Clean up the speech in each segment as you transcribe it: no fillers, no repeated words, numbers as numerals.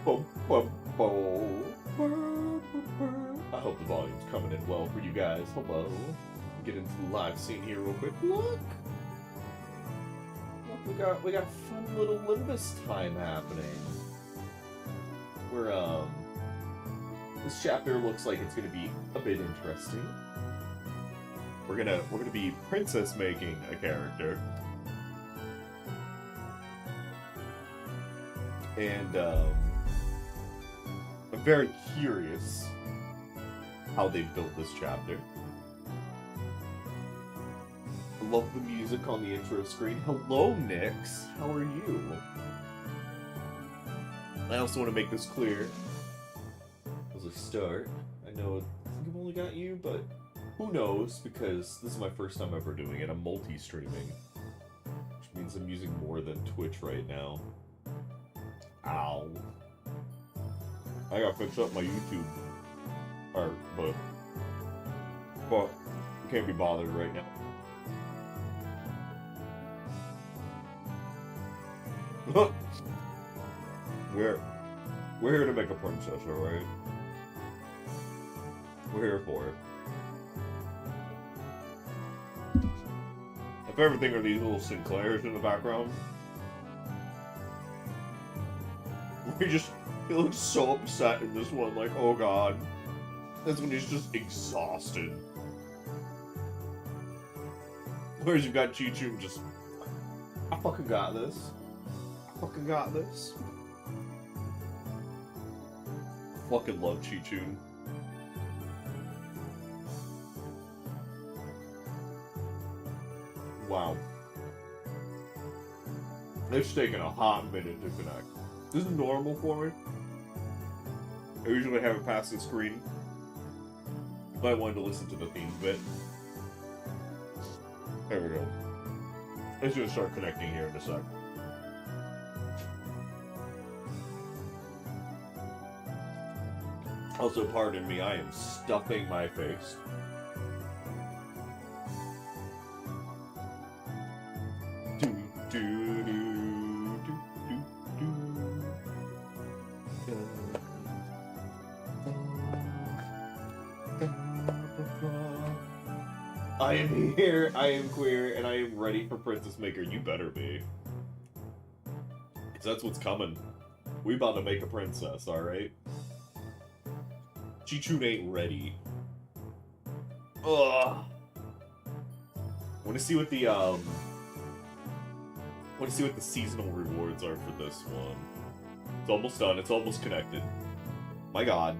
I hope the volume's coming in well for you guys. Hello. Get into the live scene here real quick. Look, we got a fun little Limbus time happening. Where this chapter looks like it's gonna be a bit interesting. We're gonna be princess making a character. And I'm very curious how they built this chapter. I love the music on the intro screen. Hello, Nyx. How are you? I also want to make this clear as a start. I think I've only got you, but who knows? Because this is my first time ever doing it. I'm multi-streaming, which means I'm using more than Twitch right now. Ow. I gotta fix up my YouTube art, but I can't be bothered right now. We're here to make a princess, alright? We're here for it. If everything are these little Sinclairs in the background, he looks so upset in this one, like, oh god. That's when he's just exhausted. Whereas you've got Chi-Chun just, I fucking got this. I fucking got this. I fucking love Chi-Chun. Wow. It's taken a hot minute to connect. This is normal for me. I usually have it past the screen if I wanted to listen to the theme bit. There we go. It's gonna start connecting here in a sec. Also, pardon me, I am stuffing my face. I am here, I am queer, and I am ready for Princess Maker. You better be. Because that's what's coming. We about to make a princess, alright? Chi-Chun ain't ready. Ugh. Wanna see what the seasonal rewards are for this one. It's almost done, it's almost connected. My god.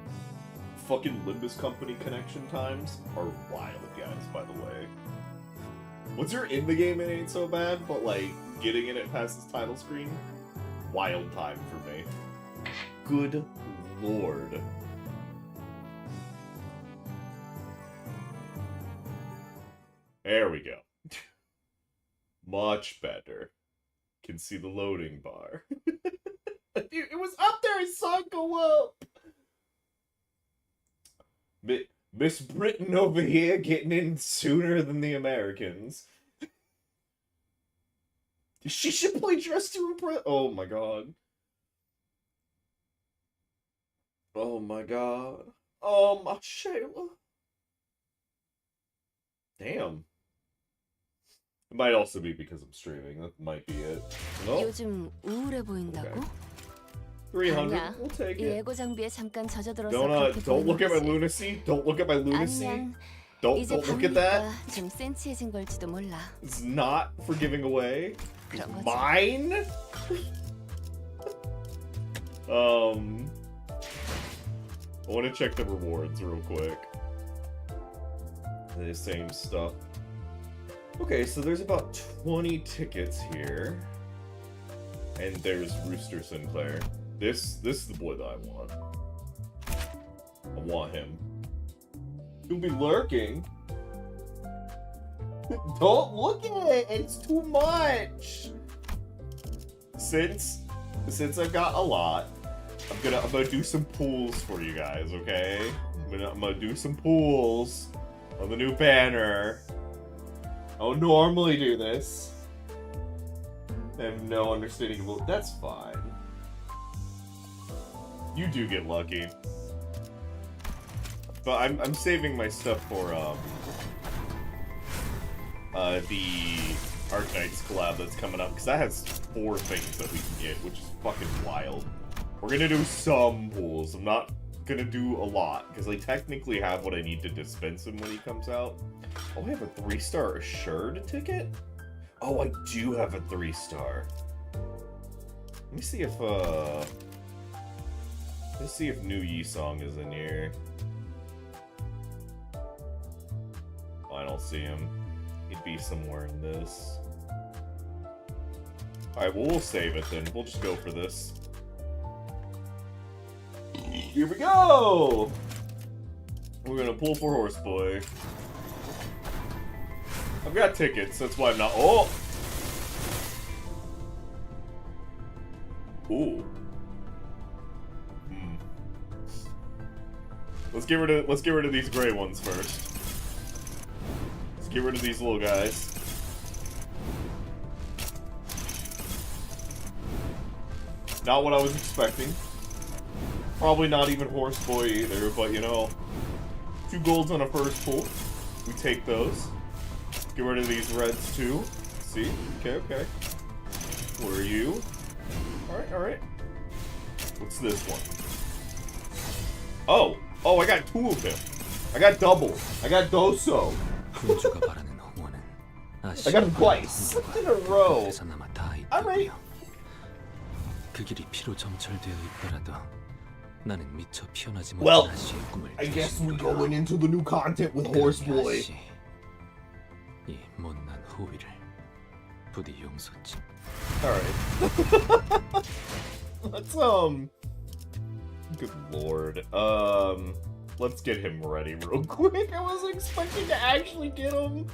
Fucking Limbus Company connection times are wild, guys, by the way. Once you're in the game, it ain't so bad, but, like, getting in it past this title screen, wild time for me. Good lord. There we go. Much better. Can see the loading bar. Dude, it was up there, I saw it go up! Miss Britain over here getting in sooner than the Americans. She should play Dress to Impress. Oh my god. Oh my god. Oh my Shayla. Damn. It might also be because I'm streaming. That might be it. No. 요즘 우울해 보인다고? Okay. 300. We'll take it. 예고 장비에 잠깐 젖어들어서 Don't look at my lunacy. Don't look at my lunacy. Don't look at that. 좀 센치해진 걸지도 몰라. It's not for giving away. 그런 거지. Mine? I want to check the rewards real quick. The same stuff. Okay, so there's about 20 tickets here. And there's Rooster Sinclair. This is the boy that I want. I want him. He'll be lurking. Don't look at it! It's too much! Since I've got a lot, I'm gonna do some pulls for you guys, okay? I'm gonna do some pulls on the new banner. I would normally do this. I have no understanding of that's fine. You do get lucky. But I'm saving my stuff for the Arknights collab that's coming up, because that has 4 things that we can get, which is fucking wild. We're gonna do some pulls. I'm not gonna do a lot, because I technically have what I need to dispense him when he comes out. Oh, we have a 3-star assured ticket? Oh, I do have a 3-star. Let me see if let's see if New Yi Song is in here. Oh, I don't see him. He'd be somewhere in this. Alright, well, we'll save it then. We'll just go for this. Here we go! We're gonna pull for Horseboy. I've got tickets, that's why I'm not. Oh! Ooh. Let's get rid of these gray ones first. Let's get rid of these little guys. Not what I was expecting. Probably not even Horseboy either, but you know, 2 golds on a first pull. We take those. Get rid of these reds too. See? Okay. Where are you? Alright. What's this one? Oh, I got 2 of them. I got double. I got Doso. I got him twice in a row. Alright. Well, I guess we're going into the new content with Horseboy. Alright. Let's, good lord. Let's get him ready real quick. I wasn't expecting to actually get him.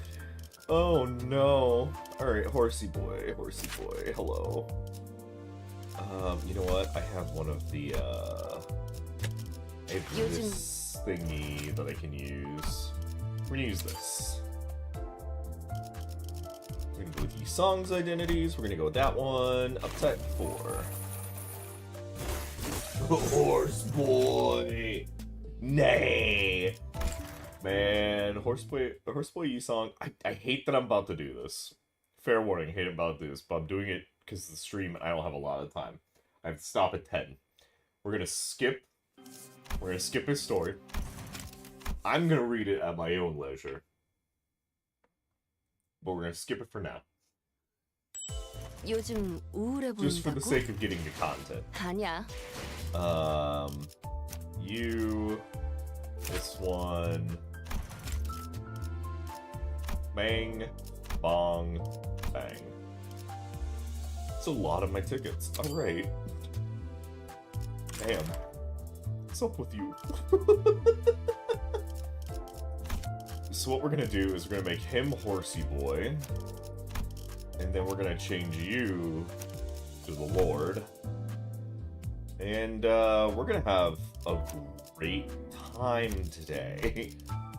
Oh no. Alright, Horsey boy, hello. You know what? I have one of the, I have this thingy that I can use. We're gonna use this. We're gonna go with Yi-Song's identities. We're gonna go with that one. Up type 4. Horseboy! Nay! Man, Horseboy Yi-Song, I hate that I'm about to do this. Fair warning, I hate about this, but I'm doing it because of the stream and I don't have a lot of time. I have to stop at 10. We're gonna skip his story. I'm gonna read it at my own leisure. But we're gonna skip it for now. 요즘 우울해 보인다고? Just for the sake of getting the content. 아니야. You, this one, bang, bong, bang. It's a lot of my tickets. Alright. Damn. What's up with you? So what we're gonna do is we're gonna make him Horsey Boy. And then we're gonna change you to the Lord. And we're gonna have a great time today.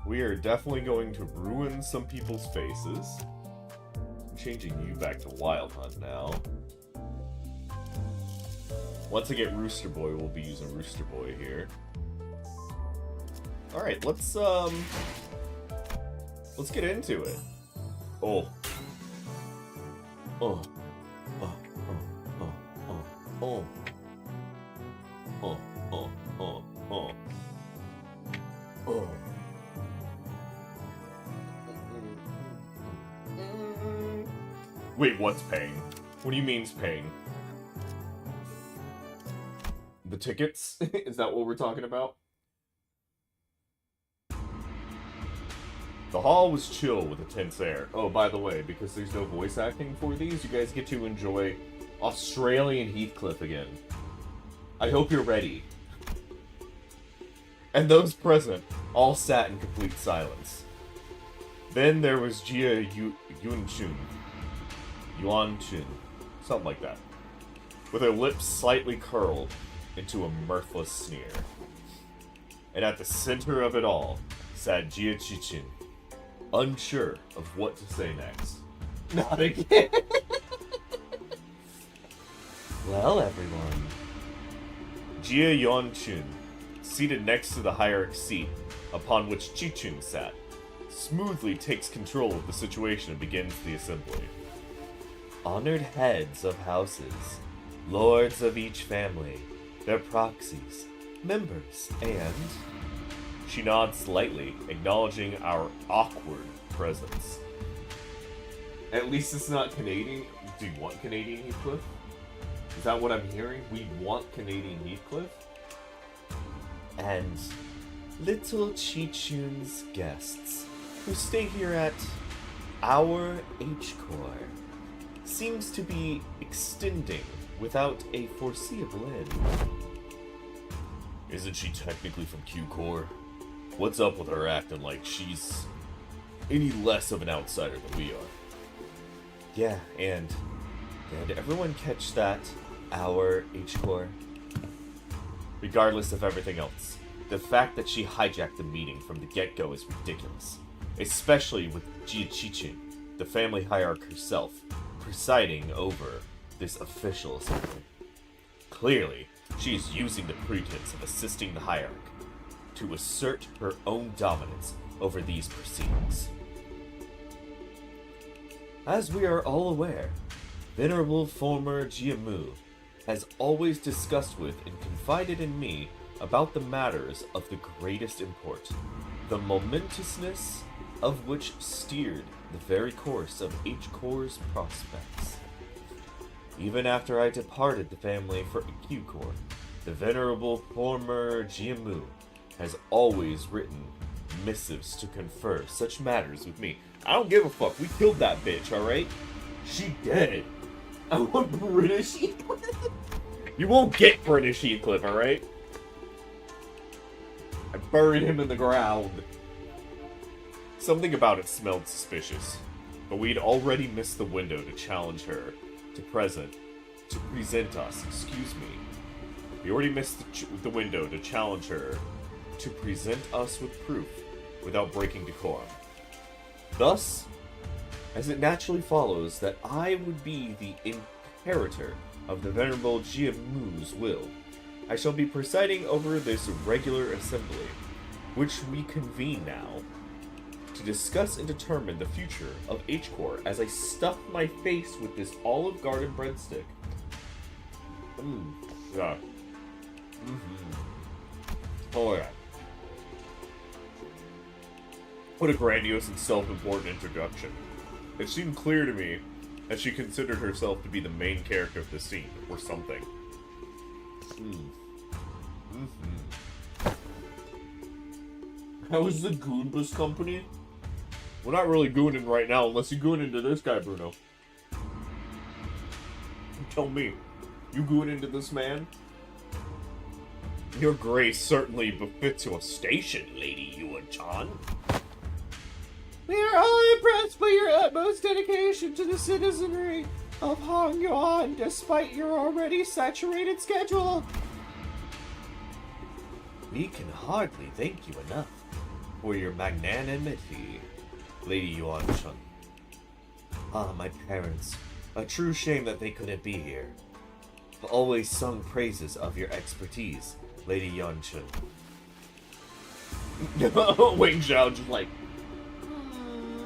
We are definitely going to ruin some people's faces. I'm changing you back to Wild Hunt now. Once I get Rooster Boy, we'll be using Rooster Boy here. Alright, let's get into it. Oh. Oh. Oh. Oh. Oh. Oh. Oh. Oh. Oh. Oh. Wait, what's paying? What do you mean's paying? The tickets? Is that what we're talking about? The hall was chill with a tense air. Oh, by the way, because there's no voice acting for these, you guys get to enjoy Australian Heathcliff again. I hope you're ready. And those present all sat in complete silence. Then there was Jia Yuan-chun, something like that, with her lips slightly curled into a mirthless sneer. And at the center of it all sat Jia Chichin, unsure of what to say next. Not again. Well, everyone, Jia Yuanchun, seated next to the hierarch seat upon which Chichun sat, smoothly takes control of the situation and begins the assembly. Honored heads of houses, lords of each family, their proxies, members, and... She nods slightly, acknowledging our awkward presence. At least it's not Canadian. Do you want Canadian Heathcliff? Is that what I'm hearing? We want Canadian Heathcliff? And little Chichun's guests, who stay here at our H-Core, seems to be extending without a foreseeable end. Isn't she technically from Q-Core? What's up with her acting like she's any less of an outsider than we are? Yeah, and did everyone catch that? Our H-Core? Regardless of everything else, the fact that she hijacked the meeting from the get-go is ridiculous. Especially with Jia Chichun, the family hierarch herself, presiding over this official assembly. Clearly, she is using the pretense of assisting the hierarch to assert her own dominance over these proceedings. As we are all aware, venerable former Jiamu has always discussed with and confided in me about the matters of the greatest import, the momentousness of which steered the very course of H-Core's prospects. Even after I departed the family for Q-Core, the venerable former Jiamu has always written missives to confer such matters with me. I don't give a fuck. We killed that bitch, alright? She dead. I want British Heathcliff. You won't get British Heathcliff, alright? I buried him in the ground. Something about it smelled suspicious, but we'd already missed the window to challenge her to present us, excuse me. We already missed the window to challenge her to present us with proof without breaking decorum. Thus, as it naturally follows that I would be the inheritor of the venerable Jiamu's will, I shall be presiding over this regular assembly, which we convene now, to discuss and determine the future of H-Core as I stuff my face with this Olive Garden breadstick. Yeah. Oh yeah. What a grandiose and self-important introduction. It seemed clear to me that she considered herself to be the main character of the scene, or something. How is the Limbus Company? We're not really gooning right now, unless you goon into this guy, Bruno. You tell me. You goon into this man? Your grace certainly befits your station, Lady Yuan-chan. We are all impressed by your utmost dedication to the citizenry of Hongyuan, despite your already saturated schedule. We can hardly thank you enough for your magnanimity, Lady Yuan-chan. Ah, my parents. A true shame that they couldn't be here. I've always sung praises of your expertise, Lady Yuan-chan. Wing Zhao just like,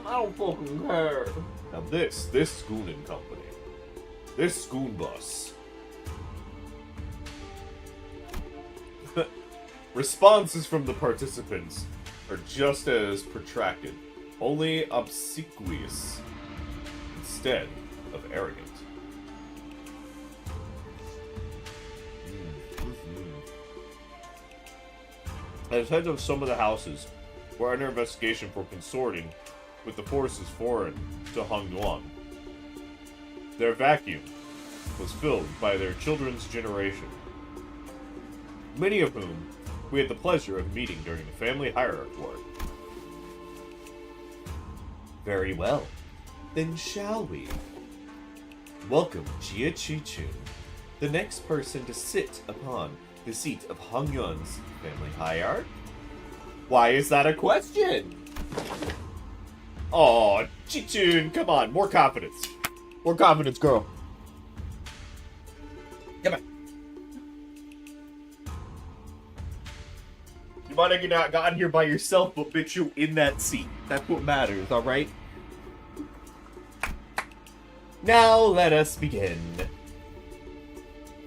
I don't fucking care. Now this schooning company, this schoon bus. Responses from the participants are just as protracted, only obsequious instead of arrogant. As heads of some of the houses, we're under investigation for consorting with the forces foreign to Hongyuan. Their vacuum was filled by their children's generation, many of whom we had the pleasure of meeting during the family hierarch war. Very well. Then shall we? Welcome Jia Chichun, the next person to sit upon the seat of Hongyuan's family hierarch. Why is that a question? Aw, Chichun, come on, more confidence. More confidence, girl. Come on. might have not gotten here by yourself, but bitch, you in that seat. That's what matters, alright? Now let us begin.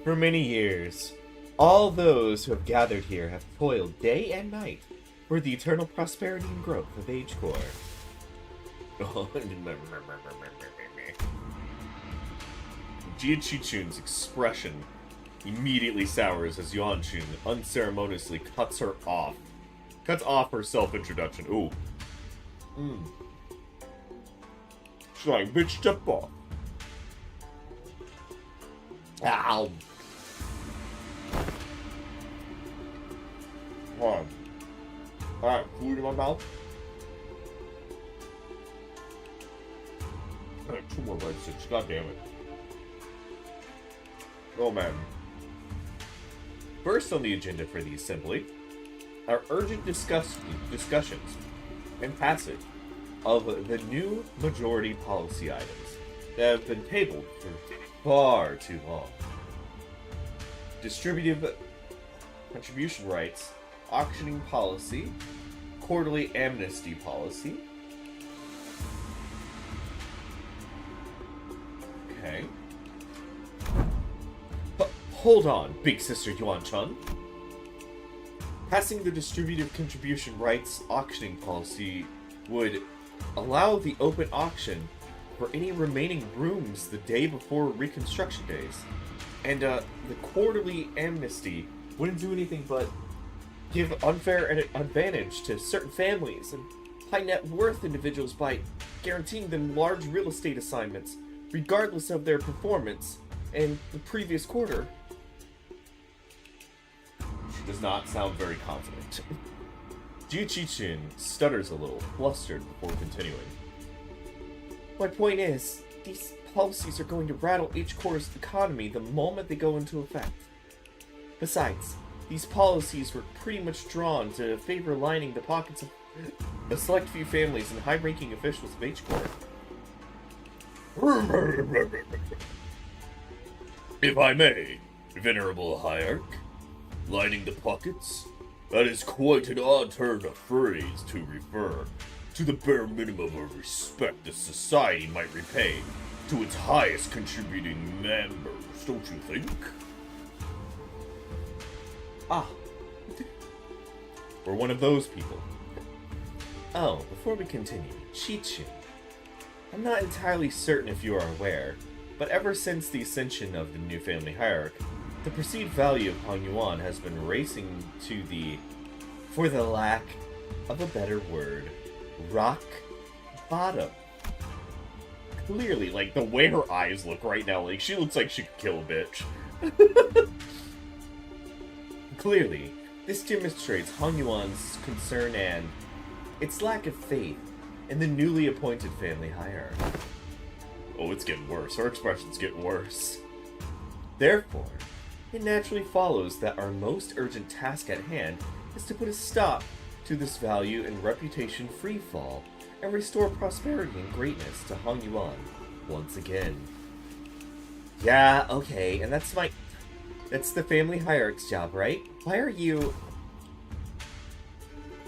For many years, all those who have gathered here have toiled day and night for the eternal prosperity and growth of H-Core. Jia Chichun's expression immediately sours as Yuan-Chun unceremoniously cuts her off. Cuts off her self-introduction. Ooh. She's like, bitch, step off. Ow. Hold on. Alright, food in my mouth. I have 2 more breadsticks, god damn it. Oh man. First on the agenda for the assembly are urgent discussions and passage of the new majority policy items that have been tabled for far too long. Distributive contribution rights, auctioning policy, quarterly amnesty policy. Okay. But hold on, big sister Yuan-Chun. Passing the distributive contribution rights auctioning policy would allow the open auction for any remaining rooms the day before reconstruction days. And the quarterly amnesty wouldn't do anything but give unfair advantage to certain families and high net worth individuals by guaranteeing them large real estate assignments, regardless of their performance in the previous quarter. She does not sound very confident. Jia Chichun stutters a little, flustered before continuing. My point is, these policies are going to rattle H-Core's economy the moment they go into effect. Besides, these policies were pretty much drawn to favor lining the pockets of a select few families and high-ranking officials of H-Core. If I may, Venerable Hierarch, lining the pockets? That is quite an odd turn of phrase to refer to the bare minimum of respect the society might repay to its highest contributing members, don't you think? Ah. We're one of those people. Oh, before we continue, Chichun. I'm not entirely certain if you are aware, but ever since the ascension of the new family hierarch, the perceived value of Hong Yuan has been racing to the, for the lack of a better word, rock bottom. Clearly, like, the way her eyes look right now, like, she looks like she could kill a bitch. Clearly, this demonstrates Hong Yuan's concern and its lack of faith in the newly appointed family hierarch. Oh, it's getting worse. Her expression's getting worse. Therefore, it naturally follows that our most urgent task at hand is to put a stop to this value and reputation freefall and restore prosperity and greatness to Hong Yuan once again. Yeah, okay, and that's the family hierarch's job, right? Why are you...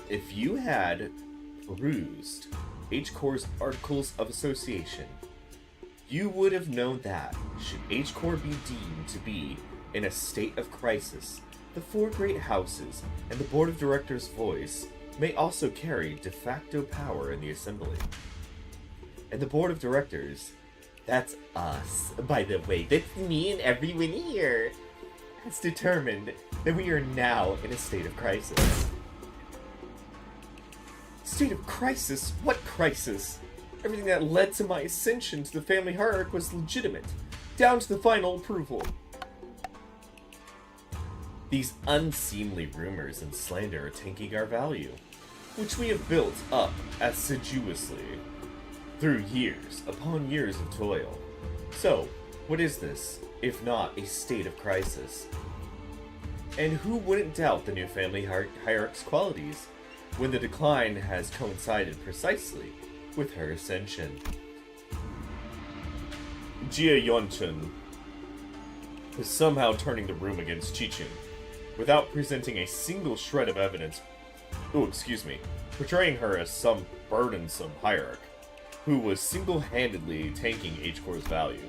If you had perused H-Core's Articles of Association, you would have known that, should H-Core be deemed to be in a state of crisis, the 4 great houses and the board of directors' voice may also carry de facto power in the assembly. And the board of directors, that's us, by the way, that's me and everyone here, has determined that we are now in a state of crisis. State of crisis? What crisis? Everything that led to my ascension to the family hierarch was legitimate, down to the final approval. These unseemly rumors and slander are tanking our value, which we have built up assiduously through years upon years of toil. So, what is this, if not a state of crisis? And who wouldn't doubt the new family hierarch's qualities when the decline has coincided precisely with her ascension? Jia Yuan-Chun is somehow turning the room against Chichun, without presenting a single shred of evidence portraying her as some burdensome hierarch who was single-handedly tanking H-Core's value.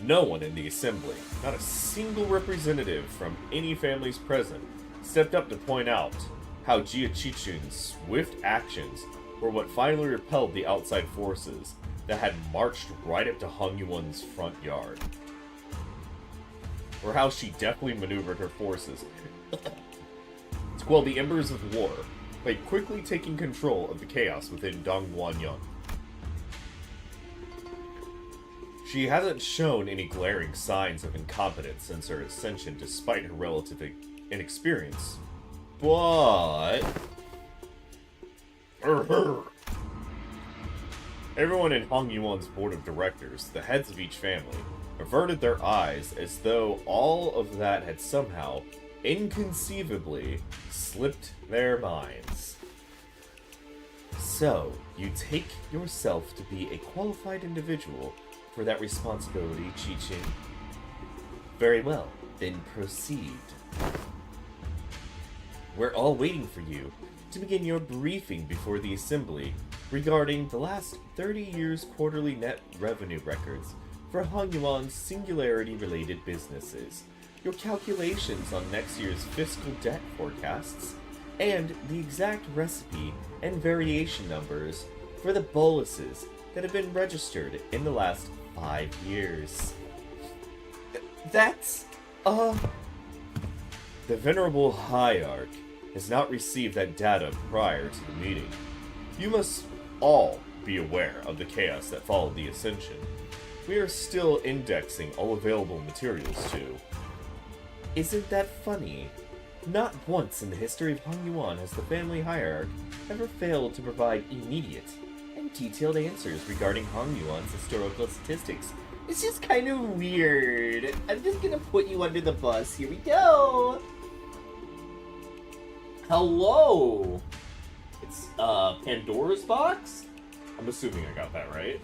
No one in the assembly, not a single representative from any families present, stepped up to point out how Jia Chichun's swift actions were what finally repelled the outside forces that had marched right up to Hung Yuan's front yard. Or how she deftly maneuvered her forces to quell the embers of war by quickly taking control of the chaos within Dongguanyang. She hasn't shown any glaring signs of incompetence since her ascension despite her relative inexperience, but... Everyone in Hong Yuan's board of directors, the heads of each family, averted their eyes as though all of that had somehow, inconceivably, slipped their minds. So, you take yourself to be a qualified individual for that responsibility, Chi-Ching? Very well, then proceed. We're all waiting for you to begin your briefing before the Assembly regarding the last 30 years' quarterly net revenue records for Hong Yuan's singularity-related businesses, your calculations on next year's fiscal debt forecasts, and the exact recipe and variation numbers for the boluses that have been registered in the last 5 years. That's, The Venerable Hierarch has not received that data prior to the meeting. You must all be aware of the chaos that followed the Ascension. We are still indexing all available materials too. Isn't that funny? Not once in the history of Hong Yuan has the family hierarch ever failed to provide immediate and detailed answers regarding Hong Yuan's historical statistics. It's just kind of weird. I'm just gonna put you under the bus. Here we go. Hello. It's Pandora's box? I'm assuming I got that right.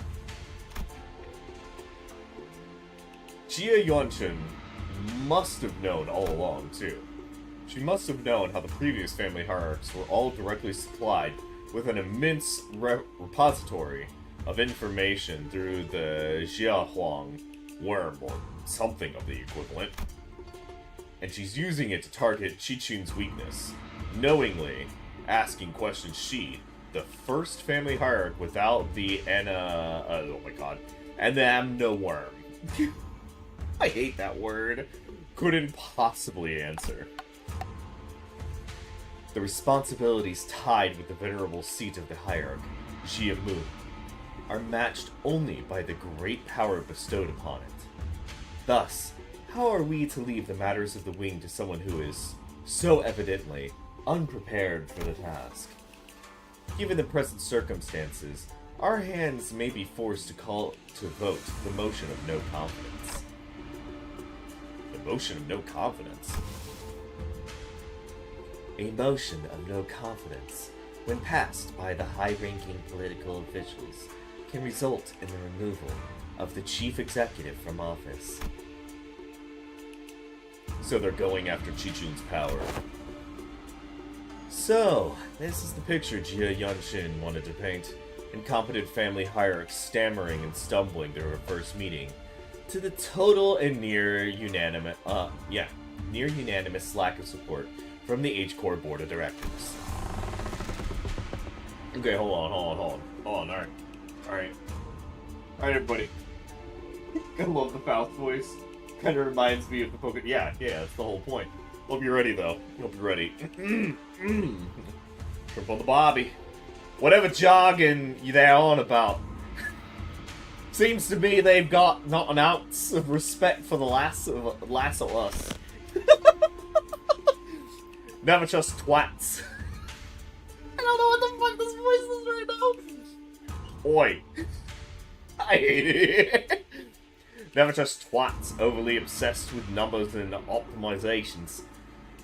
Jia Yuanchen must have known all along, too. She must have known how the previous family hierarchs were all directly supplied with an immense repository of information through the Jiahuang worm, or something of the equivalent. And she's using it to target Chi-Chun's weakness, knowingly asking questions she, the first family hierarch without the Amno worm. I hate that word. Couldn't possibly answer. The responsibilities tied with the venerable seat of the hierarch, Jia Mu, are matched only by the great power bestowed upon it. Thus, how are we to leave the matters of the wing to someone who is, so evidently, unprepared for the task? Given the present circumstances, our hands may be forced to vote the motion of no confidence. The motion of no confidence? A motion of no confidence, when passed by the high-ranking political officials, can result in the removal of the chief executive from office. So they're going after Chi-Chun's power. So, this is the picture Jia Yuanchen wanted to paint. Incompetent family hierarchs stammering and stumbling through her first meeting, to the total and near unanimous lack of support from the H-Core Board of Directors. Okay, hold on, alright, everybody. I love the Faust voice. Kinda reminds me of the Pokemon. Yeah, that's the whole point. Hope you're ready, though. Hope you're ready. Trip on the Bobby. Whatever jargon they're on about. Seems to me they've got not an ounce of respect for the last of us. Never trust twats. I don't know what the fuck this voice is right now. Oi. I hate it. Never trust twats overly obsessed with numbers and optimizations.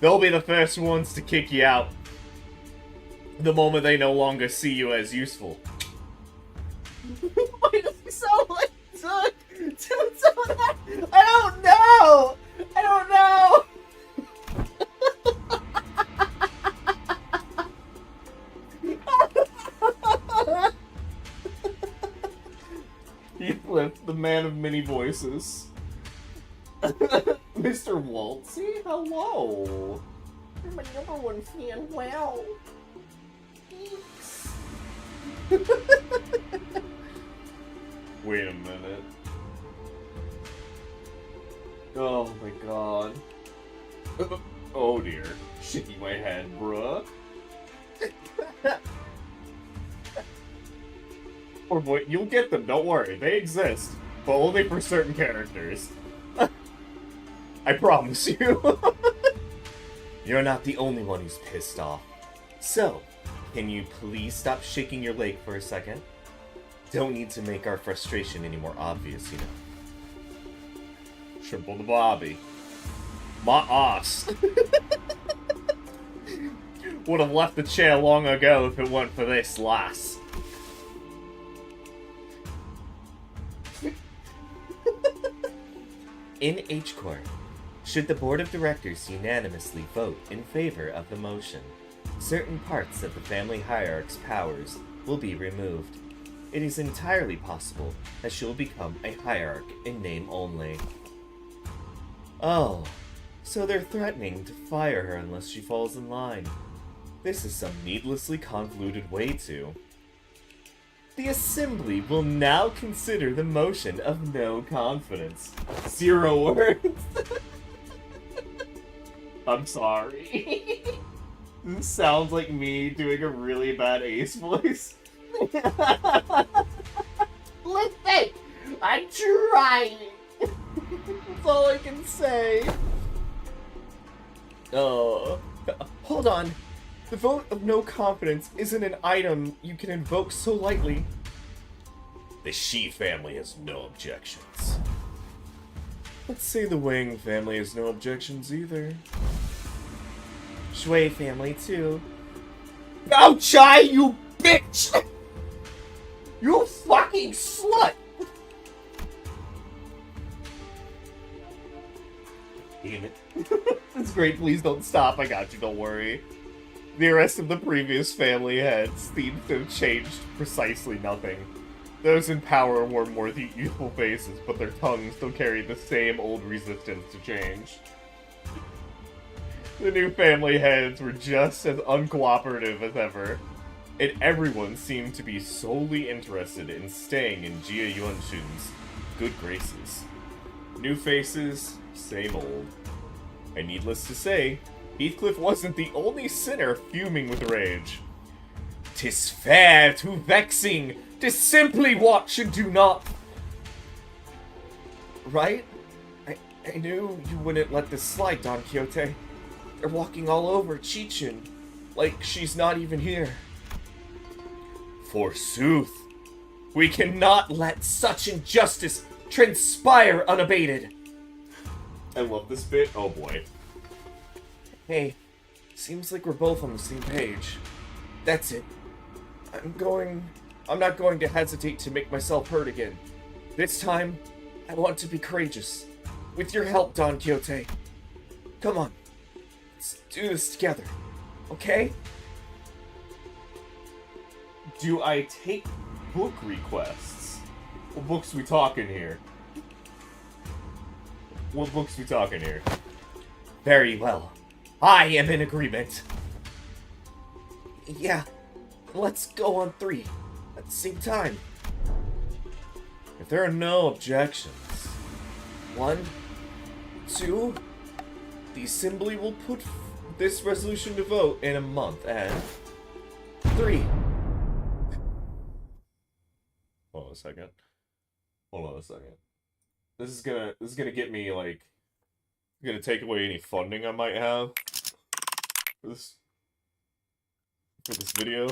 They'll be the first ones to kick you out the moment they no longer see you as useful. Why does he sound like Doug? I don't know! Heathcliff, the man of many voices. Mr. Waltzy, hello. You're my number one fan. Wow. Thanks. Wait a minute. Oh my god. Oh dear. Shaking my head, bruh. Or boy, you'll get them, don't worry. They exist. But only for certain characters. I promise you. You're not the only one who's pissed off. So, can you please stop shaking your leg for a second? Don't need to make our frustration any more obvious, you know. Triple the Bobby. My ass. Would have left the chair long ago if it weren't for this lass. In H-Court, should the Board of Directors unanimously vote in favor of the motion, certain parts of the family hierarch's powers will be removed. It is entirely possible that she will become a hierarch in name only. Oh, so they're threatening to fire her unless she falls in line. This is some needlessly convoluted way to. The Assembly will now consider the motion of no confidence. 0 words. I'm sorry. This sounds like me doing a really bad Ace voice. Listen, I'm trying. That's all I can say. Oh, hold on. The vote of no confidence isn't an item you can invoke so lightly. The Shi family has no objections. Let's say the Wang family has no objections either. Shui family too. Gao Chai, you bitch! You fucking slut! Damn it. That's great, please don't stop, I got you, don't worry. The rest of the previous family heads seem to have changed precisely nothing. Those in power wore more the youthful faces, but their tongues still carried the same old resistance to change. The new family heads were just as uncooperative as ever, and everyone seemed to be solely interested in staying in Jia Yuanxun's good graces. New faces, same old. And needless to say, Heathcliff wasn't the only sinner fuming with rage. 'Tis fair to vexing to simply watch and do not. Right? I knew you wouldn't let this slide, Don Quixote. They're walking all over Chichin, like she's not even here. Forsooth, we cannot let such injustice transpire unabated. I love this bit. Oh boy. Hey, seems like we're both on the same page. That's it. I'm not going to hesitate to make myself heard again. This time, I want to be courageous. With your help, Don Quixote. Come on. Let's do this together. Okay? Do I take book requests? What books we talking here? What books we talking here? Very well. I am in agreement. Yeah, let's go on 3 at the same time. If there are no objections. 1, 2, the Assembly will put this resolution to vote in a month, and 3. Hold on a second. This is gonna get me, like, gonna take away any funding I might have for this video.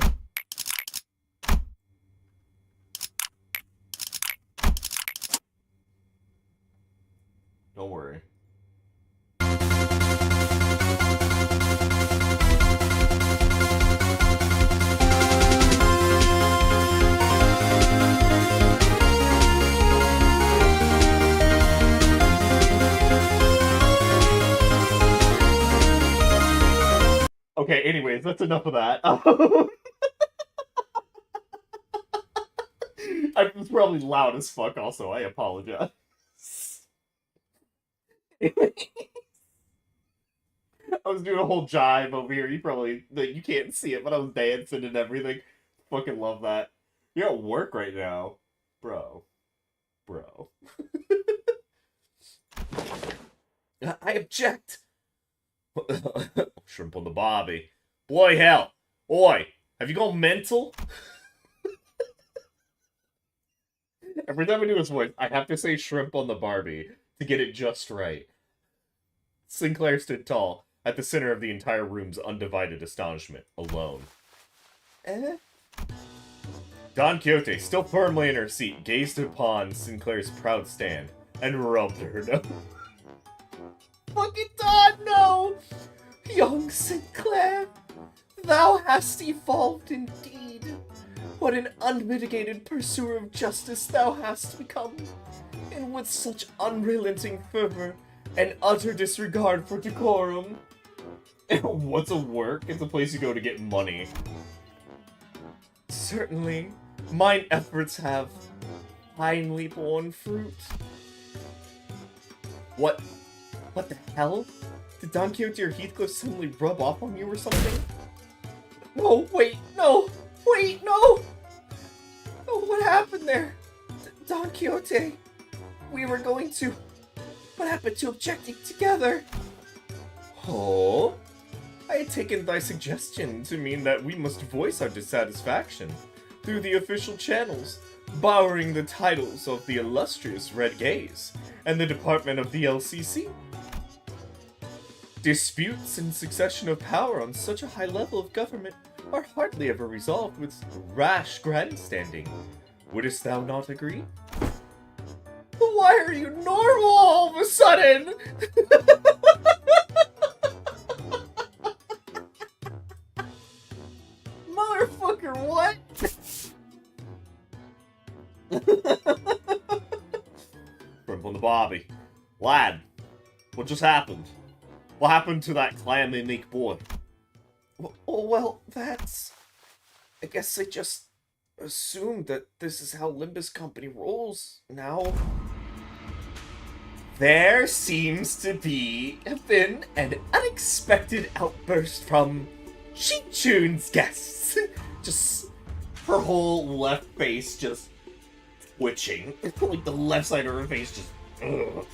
Don't worry. Okay, anyways, that's enough of that. I was probably loud as fuck also, I apologize. I was doing a whole jive over here. You can't see it, but I was dancing and everything. Fucking love that. You're at work right now. Bro. I object. Shrimp on the barbie. Boy, hell. Oi, have you gone mental? Every time I do his voice, I have to say shrimp on the Barbie to get it just right. Sinclair stood tall, at the center of the entire room's undivided astonishment, alone. Don Quixote, still firmly in her seat, gazed upon Sinclair's proud stand, and rubbed her nose. Fucking Don, no! Young Sinclair, thou hast evolved indeed. What an unmitigated pursuer of justice thou hast become, and with such unrelenting fervor and utter disregard for decorum. What's a work? It's a place you go to get money. Certainly, mine efforts have finely borne fruit. What the hell? Did Don Quixote or Heathcliff suddenly rub off on you or something? No, wait, no! Wait, no! Oh, what happened there? Don Quixote, we were going to... What happened to objecting together? Oh? I had taken thy suggestion to mean that we must voice our dissatisfaction through the official channels, borrowing the titles of the illustrious Red Gaze and the Department of the LCC. Disputes and succession of power on such a high level of government are hardly ever resolved with rash grandstanding. Wouldst thou not agree? Why are you normal all of a sudden? Motherfucker, what? Shrimp on the Barbie. Lad, what just happened? What happened to that clammy meek boy? Oh, well, that's... I guess I just assumed that this is how Limbus Company rolls now. There seems to have been an unexpected outburst from Chi-Chun's guests. Just her whole left face just twitching. Like the left side of her face just... Ugh.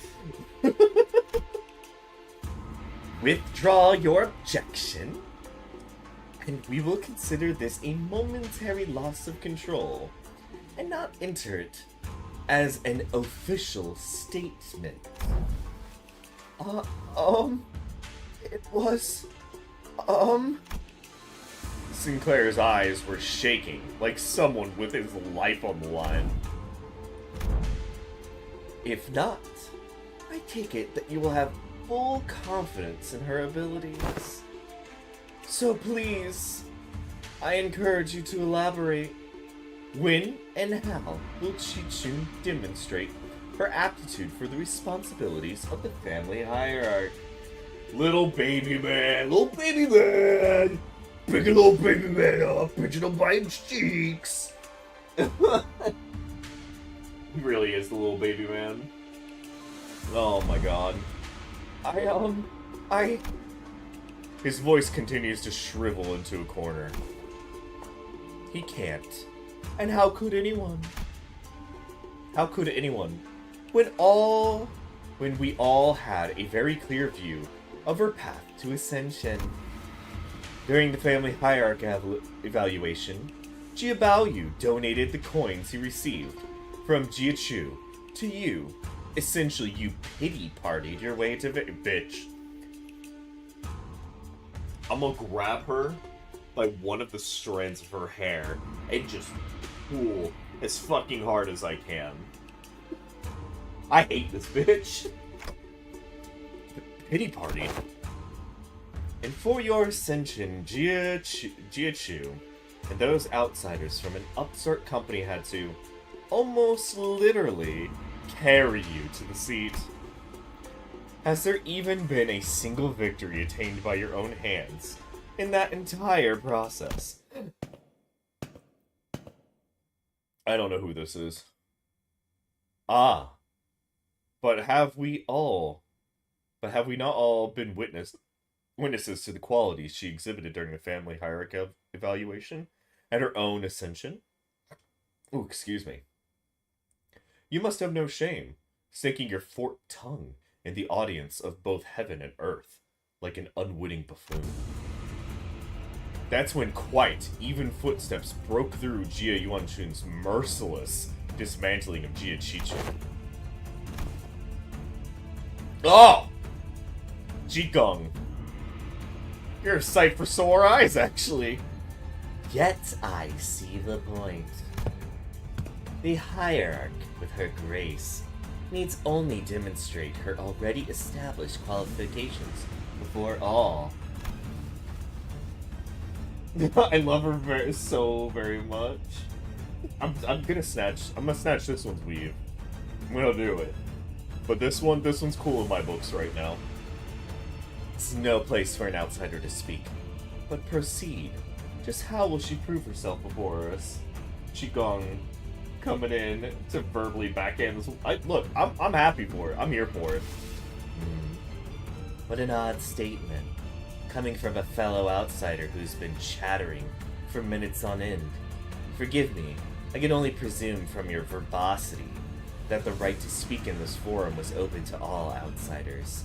Withdraw your objection, and we will consider this a momentary loss of control, and not enter it as an official statement. It was, Sinclair's eyes were shaking, like someone with his life on the line. If not, I take it that you will have full confidence in her abilities. So please, I encourage you to elaborate. When and how will Chi-Chun demonstrate her aptitude for the responsibilities of the family hierarchy? Little baby man, pick a little baby man up, pitching him by his cheeks. He really is the little baby man. Oh my god. His voice continues to shrivel into a corner. He can't. And how could anyone? How could anyone? When we all had a very clear view of her path to ascension. During the family hierarchy evaluation, Jiabaoyu donated the coins he received from Jiachu to you. Essentially, you pity-partied your way to bitch. I'm gonna grab her by one of the strands of her hair and just pull as fucking hard as I can. I hate this bitch. Pity party. And for your ascension, Jiachu and those outsiders from an upstart company had to almost literally carry you to the seat. Has there even been a single victory attained by your own hands in that entire process? I don't know who this is. Ah. But have we not all been witnesses to the qualities she exhibited during the family hierarchy evaluation and her own ascension? Oh, excuse me. You must have no shame, sticking your forked tongue in the audience of both heaven and earth, like an unwitting buffoon. That's when quite even footsteps broke through Jia Yuanchun's merciless dismantling of Jia Qiqun. Oh! Jigong. You're a sight for sore eyes, actually. Yet I see the point. The hierarch, with her grace, needs only demonstrate her already established qualifications before all. I love her so very much. I'm gonna snatch this one's weave. I'm gonna do it. But this one's cool in my books right now. It's no place for an outsider to speak. But proceed. Just how will she prove herself before us? Qigong coming in to verbally backhand this. Look, I'm happy for it. I'm here for it. What an odd statement, coming from a fellow outsider who's been chattering for minutes on end. Forgive me, I can only presume from your verbosity that the right to speak in this forum was open to all outsiders.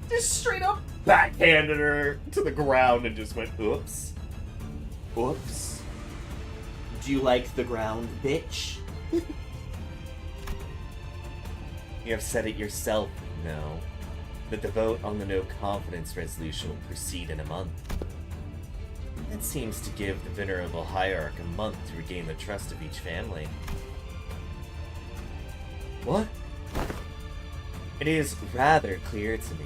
Just straight up backhanded her to the ground and just went, oops. Oops. Do you like the ground, bitch? You have said it yourself, no, that the vote on the no confidence resolution will proceed in a month. That seems to give the venerable hierarch a month to regain the trust of each family. What? It is rather clear to me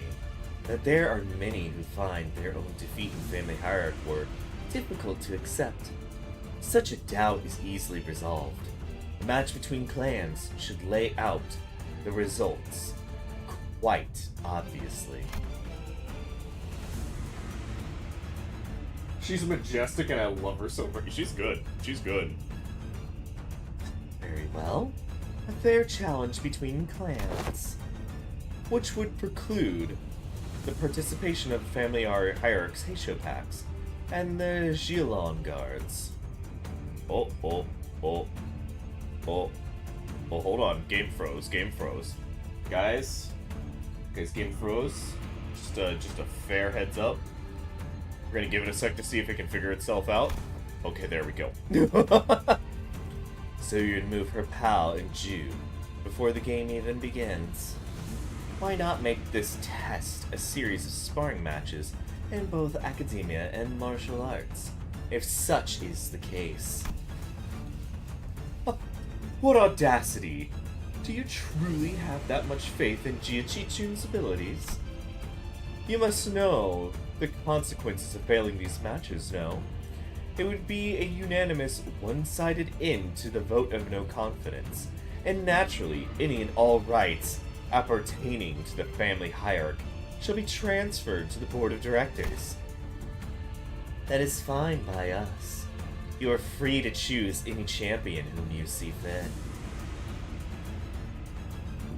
that there are many who find their own defeat in family hierarch work difficult to accept. Such a doubt is easily resolved. A match between clans should lay out the results quite obviously. She's majestic and I love her so much. She's good. She's good. Very well. A fair challenge between clans, which would preclude the participation of family hierarchs Heisho packs and the Gilon guards. Oh, hold on. Game froze. Guys, game froze. Just a fair heads up. We're gonna give it a sec to see if it can figure itself out. Okay, there we go. So you'd move her pal and Ju before the game even begins. Why not make this test a series of sparring matches in both academia and martial arts, if such is the case? What audacity! Do you truly have that much faith in Jia Qiqun's abilities? You must know the consequences of failing these matches, no? It would be a unanimous, one-sided end to the vote of no confidence, and naturally, any and all rights appertaining to the family hierarch shall be transferred to the board of directors. That is fine by us. You are free to choose any champion whom you see fit.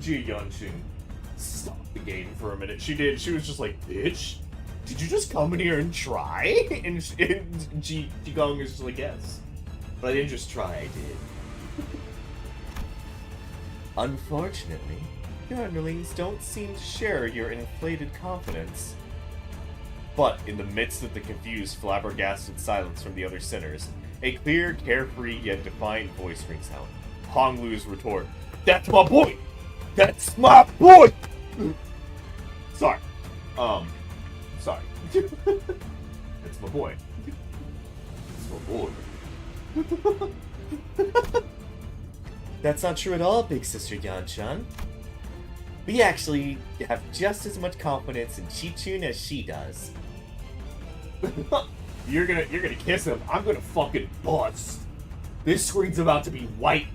Jia Yuanchun stopped the game for a minute. She did. She was just like, bitch, did you just come in here and try? And Jigong is just like, yes. But I didn't just try, I did. Unfortunately, your underlings don't seem to share your inflated confidence. But in the midst of the confused, flabbergasted silence from the other sinners, a clear, carefree, yet defiant voice rings out. Hong Lu's retort, "That's my boy! That's my boy!" Sorry. Sorry. That's my boy. That's my boy. That's not true at all, Big Sister Yanchan. We actually have just as much confidence in Qiqun as she does. You're gonna kiss him. I'm gonna fucking bust. This screen's about to be white.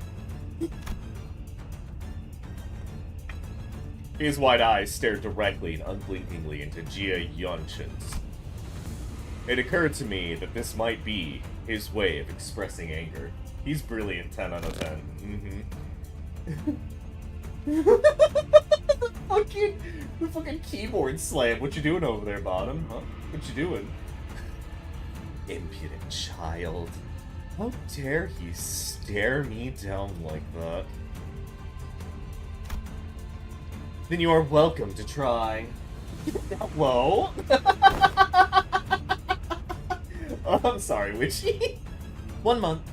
His wide eyes stared directly and unblinkingly into Jia Yuanchun's. It occurred to me that this might be his way of expressing anger. He's brilliant, 10 out of 10. The fucking keyboard slam. What you doing over there, Bottom? Huh? What you doing? Impudent child. How dare he stare me down like that? Then you are welcome to try. Hello? Oh, I'm sorry, Witchy. 1 month.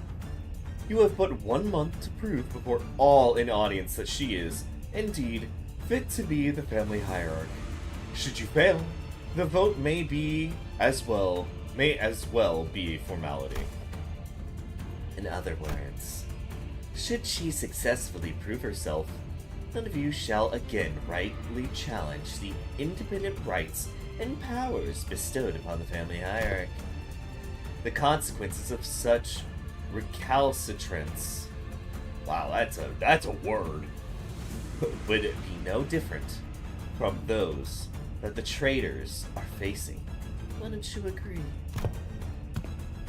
You have but 1 month to prove before all in audience that she is, indeed, fit to be the family hierarch. Should you fail, the vote may as well be a formality. In other words, should she successfully prove herself, none of you shall again rightly challenge the independent rights and powers bestowed upon the family hierarch. The consequences of such recalcitrance, wow, that's a word, would it be no different from those that the traitors are facing. Wouldn't you agree?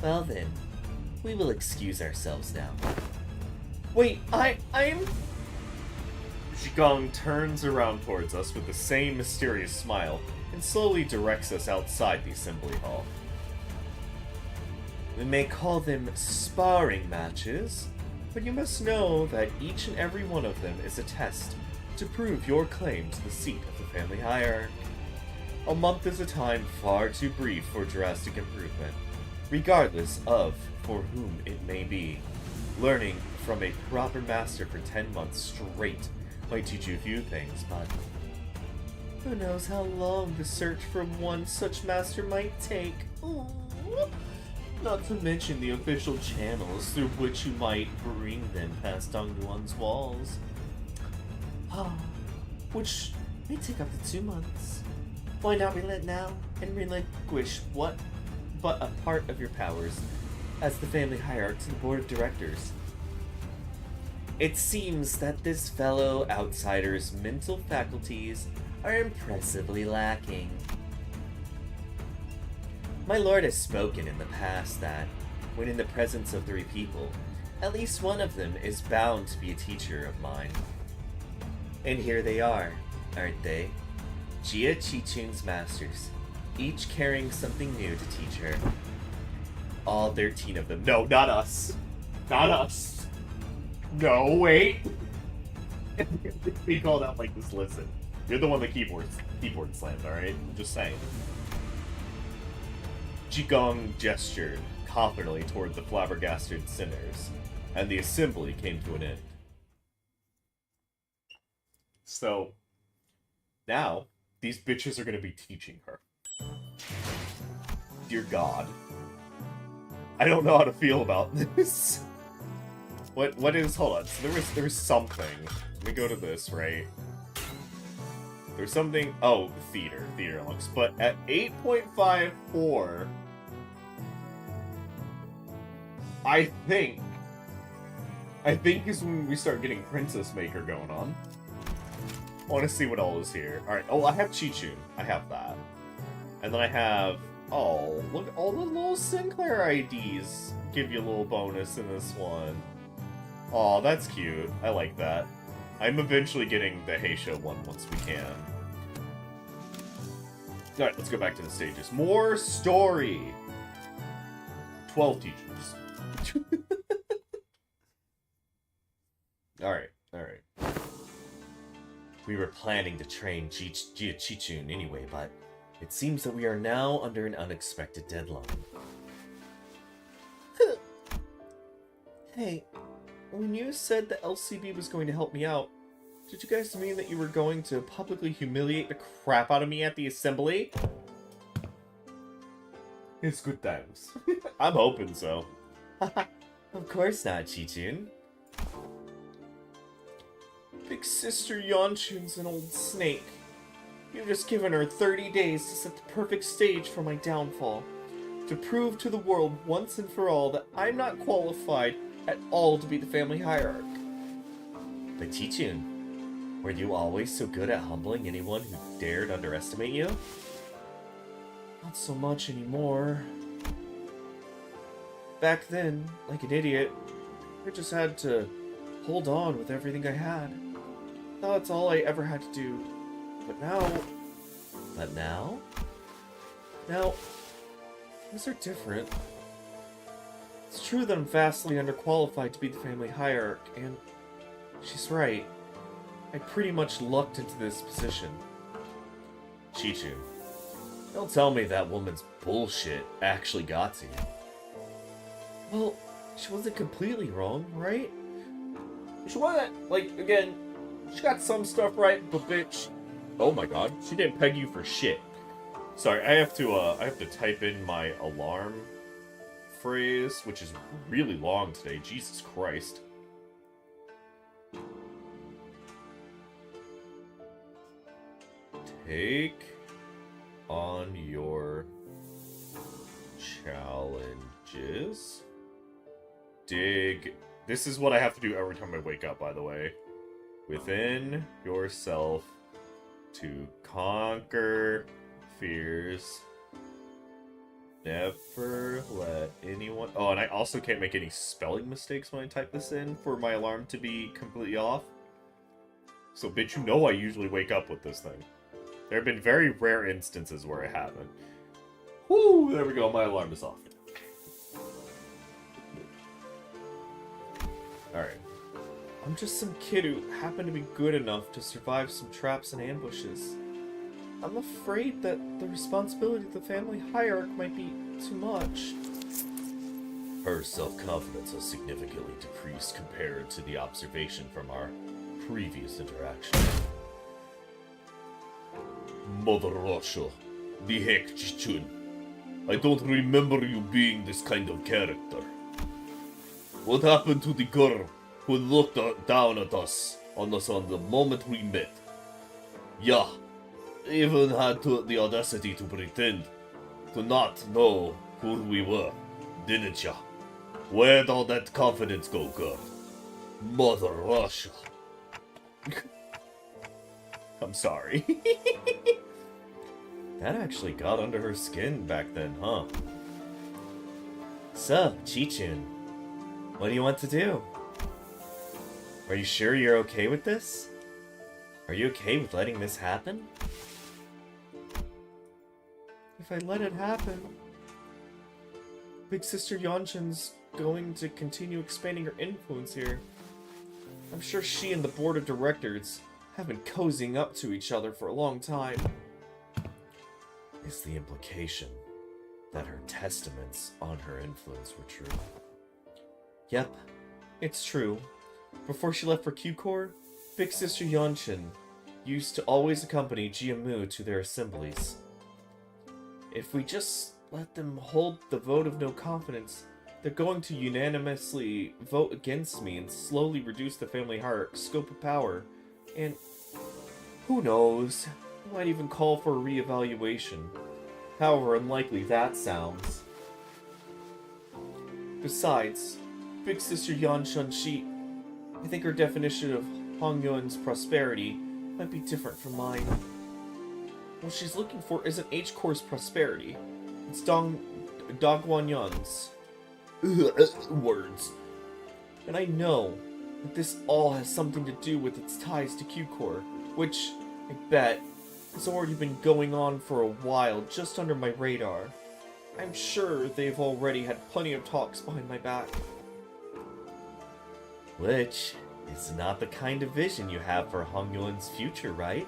Well then, we will excuse ourselves now. Wait, I'm... Zhigong turns around towards us with the same mysterious smile and slowly directs us outside the assembly hall. We may call them sparring matches, but you must know that each and every one of them is a test to prove your claim to the seat of the family hierarch. A month is a time far too brief for drastic improvement, regardless of for whom it may be. Learning from a proper master for 10 months straight might teach you a few things, but who knows how long the search for one such master might take. Ooh. Not to mention the official channels through which you might bring them past Dongduan's walls. Which may take up to 2 months. Why not relent now and relinquish what but a part of your powers as the family hierarch to the board of directors? It seems that this fellow outsider's mental faculties are impressively lacking. My lord has spoken in the past that, when in the presence of 3 people, at least one of them is bound to be a teacher of mine. And here they are, aren't they? Jia Qiqun's masters, each carrying something new to teach her. All 13 of them. No, not us. Not us. No, wait. Be called out like this, listen. You're the one that keyboard slammed, alright? I'm just saying. Jigong gestured confidently toward the flabbergasted sinners, and the assembly came to an end. So, now, these bitches are going to be teaching her. Dear God. I don't know how to feel about this. What is, hold on, so there was something. Let me go to this, right? There's something, oh, theater looks, but at 8.54, I think is when we start getting Princess Maker going on. I want to see what all is here. Alright, oh, I have Qiqun. I have that. And then I have, oh, look, all the little Sinclair IDs give you a little bonus in this one. Oh, that's cute. I like that. I'm eventually getting the Heisho one once we can. Alright, let's go back to the stages. More story! 12 teachers. Alright. We were planning to train Jia Qiqun anyway, but it seems that we are now under an unexpected deadline. Hey, when you said the LCB was going to help me out, did you guys mean that you were going to publicly humiliate the crap out of me at the assembly? It's good times. I'm hoping so. Of course not, Qiqun. Big Sister Yanchun's an old snake. You've just given her 30 days to set the perfect stage for my downfall. To prove to the world once and for all that I'm not qualified at all to be the family hierarch. But Qiqun, were you always so good at humbling anyone who dared underestimate you? Not so much anymore. Back then, like an idiot, I just had to hold on with everything I had. That's all I ever had to do. But now... But now? Now, things are different. It's true that I'm vastly underqualified to be the family hierarch, and she's right. I pretty much lucked into this position. Chichu, don't tell me that woman's bullshit actually got to you. Well, she wasn't completely wrong, right? She wasn't, like, again, she got some stuff right, but bitch, oh my god, she didn't peg you for shit. Sorry, I have to type in my alarm phrase, which is really long today, Jesus Christ. Take on your challenges. Dig. This is what I have to do every time I wake up, by the way. Within yourself to conquer fears. Never let anyone... Oh, and I also can't make any spelling mistakes when I type this in for my alarm to be completely off. So, bitch, you know I usually wake up with this thing. There have been very rare instances where I haven't. Woo! There we go, my alarm is off. Alright. I'm just some kid who happened to be good enough to survive some traps and ambushes. I'm afraid that the responsibility of the family hierarch might be too much. Her self-confidence has significantly decreased compared to the observation from our previous interaction. Mother Russia, the heck, Chichun. I don't remember you being this kind of character. What happened to the girl who looked down at us on the moment we met? Yeah, even had the audacity to pretend to not know who we were, didn't ya? Where'd all that confidence go, girl? Mother Russia. I'm sorry. That actually got under her skin back then, huh? So, Chichun, what do you want to do? Are you sure you're okay with this? Are you okay with letting this happen? If I let it happen, Big Sister Yanshin's going to continue expanding her influence here. I'm sure she and the board of directors have been cozying up to each other for a long time. Is the implication that her testaments on her influence were true? Yep, it's true. Before she left for Q-Corps, Big Sister Yanshin used to always accompany Jiamu to their assemblies. If we just let them hold the vote of no confidence, they're going to unanimously vote against me and slowly reduce the family hierarch's scope of power. And who knows, they might even call for a reevaluation. However unlikely that sounds. Besides, Big Sister Yanshan, I think her definition of Hongyun's prosperity might be different from mine. What she's looking for isn't H-Corps' prosperity. It's Dogwanyun's. Words. And I know that this all has something to do with its ties to Q-Corps, which, I bet, has already been going on for a while just under my radar. I'm sure they've already had plenty of talks behind my back. Which is not the kind of vision you have for Hongyun's future, right?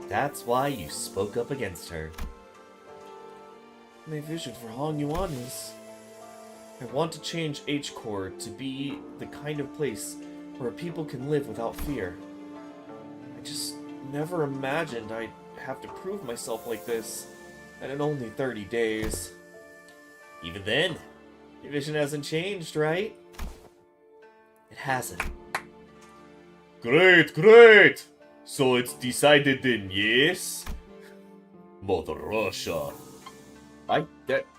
That's why you spoke up against her. My vision for Hongyun is... I want to change H-Corps to be the kind of place where people can live without fear. I just never imagined I'd have to prove myself like this, and in only 30 days. Even then, your vision hasn't changed, right? It hasn't. Great, great! So it's decided then, yes? Mother Russia.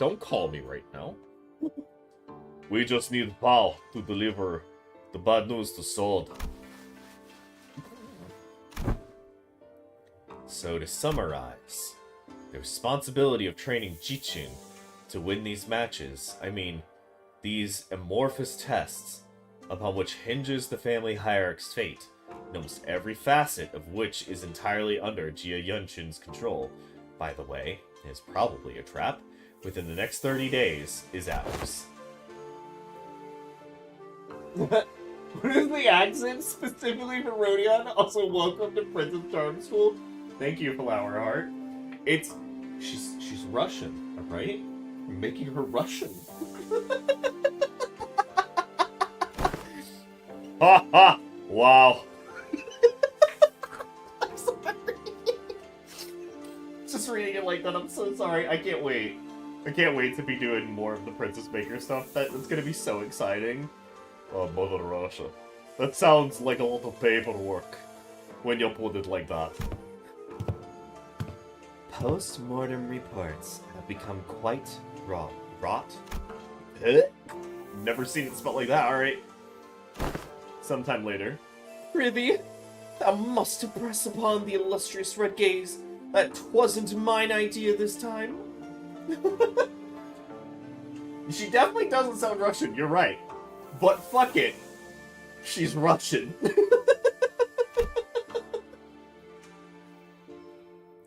Don't call me right now. We just need Pao to deliver the bad news to Sword. So to summarize, The responsibility of training Jichun to win these matches, I mean, these amorphous tests, upon which hinges the family hierarch's fate, and almost every facet of which is entirely under Jia Yunchun's control. By the way, is probably a trap. Within the next 30 days is ours. What is the accent specifically for Rodion? Also, welcome to Princess Charm School. Thank you, Flower Heart. She's Russian, right? We're making her Russian. Ha ha! Wow. I'm sorry. Just reading it like that, I'm so sorry. I can't wait. I can't wait to be doing more of the Princess Maker stuff. That's gonna be so exciting. Oh, Mother Russia. That sounds like a lot of paperwork when you put it like that. Post-mortem reports have become quite rot? Never seen it spelled like that, alright. Sometime later. Prithee, thou must impress upon the illustrious red gaze that 'twasn't mine idea this time. She definitely doesn't sound Russian, you're right. But fuck it. She's Russian.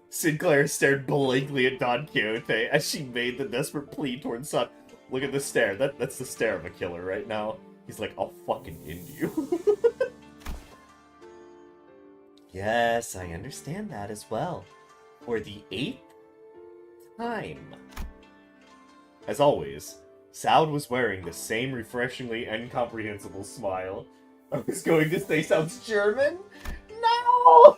Sinclair stared blankly at Don Quixote as she made the desperate plea towards Sun. Look at the stare. That's the stare of a killer right now. He's like, I'll fucking end you. Yes, I understand that as well. For the 8th time. As always, Saud was wearing the same refreshingly incomprehensible smile. I was going to say sounds German? No!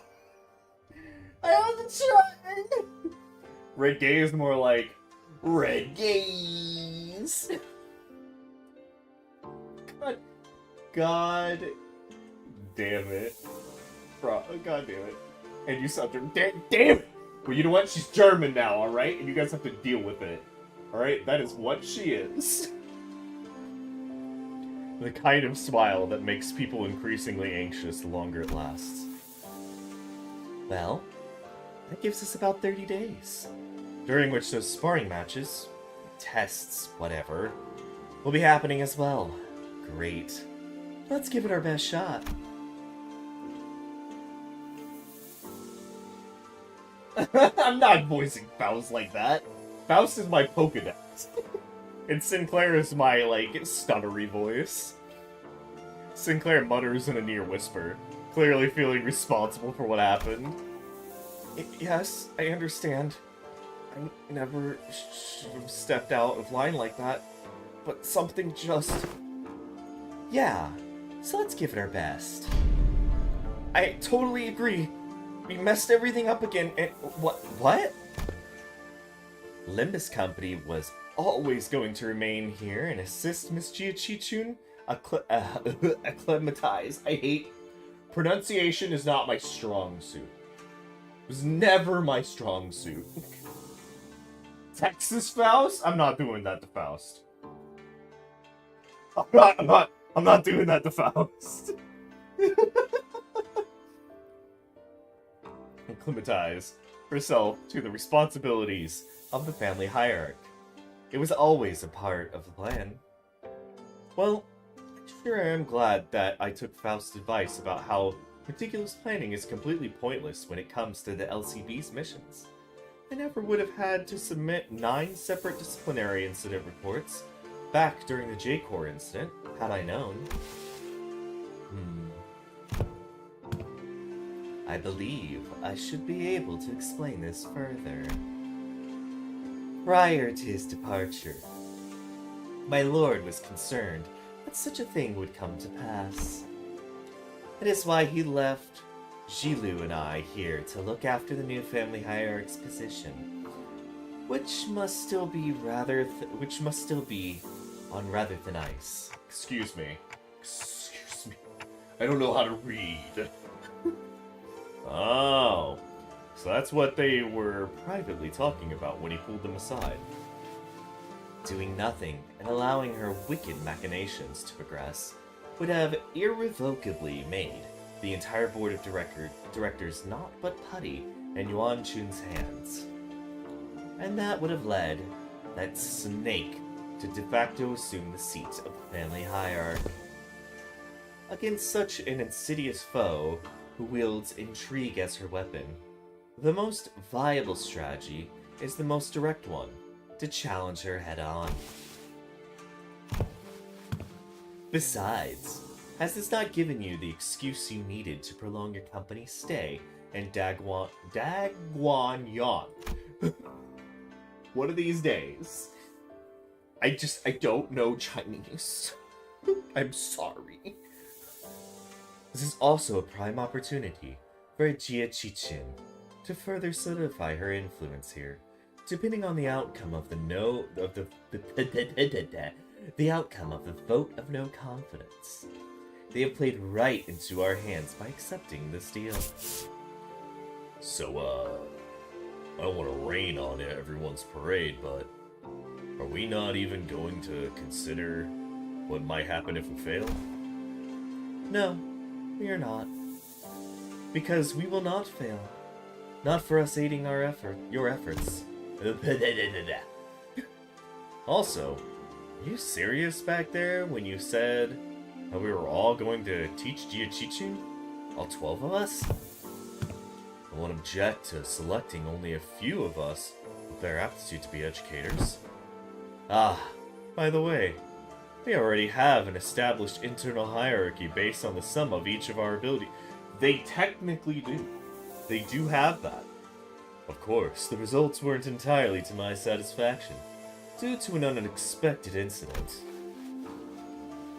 I wasn't trying! Red gaze is more like red gaze. God damn it. Bro, God damn it. And you sound German. Damn it! Well, you know what? She's German now, alright? And you guys have to deal with it. Alright? That is what she is. The kind of smile that makes people increasingly anxious the longer it lasts. Well, that gives us about 30 days. During which those sparring matches, tests, whatever, will be happening as well. Great. Let's give it our best shot. I'm not voicing Faust like that. Faust is my Pokedex. And Sinclair is my, like, stuttery voice. Sinclair mutters in a near whisper, clearly feeling responsible for what happened. Yes, I understand. I never should have stepped out of line like that. But something just... Yeah, so let's give it our best. I totally agree. We messed everything up again and... What? Limbus Company was always going to remain here and assist Miss Chichun acclimatize. I hate... Pronunciation is not my strong suit. It was never my strong suit. Texas Faust? I'm not doing that to Faust. I'm not doing that to Faust. Acclimatize herself to the responsibilities of the family hierarch. It was always a part of the plan. Well, I sure am glad that I took Faust's advice about how meticulous planning is completely pointless when it comes to the LCB's missions. I never would have had to submit 9 separate disciplinary incident reports back during the J-Corps incident, had I known. I believe I should be able to explain this further. Prior to his departure, my lord was concerned that such a thing would come to pass. That is why he left Jilu and I here to look after the new family hierarch's position, which must still be on rather thin ice. Excuse me. I don't know how to read. Oh, so that's what they were privately talking about when he pulled them aside. Doing nothing and allowing her wicked machinations to progress would have irrevocably made the entire board of directors not but putty in Yuan Chun's hands. and that would have led that snake to de facto assume the seat of the family hierarch. Against such an insidious foe who wields intrigue as her weapon, the most viable strategy is the most direct one, to challenge her head-on. Besides, has this not given you the excuse you needed to prolong your company's stay in Dagwan Yon? One of these days. I don't know Chinese. I'm sorry. This is also a prime opportunity for Jia Qichin to further solidify her influence here, depending on the outcome of the outcome of the vote of no confidence. They have played right into our hands by accepting this deal. So, I don't want to rain on everyone's parade, but are we not even going to consider what might happen if we fail? No, we are not. Because we will not fail. Not for us aiding your efforts. Also, are you serious back there when you said that we were all going to teach Jia Qichin? All 12 of us? I won't object to selecting only a few of us with their aptitude to be educators. Ah, by the way, we already have an established internal hierarchy based on the sum of each of our abilities. They technically do. They do have that. Of course, the results weren't entirely to my satisfaction, due to an unexpected incident.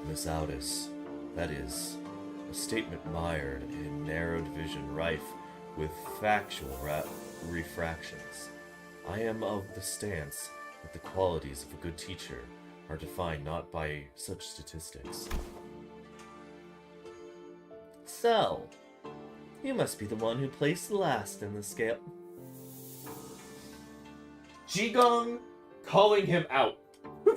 Miss Aldis, that is, a statement mired in narrowed vision rife with factual refractions. I am of the stance that the qualities of a good teacher are defined not by such statistics. So, you must be the one who placed last in the scale. Jigong calling him out.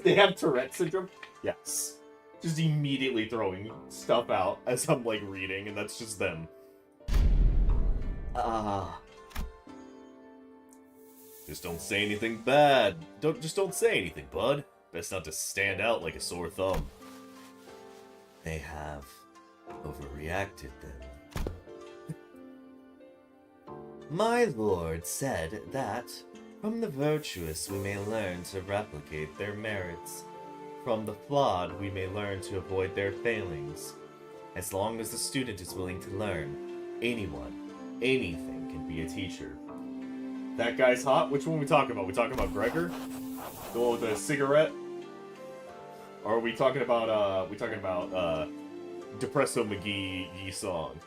They have Tourette syndrome? Yes. Just immediately throwing stuff out as I'm like reading, and that's just them. Just don't say anything bad. Just don't say anything, bud. Best not to stand out like a sore thumb. They have overreacted then. My lord said that from the virtuous we may learn to replicate their merits. From the flawed we may learn to avoid their failings. As long as the student is willing to learn, anyone, anything can be a teacher. That guy's hot? Which one are we talking about? We talking about Gregor? The one with the cigarette? Or are we talking about, Depresso McGee Yi Song?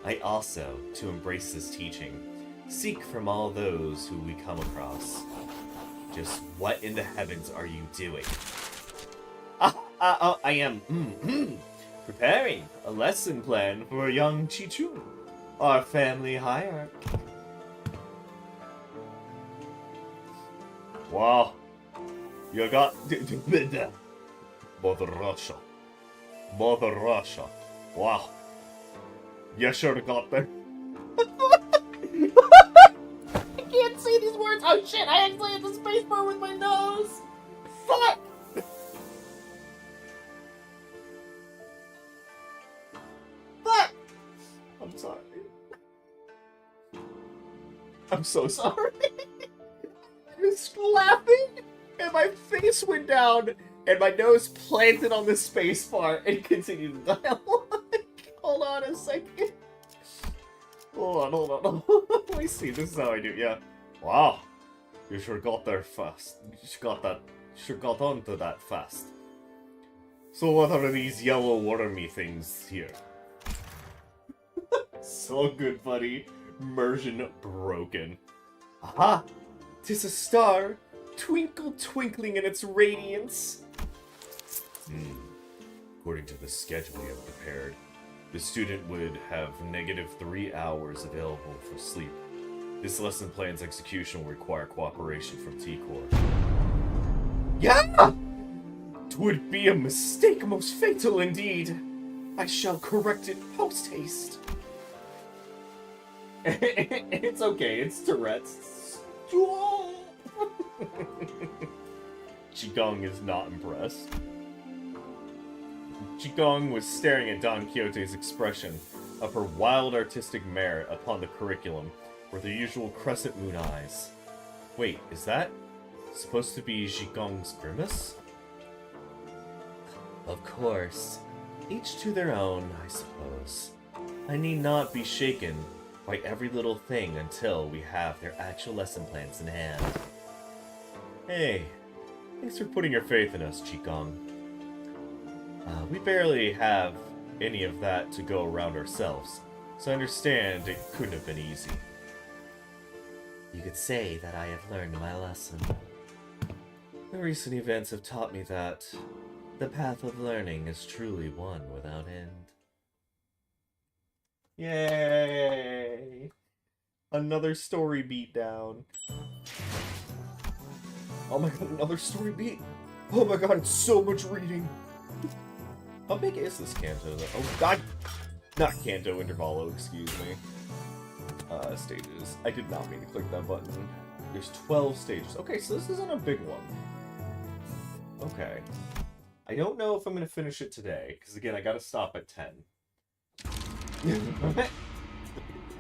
I also, to embrace this teaching, seek from all those who we come across. Just what in the heavens are you doing? I am preparing a lesson plan for young Chichun, our family hierarch. Wow. You got... Mother Russia. Mother Russia. Wow. You sure got there. I can't say these words. Oh shit, I actually hit the spacebar with my nose. Fuck! Fuck! I'm sorry. I'm so sorry. I was laughing, and my face went down, and my nose planted on the spacebar, and continued the dialogue. Hold on a second. Hold on. Let me see, this is how I do, yeah. Wow. You sure got there fast. You sure got onto that fast. So what are these yellow wormy things here? So good, buddy. Immersion broken. Aha! 'Tis a star, twinkling in its radiance. According to the schedule we have prepared, the student would have -3 hours available for sleep. This lesson plan's execution will require cooperation from T-Corps. Yeah! 'Twould be a mistake most fatal indeed. I shall correct it post-haste. It's okay, it's Tourette's. Qigong is not impressed. Qigong was staring at Don Quixote's expression of her wild artistic merit upon the curriculum with her usual crescent moon eyes. Wait, is that supposed to be Qigong's grimace? Of course. Each to their own, I suppose. I need not be shaken by every little thing until we have their actual lesson plans in hand. Hey, thanks for putting your faith in us, Qigong. We barely have any of that to go around ourselves, so I understand it couldn't have been easy. You could say that I have learned my lesson. The recent events have taught me that the path of learning is truly one without end. Yay! Another story beat down. Oh my god, another story beat! Oh my god, it's so much reading! How big is this canto though? Oh god! Not canto, intervallo, excuse me. Stages. I did not mean to click that button. There's 12 stages. Okay, so this isn't a big one. Okay. I don't know if I'm going to finish it today, because again, I gotta stop at 10.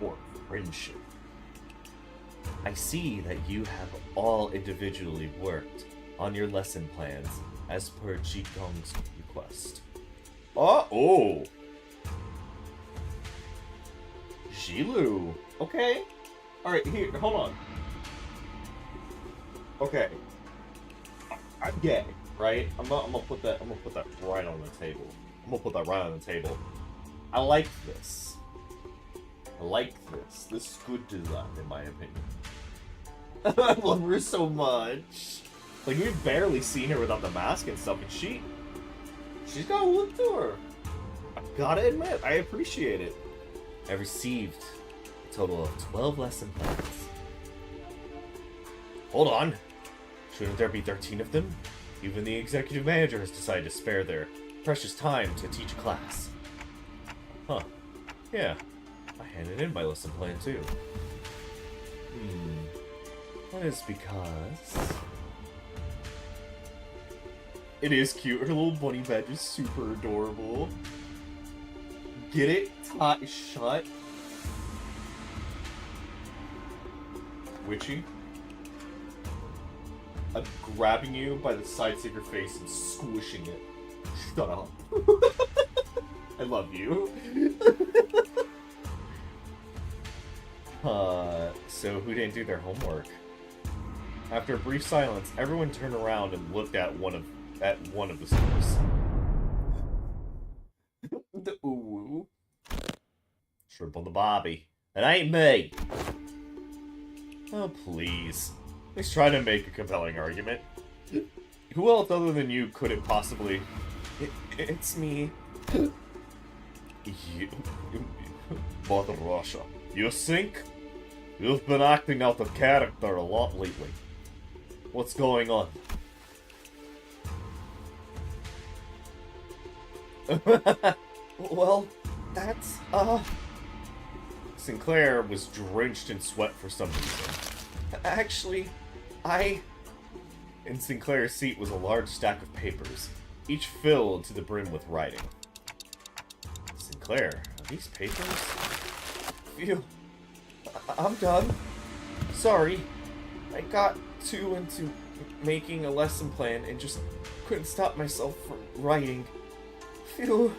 Or friendship. I see that you have all individually worked on your lesson plans as per Qigong's request. Oh! Jilu. Okay. Alright, here, hold on. Okay. I'm gay, right? I'm gonna put that right on the table. I'm gonna put that right on the table. I like this. I like this. This is good design, in my opinion. I love her so much. Like, we've barely seen her without the mask and stuff, and she's got a look to her. I gotta admit, I appreciate it. I received a total of 12 lesson plans. Hold on. Shouldn't there be 13 of them? Even the executive manager has decided to spare their precious time to teach a class. Huh. Yeah. I handed in my lesson plan too. That is because... It is cute. Her little bunny badge is super adorable. Get it? Shut. Witchy. I'm grabbing you by the sides of your face and squishing it. Shut up. I love you. So who didn't do their homework? After a brief silence, everyone turned around and looked at one of the stores. The ooh. Shrimp on the bobby. That ain't me! Oh, please. At least try to make a compelling argument. Who else other than you could it possibly... It's me. You... Mother Russia. You think? You've been acting out of character a lot lately. What's going on? Well, that's, Sinclair was drenched in sweat for some reason. Actually, In Sinclair's seat was a large stack of papers, each filled to the brim with writing. Sinclair, are these papers? Phew. I'm done. Sorry. I got too into making a lesson plan and just couldn't stop myself from writing. Phew.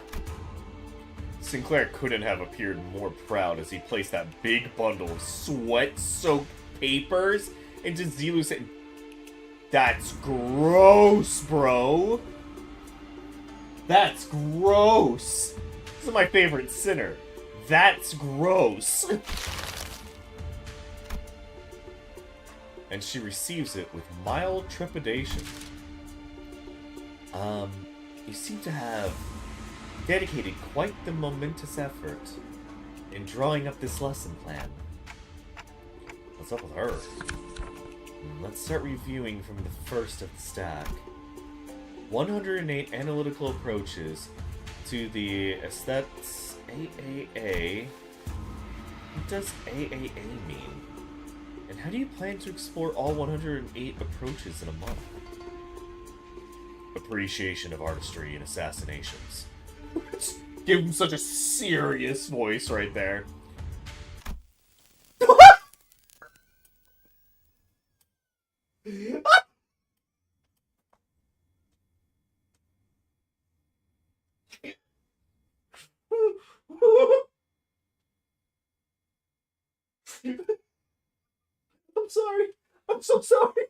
Sinclair couldn't have appeared more proud as he placed that big bundle of sweat-soaked papers into Zilu's hand. That's gross, bro. That's gross. This is my favorite sinner. That's gross. And she receives it with mild trepidation. You seem to have dedicated quite the momentous effort in drawing up this lesson plan. What's up with her? Let's start reviewing from the first of the stack. 108 analytical approaches to the aesthetics AAA. What does AAA mean? And How do you plan to explore all 108 approaches in a month? Appreciation of artistry and assassinations. Give him such a serious voice right there. I'm sorry. I'm so sorry.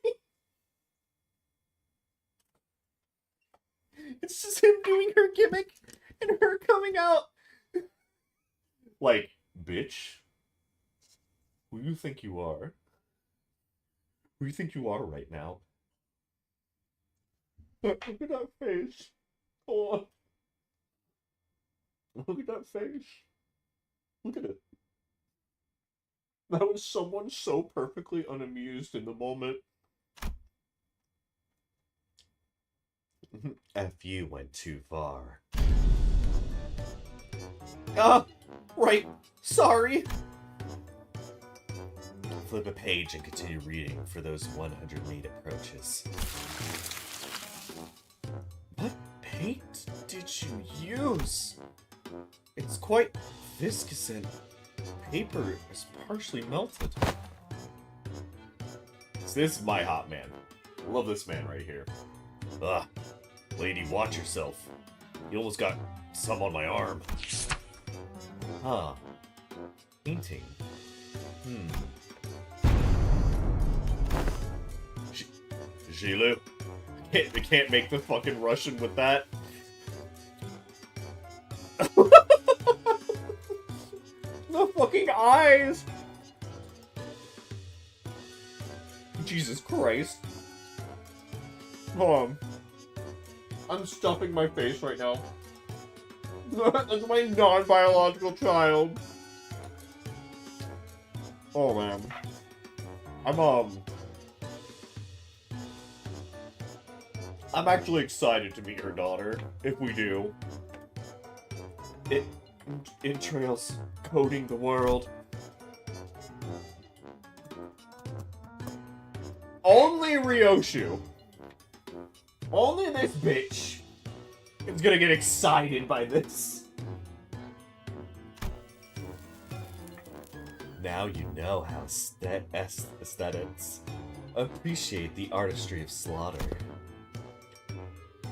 It's just him doing her gimmick and her coming out. Like, bitch. Who you think you are? Who you think you are right now? Look at that face. Oh. Look at that face. Look at it. That was someone so perfectly unamused in the moment. F you went too far. Right. Sorry. Flip a page and continue reading for those 108 approaches. What paint did you use? It's quite viscous and paper is partially melted. So this is my hot man. I love this man right here. Ugh. Lady, watch yourself. You almost got some on my arm. Huh. Painting. Zhilu. They can't make the fucking Russian with that. The fucking eyes! Jesus Christ. I'm stuffing my face right now. That's my non-biological child. Oh man. I'm actually excited to meet her daughter, if we do. Entrails coding the world. Only Ryoshu. Only this bitch is gonna get excited by this. Now you know how aesthetics appreciate the artistry of slaughter.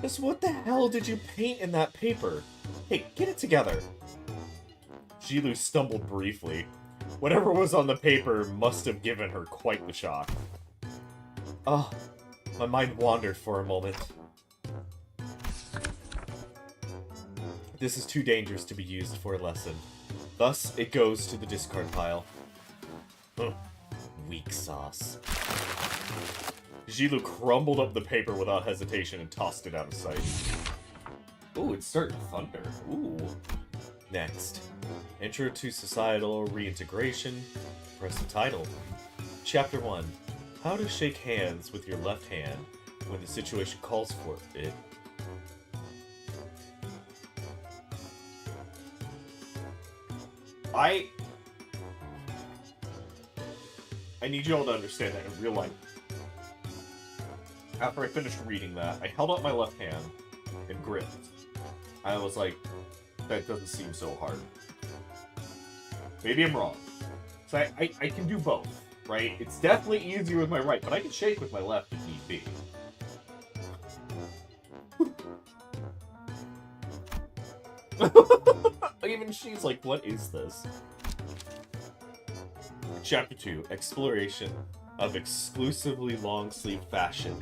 Just what the hell did you paint in that paper? Hey, get it together. Zhilu stumbled briefly. Whatever was on the paper must have given her quite the shock. Oh, my mind wandered for a moment. This is too dangerous to be used for a lesson. Thus, it goes to the discard pile. Weak sauce. Zhilu crumbled up the paper without hesitation and tossed it out of sight. Ooh, it's starting to thunder. Ooh. Next, Intro to Societal Reintegration. Press the title. Chapter 1. How to shake hands with your left hand when the situation calls for it. I need you all to understand that in real life. After I finished reading that, I held up my left hand and gripped. I was like, that doesn't seem so hard. Maybe I'm wrong. So I can do both, right? It's definitely easier with my right, but I can shake with my left if need be. Even she's like, what is this? Chapter 2, Exploration of Exclusively Long-Sleeve Fashion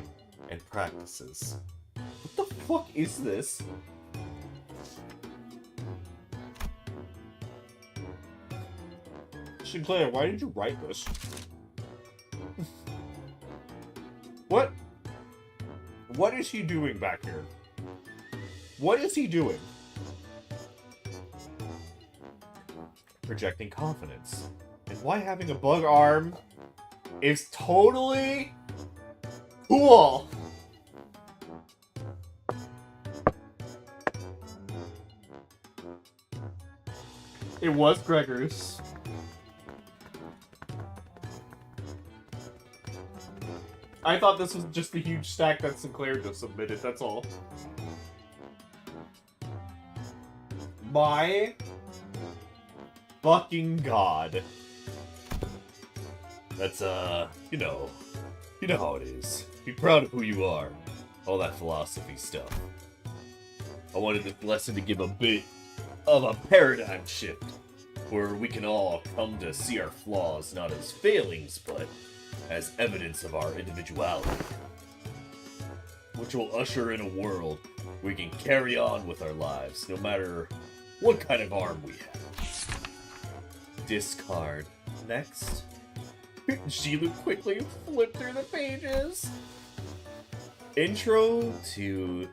and Practices. What the fuck is this? Sinclair, why did you write this? What? What is he doing back here? What is he doing? Projecting confidence. And why having a bug arm is totally cool. It was Gregor's. I thought this was just the huge stack that Sinclair just submitted, that's all. My fucking god. That's, you know how it is. Be proud of who you are. All that philosophy stuff. I wanted this lesson to give a bit of a paradigm shift, where we can all come to see our flaws not as failings, but as evidence of our individuality. Which will usher in a world we can carry on with our lives, no matter what kind of arm we have. Discard. Next. Shilu quickly flipped through the pages. Intro to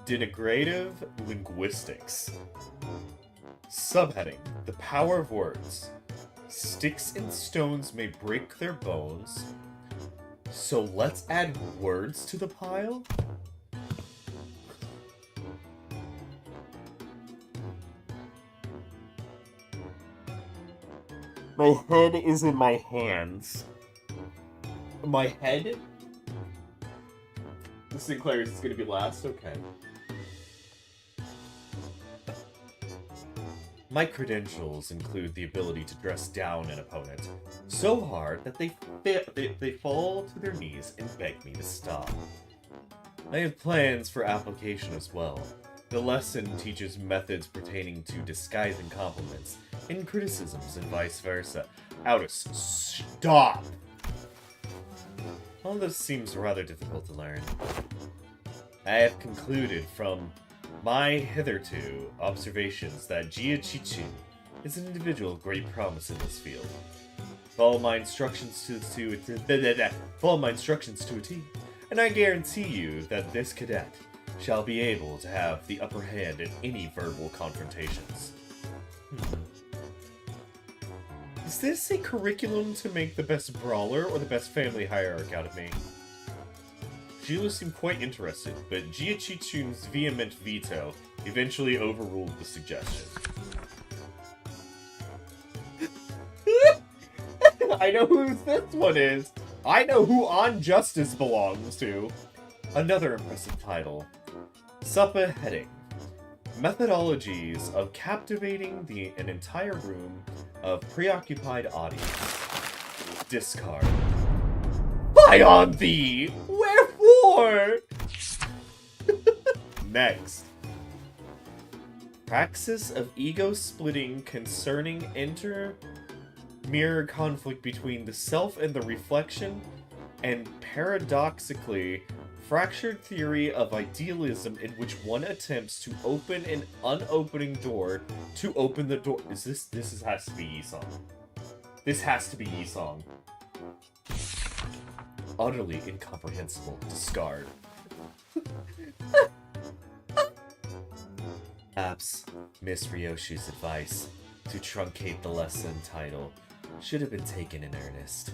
Denigrative Linguistics. Subheading: The power of words. Sticks and stones may break their bones, so let's add words to the pile? My head is in my hands. My head? Sinclair is gonna be last? Okay. My credentials include the ability to dress down an opponent so hard that they fall to their knees and beg me to stop. I have plans for application as well. The lesson teaches methods pertaining to disguising compliments and criticisms and vice versa. Outis, stop! All this seems rather difficult to learn. I have concluded from my hitherto observations that Jia Chichin is an individual of great promise in this field. Follow my instructions to a T, and I guarantee you that this cadet shall be able to have the upper hand in any verbal confrontations. Is this a curriculum to make the best brawler or the best family hierarch out of me? Sheila seemed quite interested, but Jia Chichun's vehement veto eventually overruled the suggestion. I know who this one is! I know who On Justice belongs to! Another impressive title. Suppa heading. Methodologies of captivating an entire room of preoccupied audience. Discard. Fie on thee! Wherefore? Next. Praxis of ego splitting concerning mirror conflict between the self and the reflection, and paradoxically, fractured theory of idealism in which one attempts to open an unopening door to open the door. This has to be Yisong. This has to be Yisong. Utterly incomprehensible. Discard. Perhaps Miss Ryoshi's advice to truncate the lesson title should have been taken in earnest.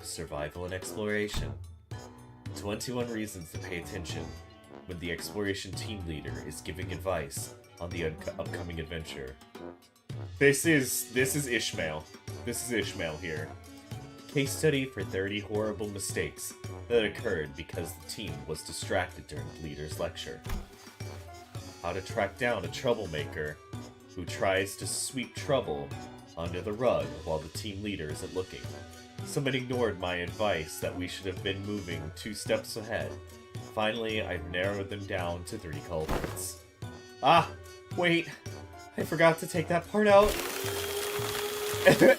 Survival and exploration. 21 reasons to pay attention when the exploration team leader is giving advice on the upcoming adventure. This is Ishmael. This is Ishmael here. Case study for 30 horrible mistakes that occurred because the team was distracted during the leader's lecture. How to track down a troublemaker who tries to sweep trouble under the rug while the team leader isn't looking. Someone ignored my advice that we should have been moving 2 steps ahead. Finally, I've narrowed them down to 3 culprits. Ah, wait, I forgot to take that part out.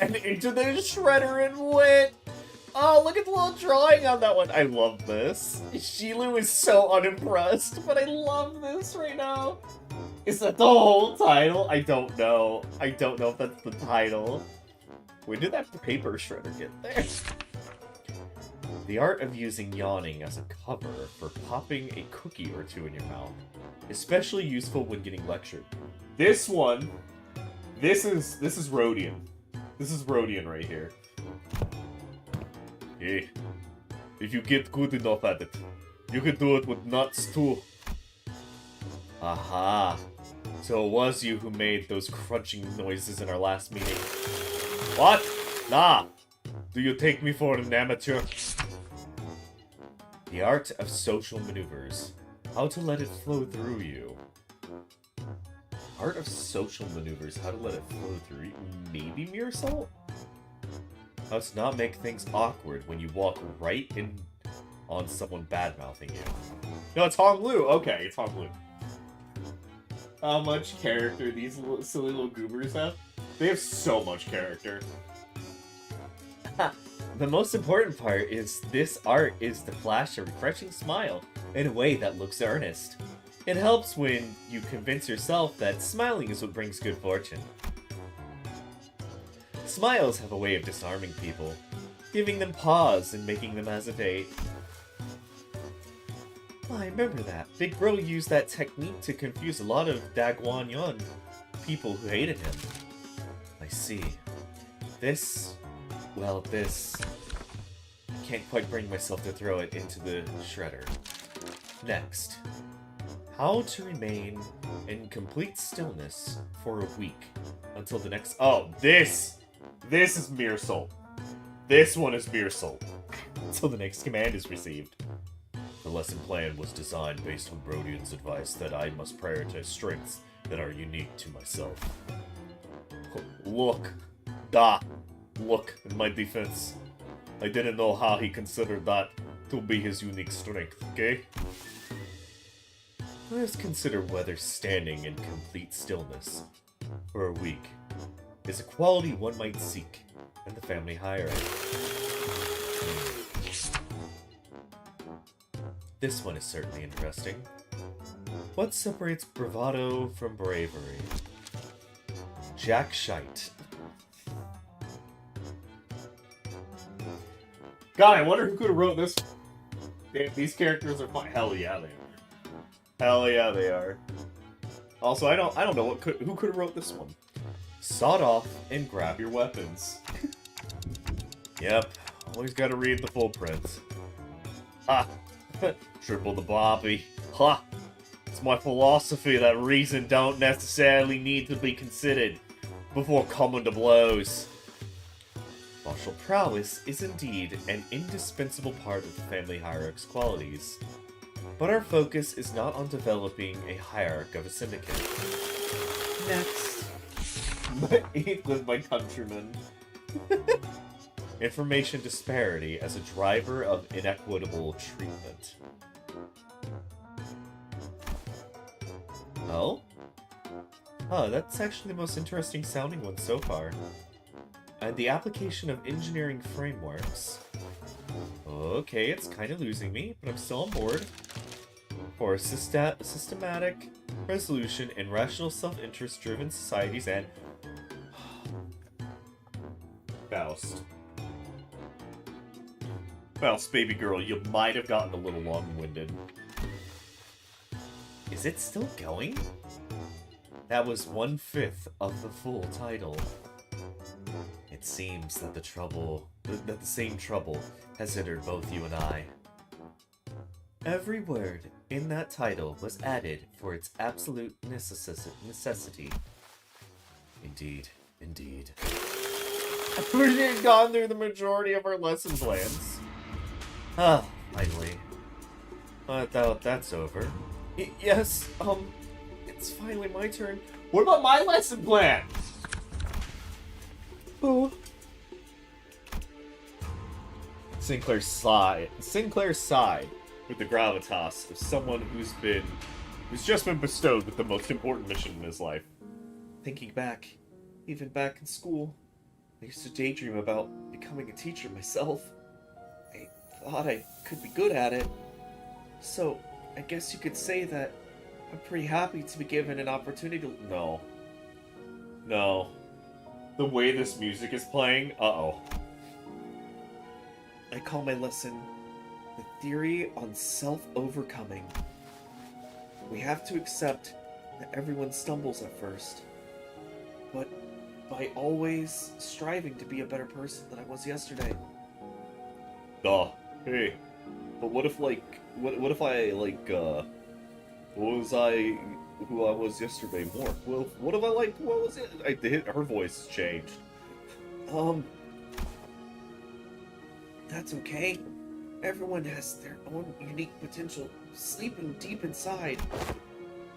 And into the shredder and went. Oh, look at the little drawing on that one. I love this. Shilu is so unimpressed, but I love this right now. Is that the whole title? I don't know. I don't know if that's the title. When did that paper shredder get there? The art of using yawning as a cover for popping a cookie or 2 in your mouth. Especially useful when getting lectured. This one, this is Rodian. This is Rodian right here. Hey, if you get good enough at it, you can do it with nuts too. Aha. So it was you who made those crunching noises in our last meeting. What? Nah. Do you take me for an amateur? The art of social maneuvers. How to let it flow through you. Art of social maneuvers. How to let it flow through you. Maybe mirror salt? How to not make things awkward when you walk right in on someone bad-mouthing you. No, it's Hong Lu. Okay, it's Hong Lu. How much character these silly little goobers have? They have so much character. The most important part is this art is to flash a refreshing smile in a way that looks earnest. It helps when you convince yourself that smiling is what brings good fortune. Smiles have a way of disarming people, giving them pause and making them hesitate. I remember that. Big Bro used that technique to confuse a lot of Dagwan Yun people who hated him. I see. This... well, this... I can't quite bring myself to throw it into the shredder. Next. How to remain in complete stillness for a week until the next... Oh, this is Mere Salt. This one is Mere Salt. until the next command is received. The lesson plan was designed based on Brodian's advice that I must prioritize strengths that are unique to myself. Look. Look, in my defense. I didn't know how he considered that to be his unique strength, okay? Let us consider whether standing in complete stillness for a week is a quality one might seek in the family hierarchy. This one is certainly interesting. What separates bravado from bravery? Jack Shite. God, I wonder who could have wrote this. Damn, these characters are fun. Hell yeah, they are. Hell yeah, they are. Also, I don't know who could have wrote this one. Sawed off And grab your weapons. Yep, always gotta read the full print. Ha! Triple the Bobby. Ha! It's my philosophy that reason don't necessarily need to be considered before coming to blows. Martial prowess is indeed an indispensable part of the family hierarch's qualities, but our focus is not on developing a hierarch of a syndicate. Next. Eat with my countrymen. Information disparity as a driver of inequitable treatment. Oh? Oh, that's actually the most interesting sounding one so far. And the application of engineering frameworks. Okay, it's kind of losing me, but I'm still on board. For systematic resolution in rational self-interest driven societies and... Faust. Faust, baby girl, you might have gotten a little long-winded. Is it still going? That was 1/5 of the full title. It seems that the same trouble has entered both you and I. Every word in that title was added for its absolute necessity. Indeed, indeed. We had gone through the majority of our lesson plans. Ah, finally. I doubt that's over. Yes, it's finally my turn. What about my lesson plan? Oh. Sinclair sighed with the gravitas of someone who's just been bestowed with the most important mission in his life. Thinking back, even back in school, I used to daydream about becoming a teacher myself. I thought I could be good at it. So, I guess you could say that I'm pretty happy to be given an opportunity to... No. The way this music is playing, uh-oh. I call my lesson the theory on self-overcoming. We have to accept that everyone stumbles at first, but by always striving to be a better person than I was yesterday. Hey. But what if, what if I, was I who I was yesterday more? Well, what if what was it? Her voice changed. That's okay. Everyone has their own unique potential sleeping deep inside.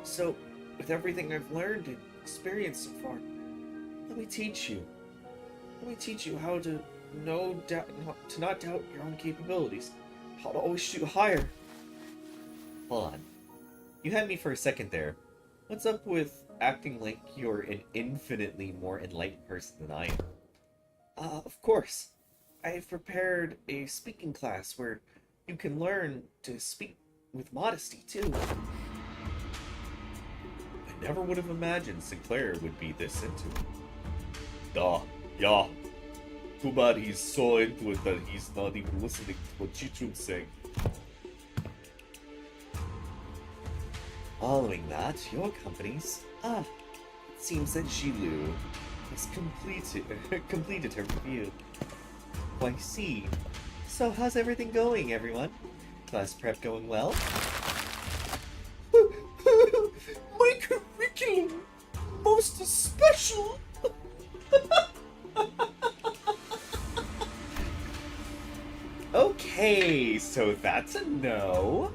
So, with everything I've learned and experienced so far, let me teach you. Let me teach you how to not doubt your own capabilities. How to always shoot higher. Hold on. You had me for a second there. What's up with acting like you're an infinitely more enlightened person than I am? Of course. I've prepared a speaking class where you can learn to speak with modesty, too. I never would have imagined Sinclair would be this into it. Yeah. Too bad he's so into it that he's not even listening to what Chichun's saying. Following that, your company's... it seems that Jilu has completed her review. Oh, I see. So how's everything going, everyone? Class prep going well? My curriculum! Most special! Okay, so that's a no.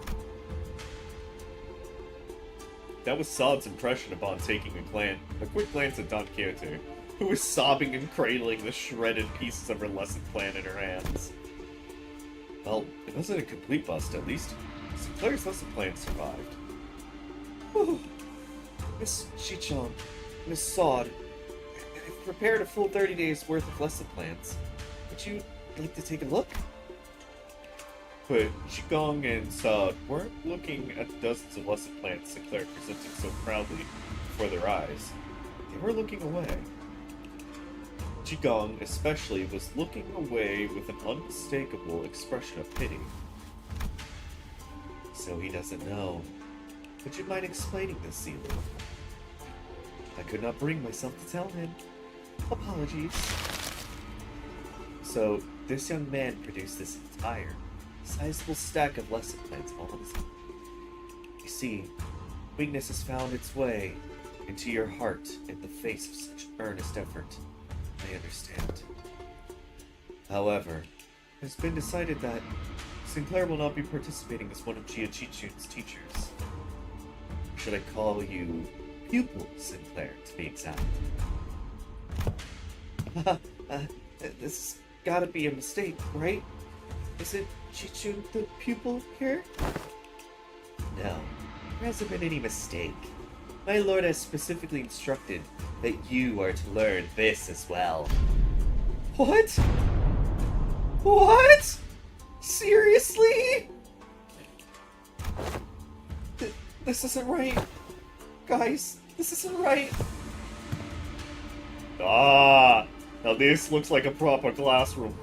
That was Saad's impression upon taking a quick glance at Don Quixote, who was sobbing and cradling the shredded pieces of her lesson plan in her hands. Well, it wasn't a complete bust, at least. Sinclair's lesson plan survived. Whew. Miss Chichon, Miss Saad, I've prepared a full 30 days worth of lesson plans. Would you like to take a look? But Qigong and Saad weren't looking at the dozens of lesson plans Sinclair presented so proudly before their eyes. They were looking away. Qigong, especially, was looking away with an unmistakable expression of pity. So he doesn't know. Would you mind explaining this, Zilu? I could not bring myself to tell him. Apologies. So, this young man produced this entire sizable stack of lesson plans all on his own. You see, weakness has found its way into your heart in the face of such earnest effort. I understand. However, it has been decided that Sinclair will not be participating as one of Jia Chichun's teachers. Should I call you pupil Sinclair, to be exact? This gotta be a mistake, right? Is it Chichun the pupil here? No, there hasn't been any mistake. My lord has specifically instructed that you are to learn this as well. What? What? Seriously? This isn't right. Guys, this isn't right. Now this looks like a proper classroom.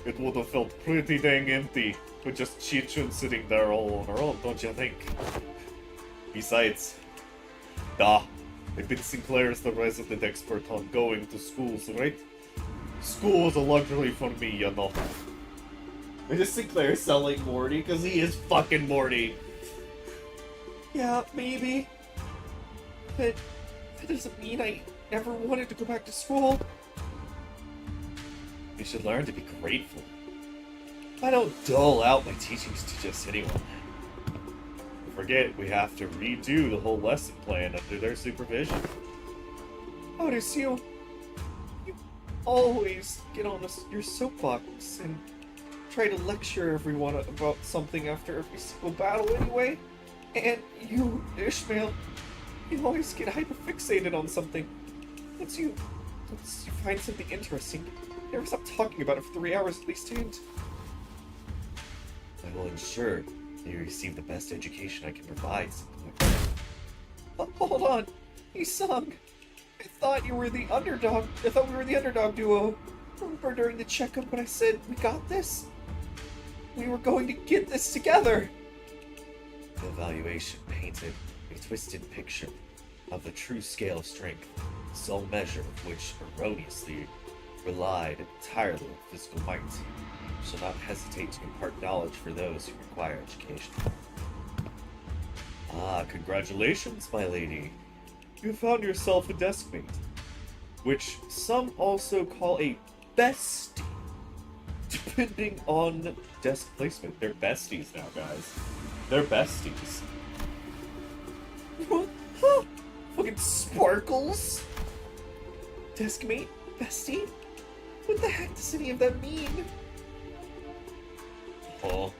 It would have felt pretty dang empty with just Chichun sitting there all on her own, don't you think? Besides, admit Sinclair is the resident expert on going to schools, right? School is a luxury for me, you know. Is Sinclair selling Morty? Because he is fucking Morty. Yeah, maybe. But that doesn't mean I ever wanted to go back to school. You should learn to be grateful. I don't dole out my teachings to just anyone. Forget we have to redo the whole lesson plan under their supervision. Notice you always get on your soapbox and try to lecture everyone about something after every single battle anyway. And you, Ishmael, you always get hyperfixated on something. Once you find something interesting, you never stop talking about it for 3 hours at least, and I will ensure that you receive the best education I can provide. Hold on, Isang. I thought you were the underdog. I thought we were the underdog duo. Remember during the checkup when I said we got this? We were going to get this together. The evaluation painted a twisted picture of the true scale of strength, sole measure of which erroneously relied entirely on physical might. Shall not hesitate to impart knowledge for those who require education. Congratulations, my lady. You found yourself a deskmate, which some also call a bestie. depending on desk placement. They're besties now, guys. They're besties. What? Huh? Fucking sparkles? Deskmate? Bestie? What the heck does any of that mean? Oh.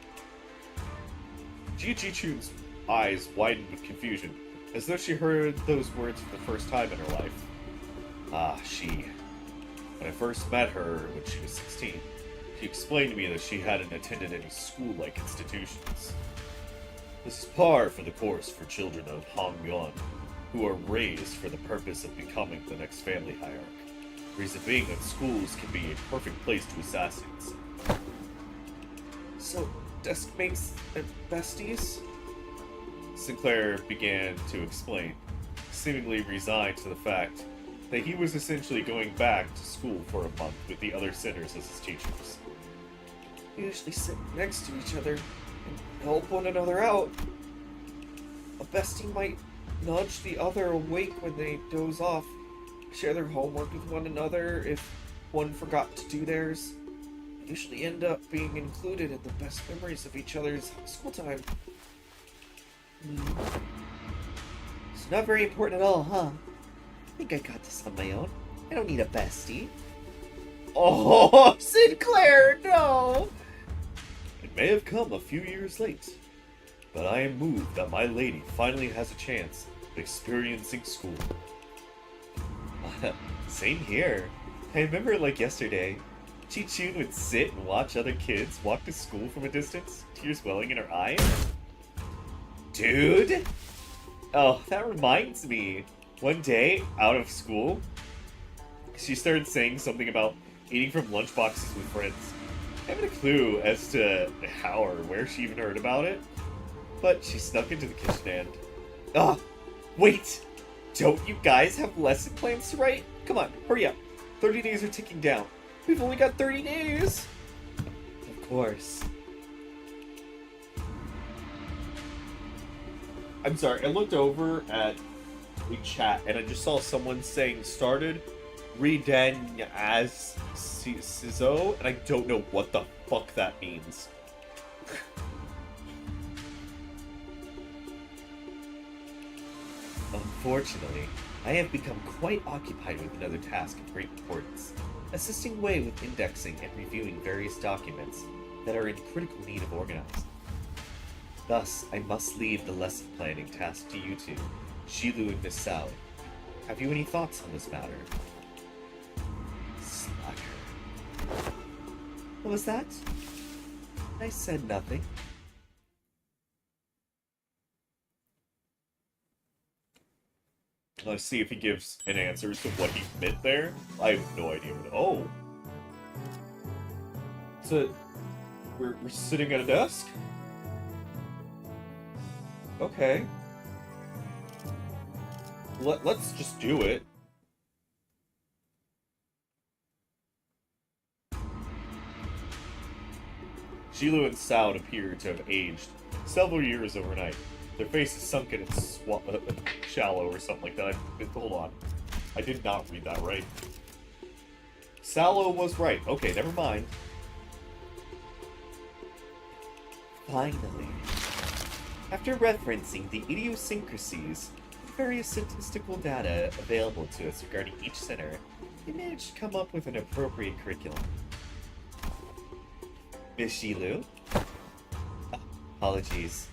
Chi-Chu's eyes widened with confusion, as though she heard those words for the first time in her life. Ah, she. When I first met her when she was 16, she explained to me that she hadn't attended any school-like institutions. This is par for the course for children of Hangyuan, who are raised for the purpose of becoming the next family hierarch. Reason being that schools can be a perfect place to assassinate. So, deskmates and besties? Sinclair began to explain, seemingly resigned to the fact that he was essentially going back to school for a month with the other sinners as his teachers. We usually sit next to each other and help one another out. A bestie might nudge the other awake when they doze off, share their homework with one another if one forgot to do theirs. They usually end up being included in the best memories of each other's school time. It's not very important at all, huh? I think I got this on my own. I don't need a bestie. Oh, Sinclair, no! It may have come a few years late, but I am moved that my lady finally has a chance of experiencing school. Same here. I remember like yesterday, Chi-Chun would sit and watch other kids walk to school from a distance, tears welling in her eyes. Dude! Oh, that reminds me. One day, out of school, she started saying something about eating from lunchboxes with friends. I haven't a clue as to how or where she even heard about it, but she snuck into the kitchen and... Ah! Wait! Don't you guys have lesson plans to write? Come on, hurry up. 30 days are ticking down. We've only got 30 days! Of course. I'm sorry, I looked over at the chat and I just saw someone saying started Reden as Ciso, and I don't know what the fuck that means. Unfortunately, I have become quite occupied with another task of great importance, assisting Wei with indexing and reviewing various documents that are in critical need of organizing. Thus, I must leave the lesson planning task to you two, Shilu and Miss Sally. Have you any thoughts on this matter? Slacker. What was that? I said nothing. Let's see if he gives an answer to what he meant there. I have no idea. Oh. So, we're sitting at a desk? Okay. Let's just do it. Shilu and Sound appear to have aged several years overnight. Their faces sunken and shallow or something like that. Hold on. I did not read that right. Sallow was right. Okay, never mind. Finally. After referencing the idiosyncrasies and various statistical data available to us regarding each center, we managed to come up with an appropriate curriculum. Miss Shilu? Apologies.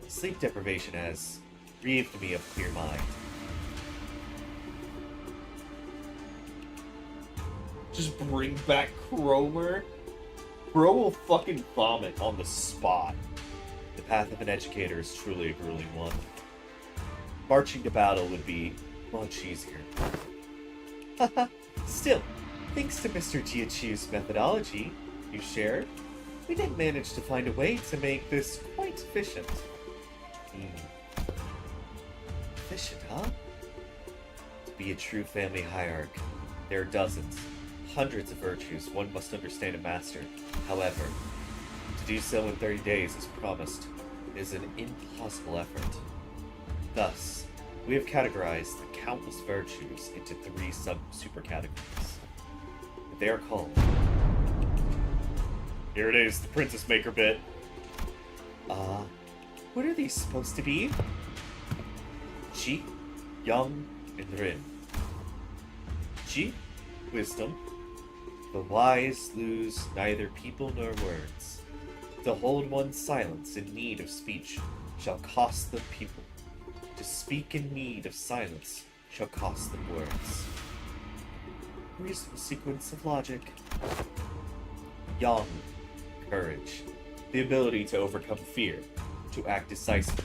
Sleep deprivation has relieved me of clear mind. Just bring back Cromer? Bro will fucking vomit on the spot. The path of an educator is truly a grueling one. Marching to battle would be much easier. Haha, still, thanks to Mr. Jiachu's methodology you shared, we did manage to find a way to make this quite efficient. Efficient, huh? To be a true family hierarch, there are dozens, hundreds of virtues one must understand and master. However, to do so in 30 days as promised is an impossible effort. Thus, we have categorized the countless virtues into 3 super categories. They are called Here it is, the Princess Maker bit. What are these supposed to be? Chi, Young, and Rin. Chi, wisdom. The wise lose neither people nor words. To hold one's silence in need of speech shall cost them people. To speak in need of silence shall cost them words. Reasonable sequence of logic. Young, courage. The ability to overcome fear, to act decisively.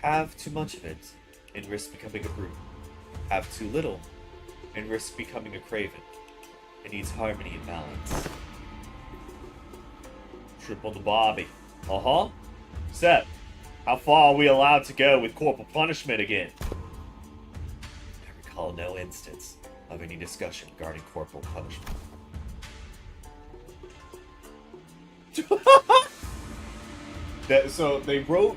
Have too much of it, and risk becoming a brute. Have too little, and risk becoming a craven. It needs harmony and balance. Trip on the Bobby. Uh-huh. Seth, how far are we allowed to go with corporal punishment again? I recall no instance of any discussion regarding corporal punishment. So they wrote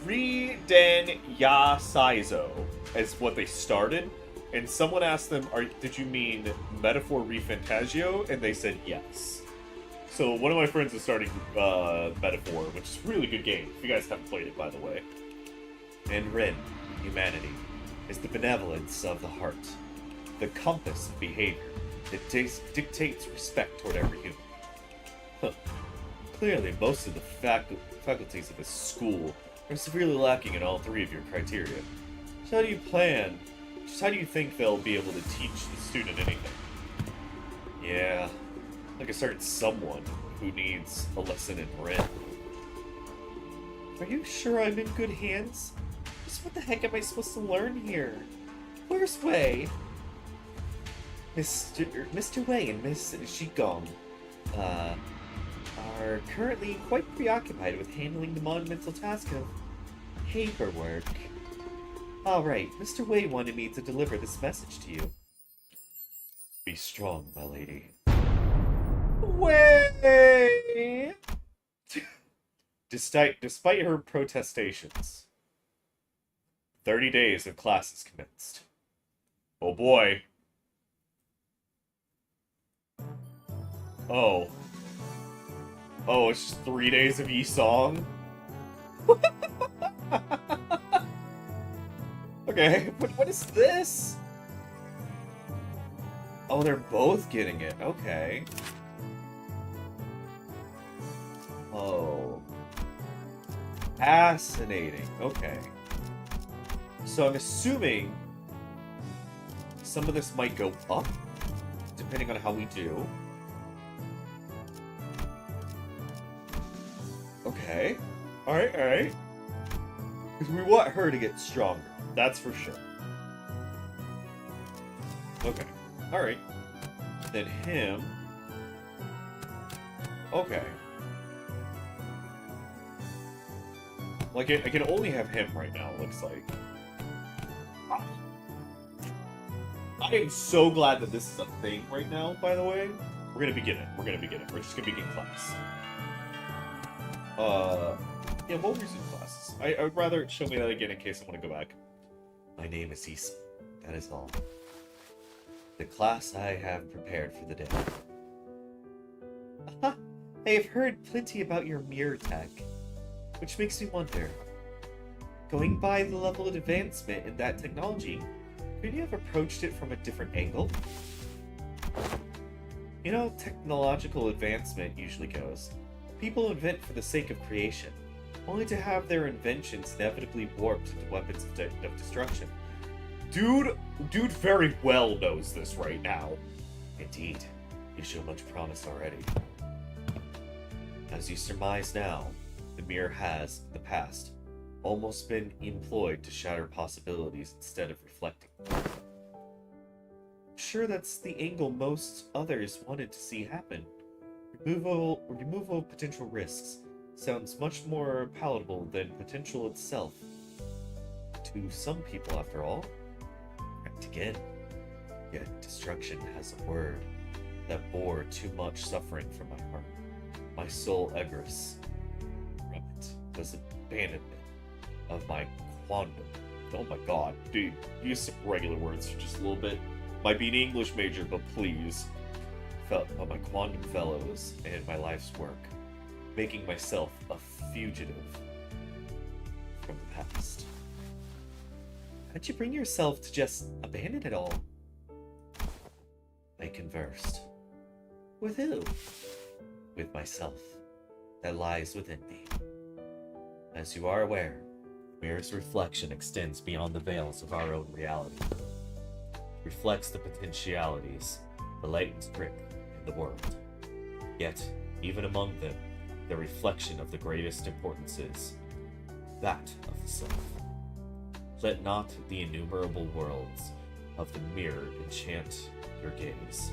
Riden Ya Saizo as what they started, and someone asked them, did you mean Metaphor Refantagio? And they said yes. So one of my friends is starting Metaphor, which is a really good game. If you guys haven't played it, by the way. And Rin, humanity, is the benevolence of the heart, the compass of behavior that dictates respect toward every human. Huh. Clearly, most of the faculties of this school are severely lacking in all three of your criteria. So how do you think they'll be able to teach the student anything? Yeah, like a certain someone who needs a lesson in Rin. Are you sure I'm in good hands? Just what the heck am I supposed to learn here? Where's Wei? Mr. Wei and Miss Shigong, are currently quite preoccupied with handling the monumental task of paperwork. Alright, Mr. Wei wanted me to deliver this message to you. Be strong, my lady. Wei! Despite her protestations, 30 days of classes commenced. Oh boy. Oh. Oh, it's just 3 days of Yisong? Okay, what is this? Oh, they're both getting it. Okay. Oh. Fascinating. Okay. So I'm assuming some of this might go up, depending on how we do. Okay. Alright, alright. Because we want her to get stronger. That's for sure. Okay. Alright. Then him. Okay. Like, I can only have him right now, it looks like. I am so glad that this is a thing right now, by the way. We're gonna begin it. We're just gonna begin class. Yeah, we'll resume classes. I would rather show me that again in case I want to go back. My name is Issa. That is all. The class I have prepared for the day. Aha! I have heard plenty about your mirror tech, which makes me wonder. Going by the level of advancement in that technology, could you have approached it from a different angle? You know, technological advancement usually goes. People invent for the sake of creation, only to have their inventions inevitably warped into weapons of destruction. Dude very well knows this right now. Indeed, you show much promise already. As you surmise now, the mirror has, in the past, almost been employed to shatter possibilities instead of reflecting them. I'm sure that's the angle most others wanted to see happen. Removal of potential risks sounds much more palatable than potential itself. To some people, after all. Correct again. Yet destruction has a word that bore too much suffering from my heart. My soul egress from it was abandonment of my quandom. Oh my god, dude, use some regular words for just a little bit. Might be an English major, but please. quantum fellows and my life's work, making myself a fugitive from the past. How'd you bring yourself to just abandon it all? I conversed. With who? With myself, that lies within me. As you are aware, mirror's reflection extends beyond the veils of our own reality. It reflects the potentialities, the latent strength in the world. Yet, even among them, the reflection of the greatest importance is that of the self. Let not the innumerable worlds of the mirror enchant your gaze.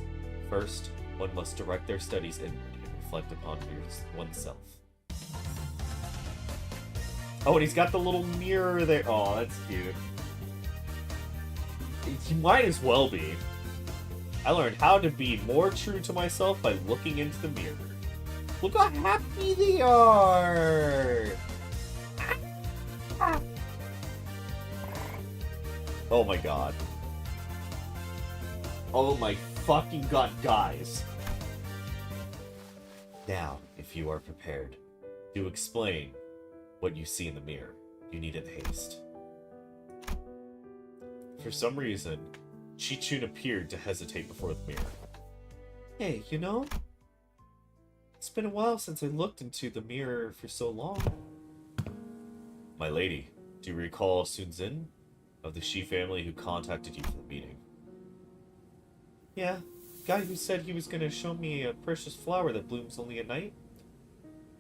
First, one must direct their studies inward and reflect upon oneself. Oh, and he's got the little mirror there. Oh, that's cute. He might as well be. I learned how to be more true to myself by looking into the mirror. Look how happy they are! Oh my god. Oh my fucking god, guys. Now, if you are prepared to explain what you see in the mirror, you need it haste. For some reason, Chi-Chun appeared to hesitate before the mirror. Hey, you know, it's been a while since I looked into the mirror for so long. My lady, do you recall Sunzin of the Shi family who contacted you for the meeting? Yeah, guy who said he was going to show me a precious flower that blooms only at night.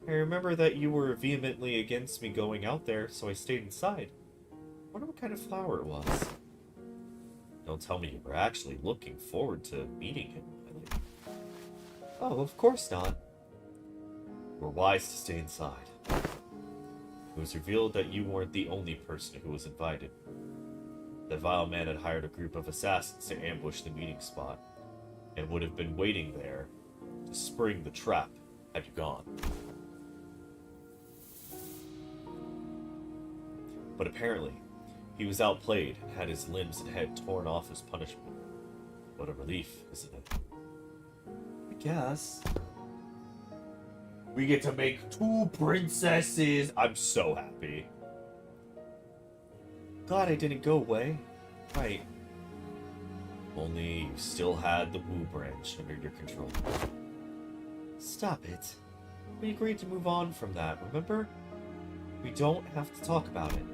I remember that you were vehemently against me going out there, so I stayed inside. I wonder what kind of flower it was. Don't tell me you were actually looking forward to meeting him, my lady. Oh, of course not. You were wise to stay inside. It was revealed that you weren't the only person who was invited. The vile man had hired a group of assassins to ambush the meeting spot, and would have been waiting there to spring the trap had you gone. But apparently, he was outplayed and had his limbs and head torn off as punishment. What a relief, isn't it? I guess. We get to make 2 princesses! I'm so happy. Glad I didn't go away. Right. Only you still had the Wu branch under your control. Stop it. We agreed to move on from that, remember? We don't have to talk about it.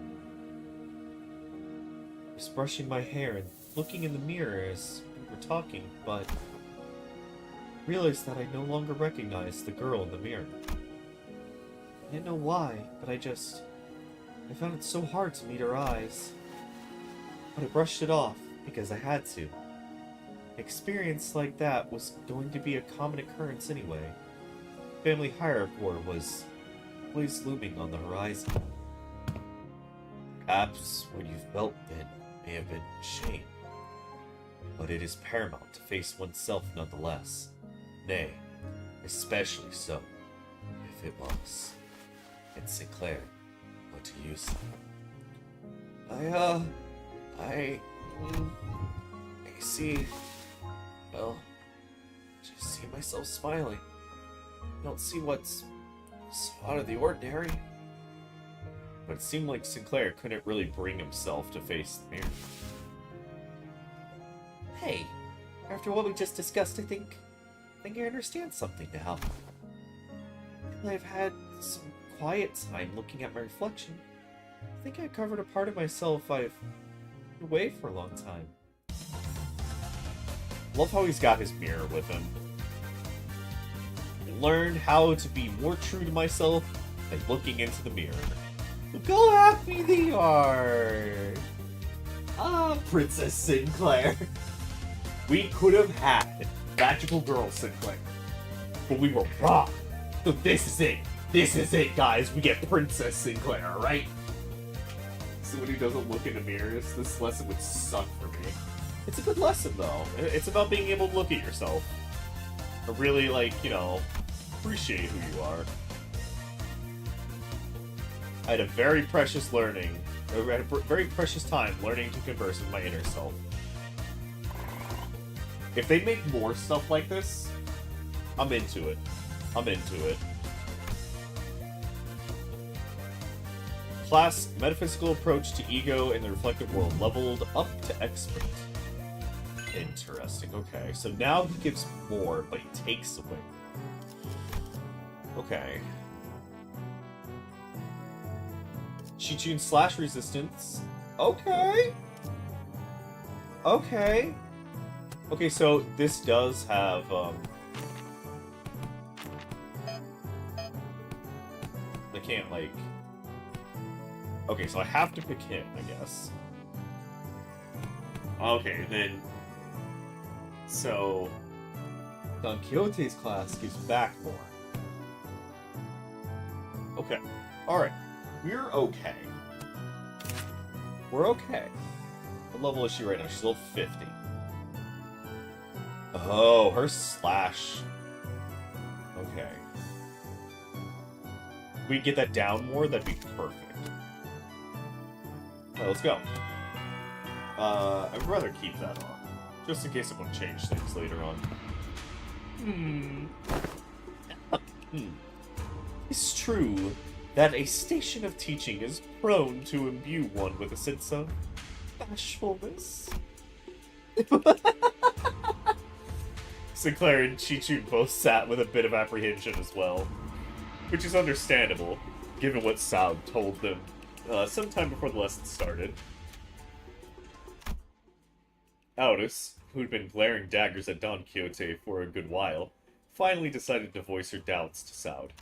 I was brushing my hair and looking in the mirror as we were talking, but realized that I no longer recognized the girl in the mirror. I didn't know why, but I found it so hard to meet her eyes. But I brushed it off because I had to. An experience like that was going to be a common occurrence anyway. Family hierarchy war was always looming on the horizon. Perhaps what you felt then may have been shame, but it is paramount to face oneself nonetheless. Nay, especially so, if it was. And Sinclair, what do you say? I see, well, just see myself smiling. I don't see what's so out of the ordinary. But it seemed like Sinclair couldn't really bring himself to face the mirror. Hey, after what we just discussed, I think I understand something now. I've had some quiet time looking at my reflection. I think I covered a part of myself I've been away for a long time. Love how he's got his mirror with him. I learned how to be more true to myself by looking into the mirror. Look how happy they are! Ah, Princess Sinclair. We could have had magical girl Sinclair, but we were wrong. So this is it. This is it, guys. We get Princess Sinclair, alright? Someone who doesn't look in the mirrors, this lesson would suck for me. It's a good lesson, though. It's about being able to look at yourself. Or really, like, you know, appreciate who you are. I had a very precious very precious time learning to converse with my inner self. If they make more stuff like this, I'm into it. I'm into it. Class metaphysical approach to ego in the reflective world leveled up to expert. Interesting. Okay, so now he gives more, but he takes away. Okay. Shichun slash resistance. Okay. Okay. Okay, so this does have I can't like. Okay, so I have to pick him, I guess. Okay, then. So, Don Quixote's class gives back more. Okay. Alright. We're okay. We're okay. What level is she right now? She's level 50. Oh, her slash. Okay. If we get that down more, that'd be perfect. Alright, let's go. I'd rather keep that on. Just in case it won't change things later on. It's true that a station of teaching is prone to imbue one with a sense of bashfulness. Sinclair and Chichu both sat with a bit of apprehension as well, which is understandable, given what Sound told them sometime before the lesson started. Aldous, who'd been glaring daggers at Don Quixote for a good while, finally decided to voice her doubts to Sound.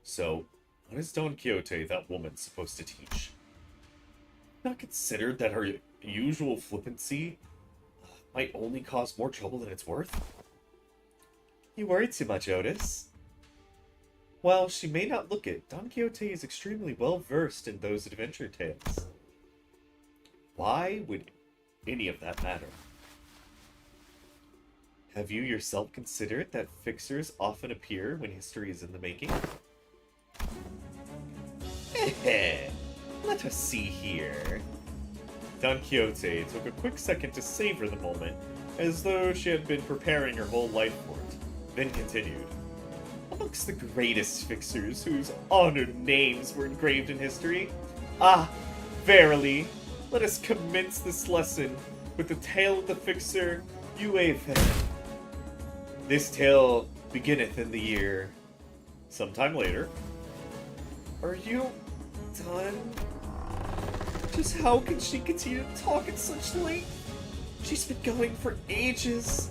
So, what is Don Quixote, that woman, supposed to teach? Not considered that her usual flippancy might only cause more trouble than it's worth? You worry too much, Otis. While she may not look it, Don Quixote is extremely well versed in those adventure tales. Why would any of that matter? Have you yourself considered that fixers often appear when history is in the making? Let us see here. Don Quixote took a quick second to savor the moment, as though she had been preparing her whole life for it, then continued. Amongst the greatest fixers whose honored names were engraved in history, verily, let us commence this lesson with the tale of the fixer Uefe. This tale beginneth in the year sometime later. Are you done? Just how can she continue to talk at such length? She's been going for ages.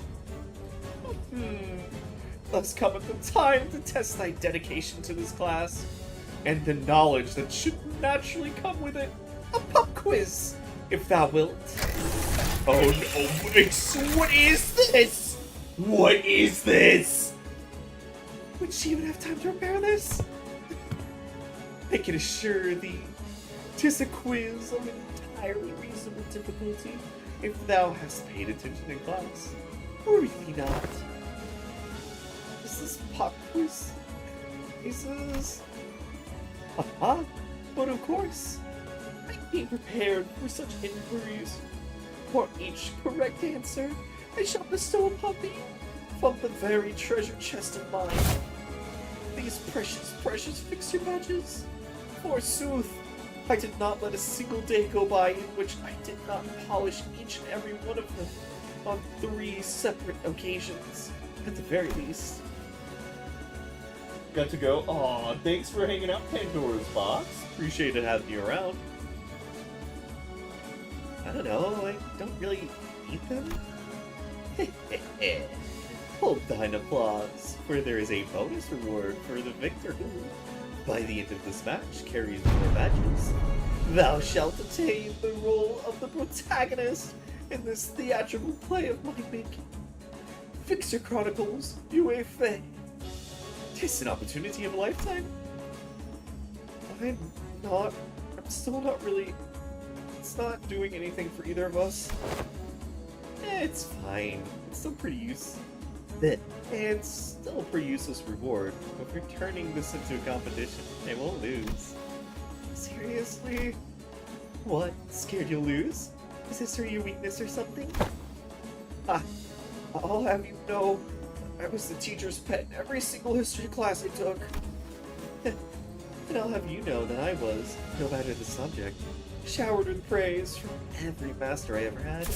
Thus cometh the time to test thy dedication to this class, and the knowledge that should naturally come with it. A pop quiz, if thou wilt. Oh no, what is this? What is this? Would she even have time to prepare this? I can assure thee, 'tis a quiz of entirely reasonable difficulty, if thou hast paid attention in class. Worry thee not. Is this pop quiz? Is this... but of course. Being prepared for such inquiries. For each correct answer, I shall bestow upon thee from the very treasure chest of mine these precious, precious fixture badges. Forsooth, I did not let a single day go by in which I did not polish each and every one of them on 3 separate occasions, at the very least. Got to go. Aw, thanks for hanging out, Pandora's Box. Appreciated having you around. I don't know, I don't really need them. Hold thine applause, for there is a bonus reward for the victor who, by the end of this match, carries more badges. Thou shalt attain the role of the protagonist in this theatrical play of my making. Fixer Chronicles, Uefe. 'Tis an opportunity of a lifetime. I'm still not really... It's not doing anything for either of us. It's fine. It's still pretty useless. It's still a pretty useless reward, but if we're turning this into a competition, I won't lose. Seriously? What? Scared you'll lose? Is this your weakness or something? I'll have you know, I was the teacher's pet in every single history class I took. And I'll have you know that I was, no matter the subject, showered with praise from every master I ever had.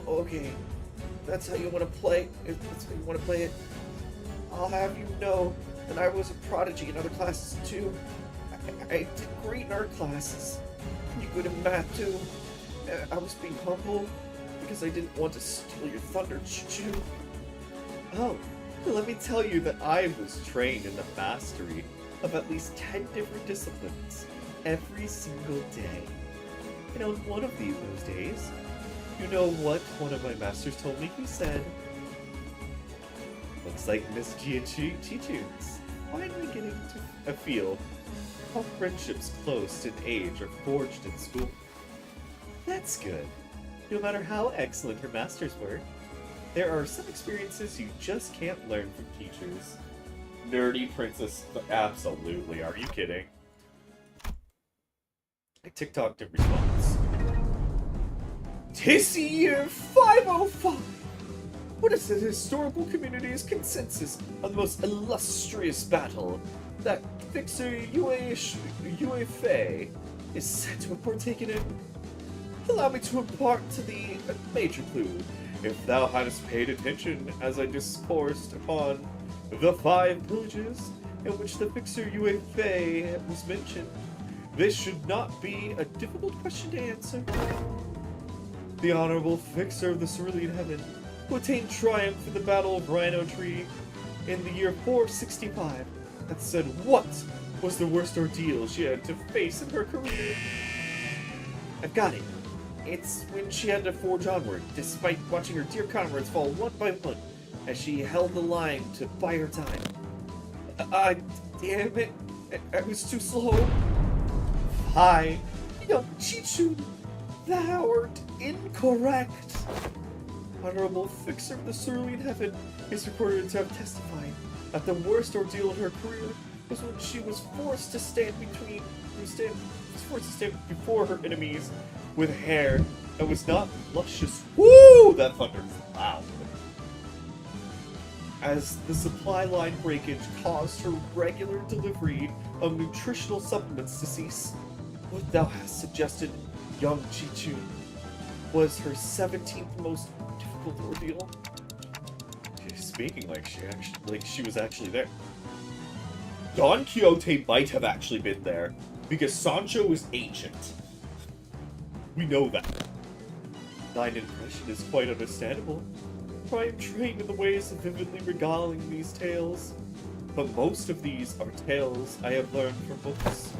Okay, that's how you want to play. That's how you want to play it. I'll have you know that I was a prodigy in other classes too. I did great in art classes. You good in math too. I was being humble because I didn't want to steal your thunder, Choo. Oh, let me tell you that I was trained in the mastery of at least 10 different disciplines every single day. And on one of those days, you know what one of my masters told me? He said, looks like Miss Chi-Chu's finally getting to a feel how friendships close in age are forged in school. That's good. No matter how excellent her masters were, there are some experiences you just can't learn from teachers. Nerdy princess, absolutely. Are you kidding? I TikToked in response. This year 505! What is the historical community's consensus on the most illustrious battle that Fixer Yue Fei is said to have partaken in? Allow me to impart to thee a major clue. If thou hadst paid attention as I discoursed upon the 5 villages in which the Fixer Yue Fei was mentioned, this should not be a difficult question to answer. The Honorable Fixer of the Cerulean Heaven, who attained triumph in the Battle of Rhino Tree in the year 465, had said what was the worst ordeal she had to face in her career. I've got it. It's when she had to forge onward, despite watching her dear comrades fall one by one, as she held the line to buy her time. Damn it. I was too slow. Hi, young Chichu. Thou art incorrect. Honorable Fixer of the Cerulean Heaven is recorded to have testified that the worst ordeal in her career was when she was forced to stand before her enemies with hair that was not luscious. Woo! That thunder's loud. As the supply line breakage caused her regular delivery of nutritional supplements to cease, what thou hast suggested, young Chichu, was her 17th most difficult ordeal. She's speaking like she was actually there. Don Quixote might have actually been there, because Sancho is ancient. We know that. Thine impression is quite understandable, for I am trained in the ways of vividly regaling these tales. But most of these are tales I have learned from books.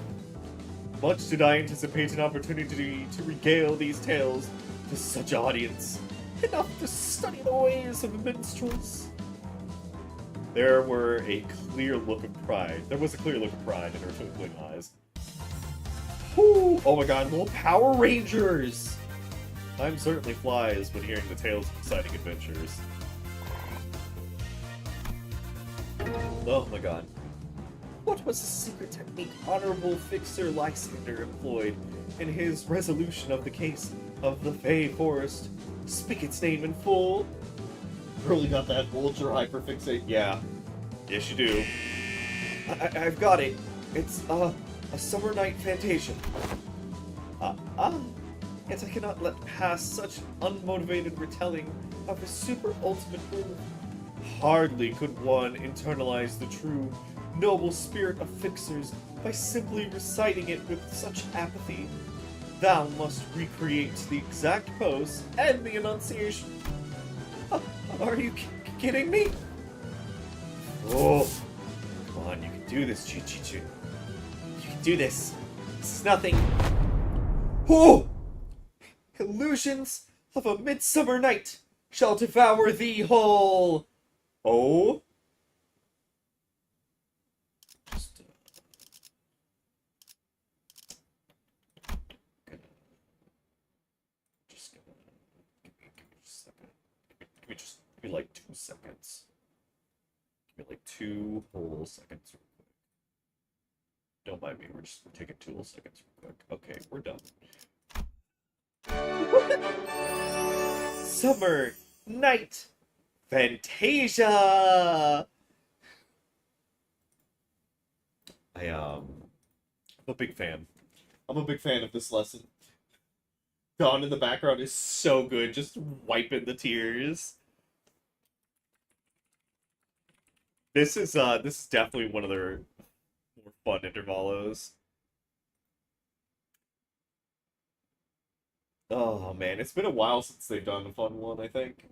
Much did I anticipate an opportunity to regale these tales to such audience, enough to study the ways of minstrels. There was a clear look of pride in her twinkling eyes. Ooh, oh my god, more Power Rangers! Time certainly flies when hearing the tales of exciting adventures. Oh my god. What was the secret technique Honorable Fixer Lysander employed in his resolution of the case of the Fey Forest? Speak its name in full. Really got that ultra hyperfixate? Yeah. Yes, you do. I've got it. It's, a summer night fantasia. Yet I cannot let pass such unmotivated retelling of a super ultimate move. Hardly could one internalize the true, noble spirit of Fixers by simply reciting it with such apathy. Thou must recreate the exact pose and the enunciation. Are you kidding me? Oh, come on, you can do this, Chi-Chi-Chu. You can do this. This is nothing. Oh! Illusions of a midsummer night shall devour thee whole. Oh? Give me like 2 seconds. Give me like 2 whole seconds real quick. Don't mind me, we're taking 2 whole seconds real quick. Okay, we're done. Summer night Fantasia! I'm a big fan. I'm a big fan of this lesson. Dawn in the background is so good, just wiping the tears. This is definitely one of their more fun intervalos. Oh man, it's been a while since they've done a fun one, I think.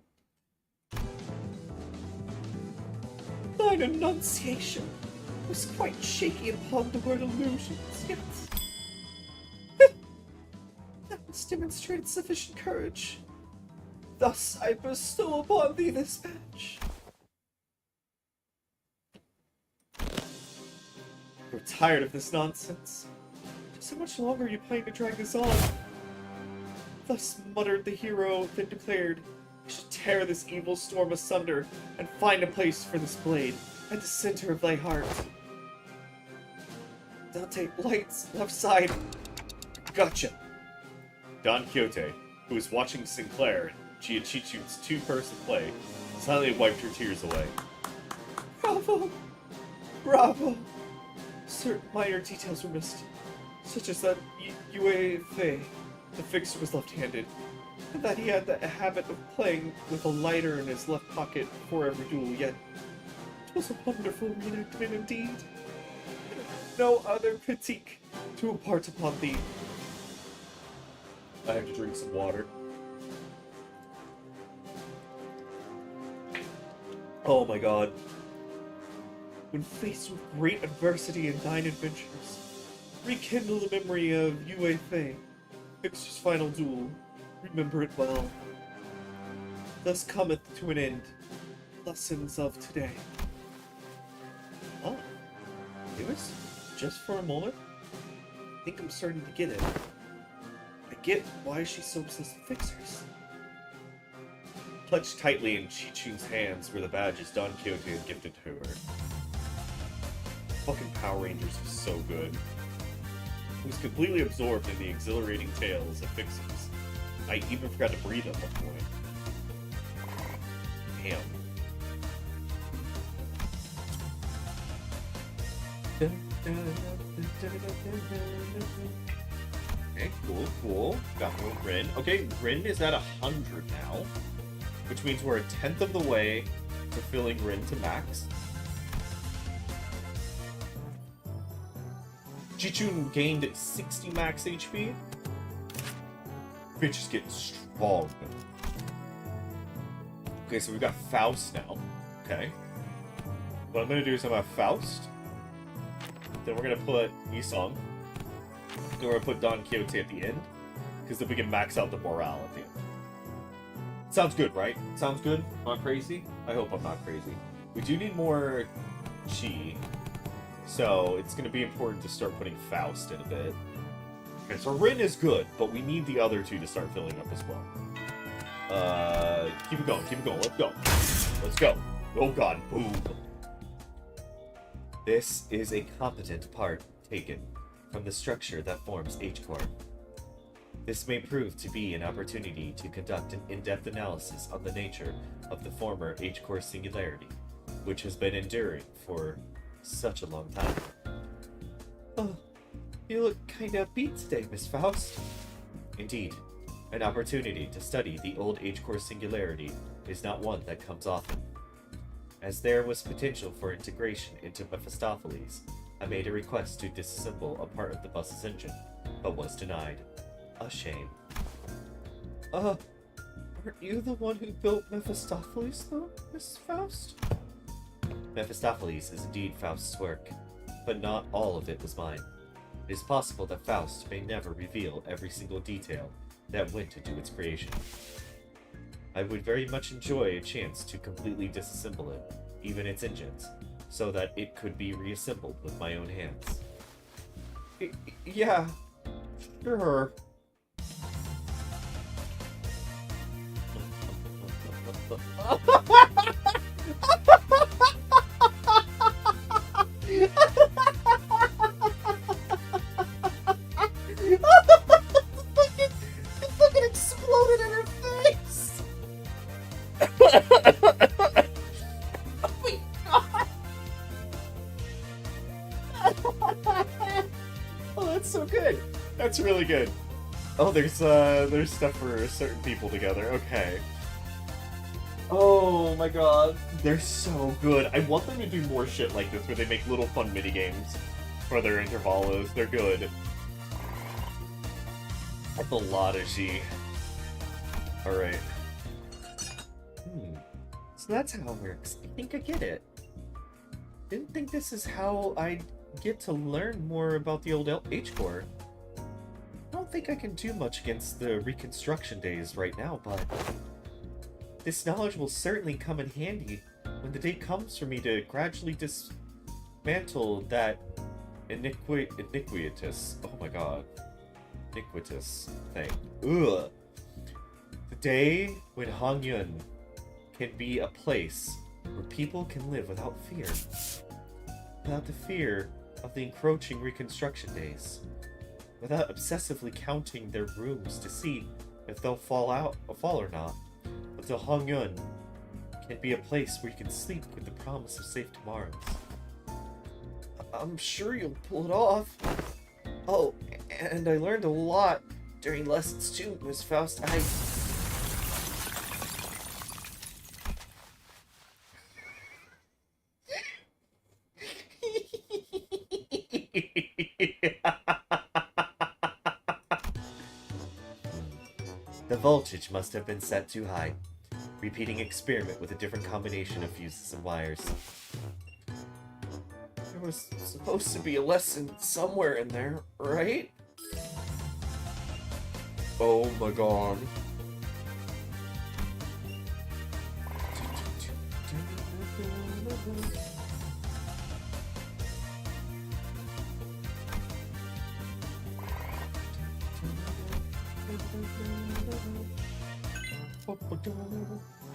Thine enunciation was quite shaky upon the word illusions, yet that must demonstrate sufficient courage. Thus I bestow upon thee this badge. We're tired of this nonsense. Just how much longer are you planning to drag this on? Thus muttered the hero, then declared, I should tear this evil storm asunder, and find a place for this blade at the center of thy heart. Dante, lights, left side. Gotcha. Don Quixote, who was watching Sinclair and Chichichut's two-person play, silently wiped her tears away. Bravo! Bravo! Certain minor details were missed, such as that Yue Fei, the fixer, was left-handed, and that he had the habit of playing with a lighter in his left pocket before every duel, yet it was a wonderful reenactment indeed. No other critique to impart upon thee. I have to drink some water. Oh my god. When faced with great adversity in thine adventures, rekindle the memory of Yue Fei, Fixer's final duel. Remember it well. Thus cometh to an end lessons of today. Oh, it was just for a moment. I think I'm starting to get it. I get why she's so obsessed with fixers. Clutched tightly in Chichun's hands were the badges Don Quixote had gifted to her. Fucking Power Rangers was so good. I was completely absorbed in the exhilarating tales of fixers. I even forgot to breathe at one point. Damn. Okay, cool. Got more Rin. Okay, Rin is at 100 now, which means we're a 10th of the way to filling Rin to max. Chichun gained 60 max HP. Bitch is getting strong. Okay, so we've got Faust now. Okay. What I'm gonna do is I'm gonna have Faust. Then we're gonna put Yisong. Then we're gonna put Don Quixote at the end. Because then we can max out the morale at the end. Sounds good, right? Sounds good? Not crazy? I hope I'm not crazy. We do need more chi. So it's going to be important to start putting Faust in a bit. Okay, so Rin is good, but we need the other two to start filling up as well. Keep it going, let's go. Let's go. Oh god, boom. This is a competent part taken from the structure that forms H-Core. This may prove to be an opportunity to conduct an in-depth analysis on the nature of the former H-Core singularity, which has been enduring for such a long time. Oh, you look kinda beat today, Miss Faust. Indeed, an opportunity to study the old H-Core singularity is not one that comes often. As there was potential for integration into Mephistopheles, I made a request to disassemble a part of the bus's engine, but was denied. A shame. Aren't you the one who built Mephistopheles, though, Miss Faust? Mephistopheles is indeed Faust's work, but not all of it was mine. It is possible that Faust may never reveal every single detail that went into its creation. I would very much enjoy a chance to completely disassemble it, even its engines, so that it could be reassembled with my own hands. Yeah, sure. It fucking exploded in her face! really good. Oh, there's stuff for certain people together. Okay. Oh my god, they're so good. I want them to do more shit like this, where they make little fun minigames for their intervallos. They're good. That's a lot of G. Alright. So that's how it works. I think I get it. Didn't think this is how I'd get to learn more about the old H-Core. I don't think I can do much against the reconstruction days right now, but this knowledge will certainly come in handy when the day comes for me to gradually dismantle that iniquitous, oh my god, iniquitous thing. Ugh. The day when Hangyun can be a place where people can live without fear. Without the fear of the encroaching reconstruction days. Without obsessively counting their rooms to see if they'll fall or not. Until Hangyun can be a place where you can sleep with the promise of safe tomorrows. I'm sure you'll pull it off. Oh, and I learned a lot during lessons too, Miss Faust. The voltage must have been set too high. Repeating experiment with a different combination of fuses and wires. There was supposed to be a lesson somewhere in there, right? Oh my god.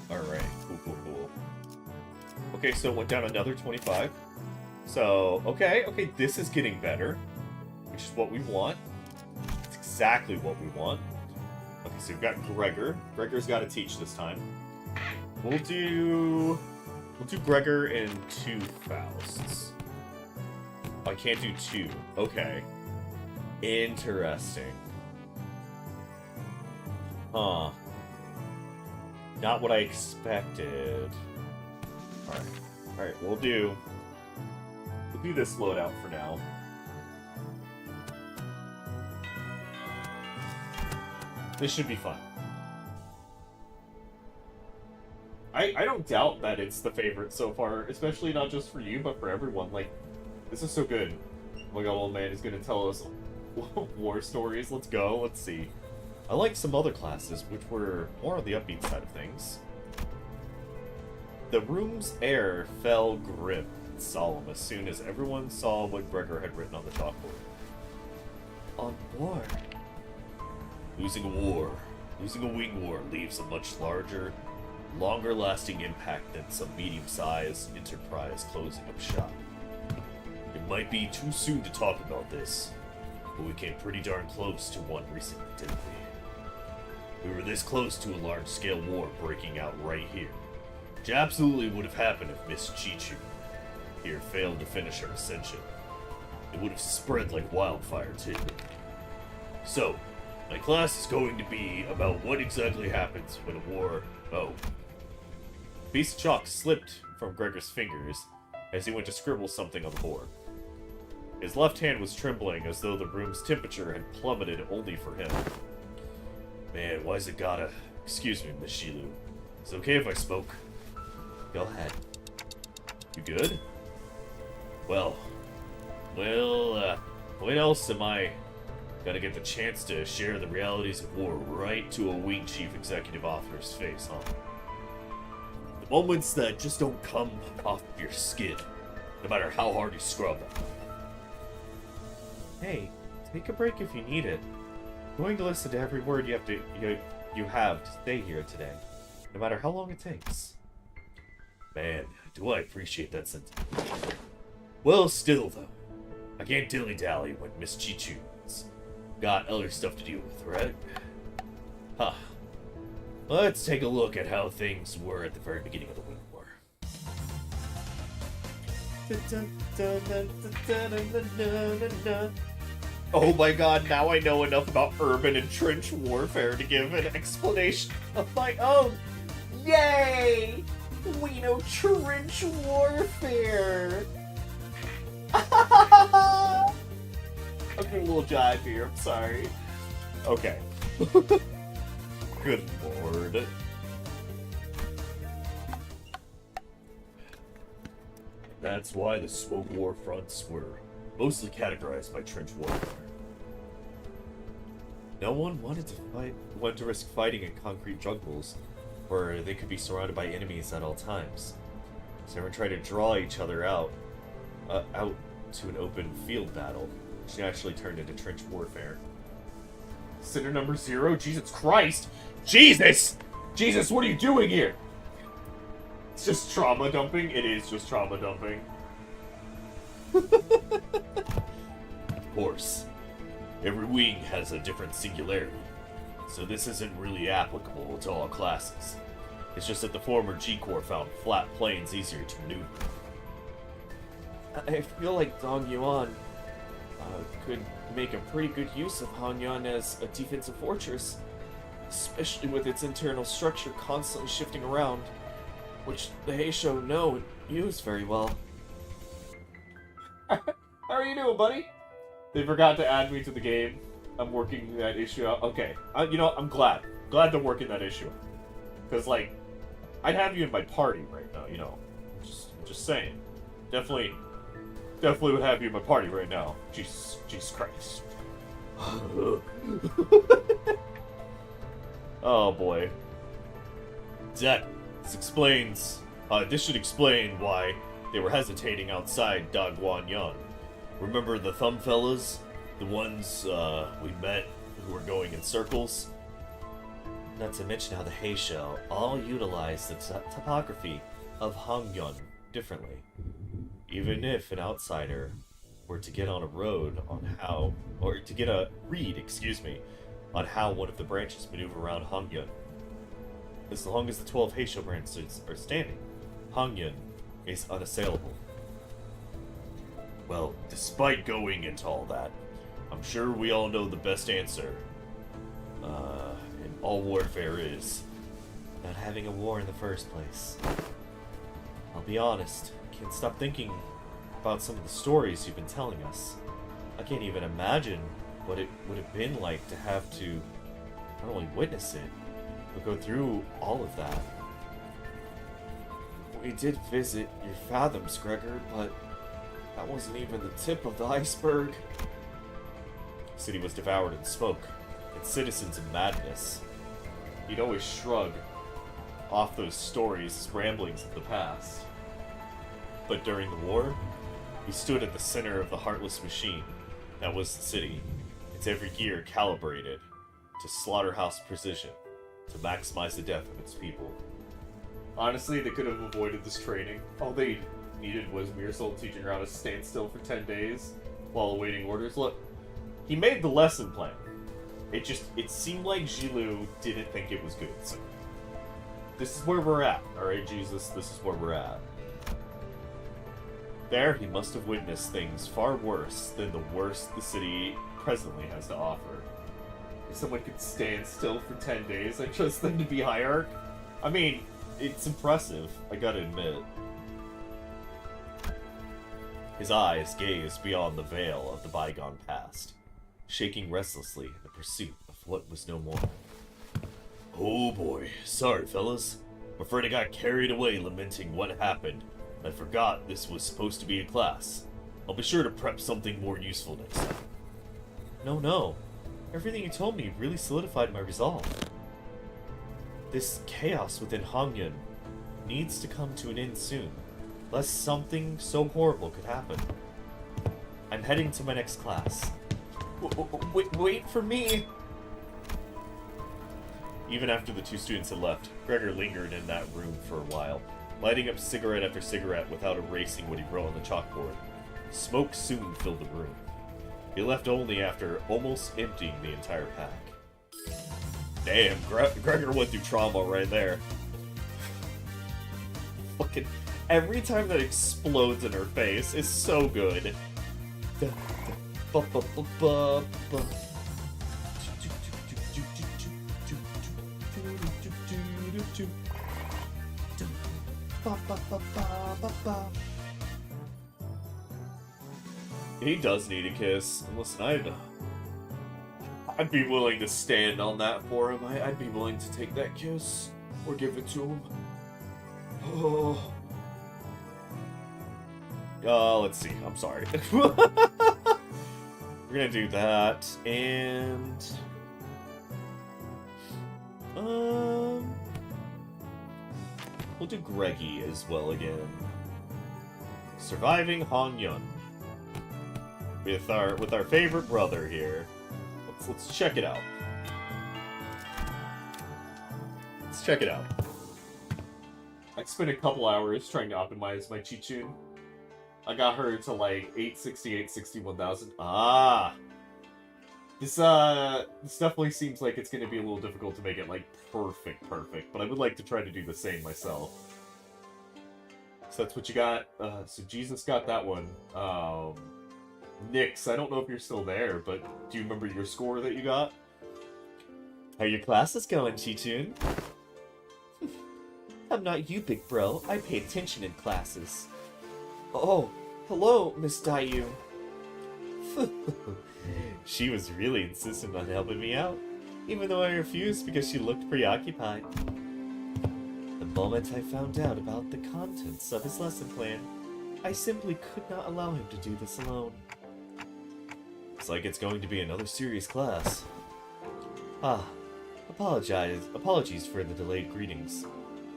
Alright, cool. Okay, so it went down another 25. So, okay, this is getting better. Which is what we want. It's exactly what we want. Okay, so we've got Gregor. Gregor's got to teach this time. We'll do Gregor and 2 Fausts. Oh, I can't do 2. Okay. Interesting. Huh. Not what I expected. Alright, we'll do this loadout for now. This should be fun. I don't doubt that it's the favorite so far, especially not just for you, but for everyone. Like, this is so good. Oh my god, old man is gonna tell us war stories. Let's go, let's see. I like some other classes, which were more on the upbeat side of things. The room's air fell grim and solemn as soon as everyone saw what Gregor had written on the chalkboard. On war. Losing a wing war leaves a much larger, longer-lasting impact than some medium-sized enterprise closing up shop. It might be too soon to talk about this, but we came pretty darn close to one recently, didn't we? We were this close to a large-scale war breaking out right here, which absolutely would have happened if Miss Chichu here failed to finish her ascension. It would have spread like wildfire, too. So, my class is going to be about what exactly happens when a war... Oh. A piece of chalk slipped from Gregor's fingers as he went to scribble something on the board. His left hand was trembling as though the room's temperature had plummeted only for him. Man, why's it gotta... Excuse me, Miss Shilu. Is it okay if I spoke? Go ahead. You good? Well, when else am I gonna get the chance to share the realities of war right to a wing chief executive officer's face, huh? The moments that just don't come off of your skin, no matter how hard you scrub them. Hey, take a break if you need it. I'm going to listen to every word you have to say here today, no matter how long it takes. Man, do I appreciate that sentiment. Well, still though, I can't dilly-dally when Miss Chichu's got other stuff to deal with, right? Huh. Let's take a look at how things were at the very beginning of the Wing War. Oh my god, now I know enough about urban and trench warfare to give an explanation of my own. Yay! We know trench warfare! I'm doing a little jive here, I'm sorry. Okay. Good lord. That's why the smoke war fronts were mostly categorized by trench warfare. No one wanted to risk fighting in concrete jungles, where they could be surrounded by enemies at all times. So everyone tried to draw each other out to an open field battle, which actually turned into trench warfare. Sinner number 0? Jesus Christ! Jesus! Jesus, what are you doing here? It's just trauma dumping? It is just trauma dumping. Of course. Every wing has a different singularity, so this isn't really applicable to all classes. It's just that the former G-Corps found flat plains easier to maneuver. I feel like Dong Yuan could make a pretty good use of Hanyuan as a defensive fortress, especially with its internal structure constantly shifting around, which the Heisho know and use very well. How are you doing, buddy? They forgot to add me to the game. I'm working that issue out. Okay, you know, I'm glad. Glad they're working that issue out. Because, like, I'd have you in my party right now, you know. Just saying. Definitely would have you in my party right now. Jesus Christ. Oh boy. This should explain why they were hesitating outside Dagguan-yan. Remember the thumb fellas? The ones we met who were going in circles? Not to mention how the Heisho all utilize the topography of Hangyun differently. Even if an outsider were to get on a read on how one of the branches maneuver around Hangyun. As long as the 12 Heisho branches are standing, Hangyun is unassailable. Well, despite going into all that, I'm sure we all know the best answer in all warfare is not having a war in the first place. I'll be honest, I can't stop thinking about some of the stories you've been telling us. I can't even imagine what it would have been like to have to not only witness it, but go through all of that. We did visit your fathoms, Gregor, but that wasn't even the tip of the iceberg. The city was devoured in smoke, its citizens in madness. He'd always shrug off those stories as ramblings of the past. But during the war, he stood at the center of the heartless machine that was the city, its every gear calibrated to slaughterhouse precision to maximize the death of its people. Honestly, they could have avoided this training. All they needed was Mirasol teaching her how to stand still for 10 days while awaiting orders. Look, he made the lesson plan. It seemed like Jilu didn't think it was good. So this is where we're at, alright, Jesus? This is where we're at. There, he must have witnessed things far worse than the worst the city presently has to offer. If someone could stand still for 10 days, I trust them to be hierarch. I mean, it's impressive, I gotta admit. His eyes gazed beyond the veil of the bygone past, shaking restlessly in the pursuit of what was no more. Oh boy, sorry fellas. I'm afraid I got carried away lamenting what happened. I forgot this was supposed to be a class. I'll be sure to prep something more useful next time. No. Everything you told me really solidified my resolve. This chaos within Hangyun needs to come to an end soon, lest something so horrible could happen. I'm heading to my next class. Wait for me! Even after the two students had left, Gregor lingered in that room for a while, lighting up cigarette after cigarette without erasing what he wrote on the chalkboard. Smoke soon filled the room. He left only after almost emptying the entire pack. Damn, Gregor went through trauma right there. Fucking every time that explodes in her face is so good. He does need a kiss. And listen, I'd be willing to stand on that for him. I'd be willing to take that kiss or give it to him. Oh. Let's see. I'm sorry. We're gonna do that, and we'll do Greggy as well again. Surviving Han Yun with our favorite brother here. Let's check it out. Let's check it out. I spent a couple hours trying to optimize my Chichun. I got her to like 868, 61,000. Ah! This definitely seems like it's going to be a little difficult to make it like perfect, but I would like to try to do the same myself. So that's what you got. So Jesus got that one. Nix, I don't know if you're still there, but do you remember your score that you got? How your classes going, Chichun? I'm not you, big bro. I pay attention in classes. Oh, hello, Miss Dayu. She was really insistent on helping me out, even though I refused because she looked preoccupied. The moment I found out about the contents of his lesson plan, I simply could not allow him to do this alone. Looks like it's going to be another serious class. Apologies for the delayed greetings.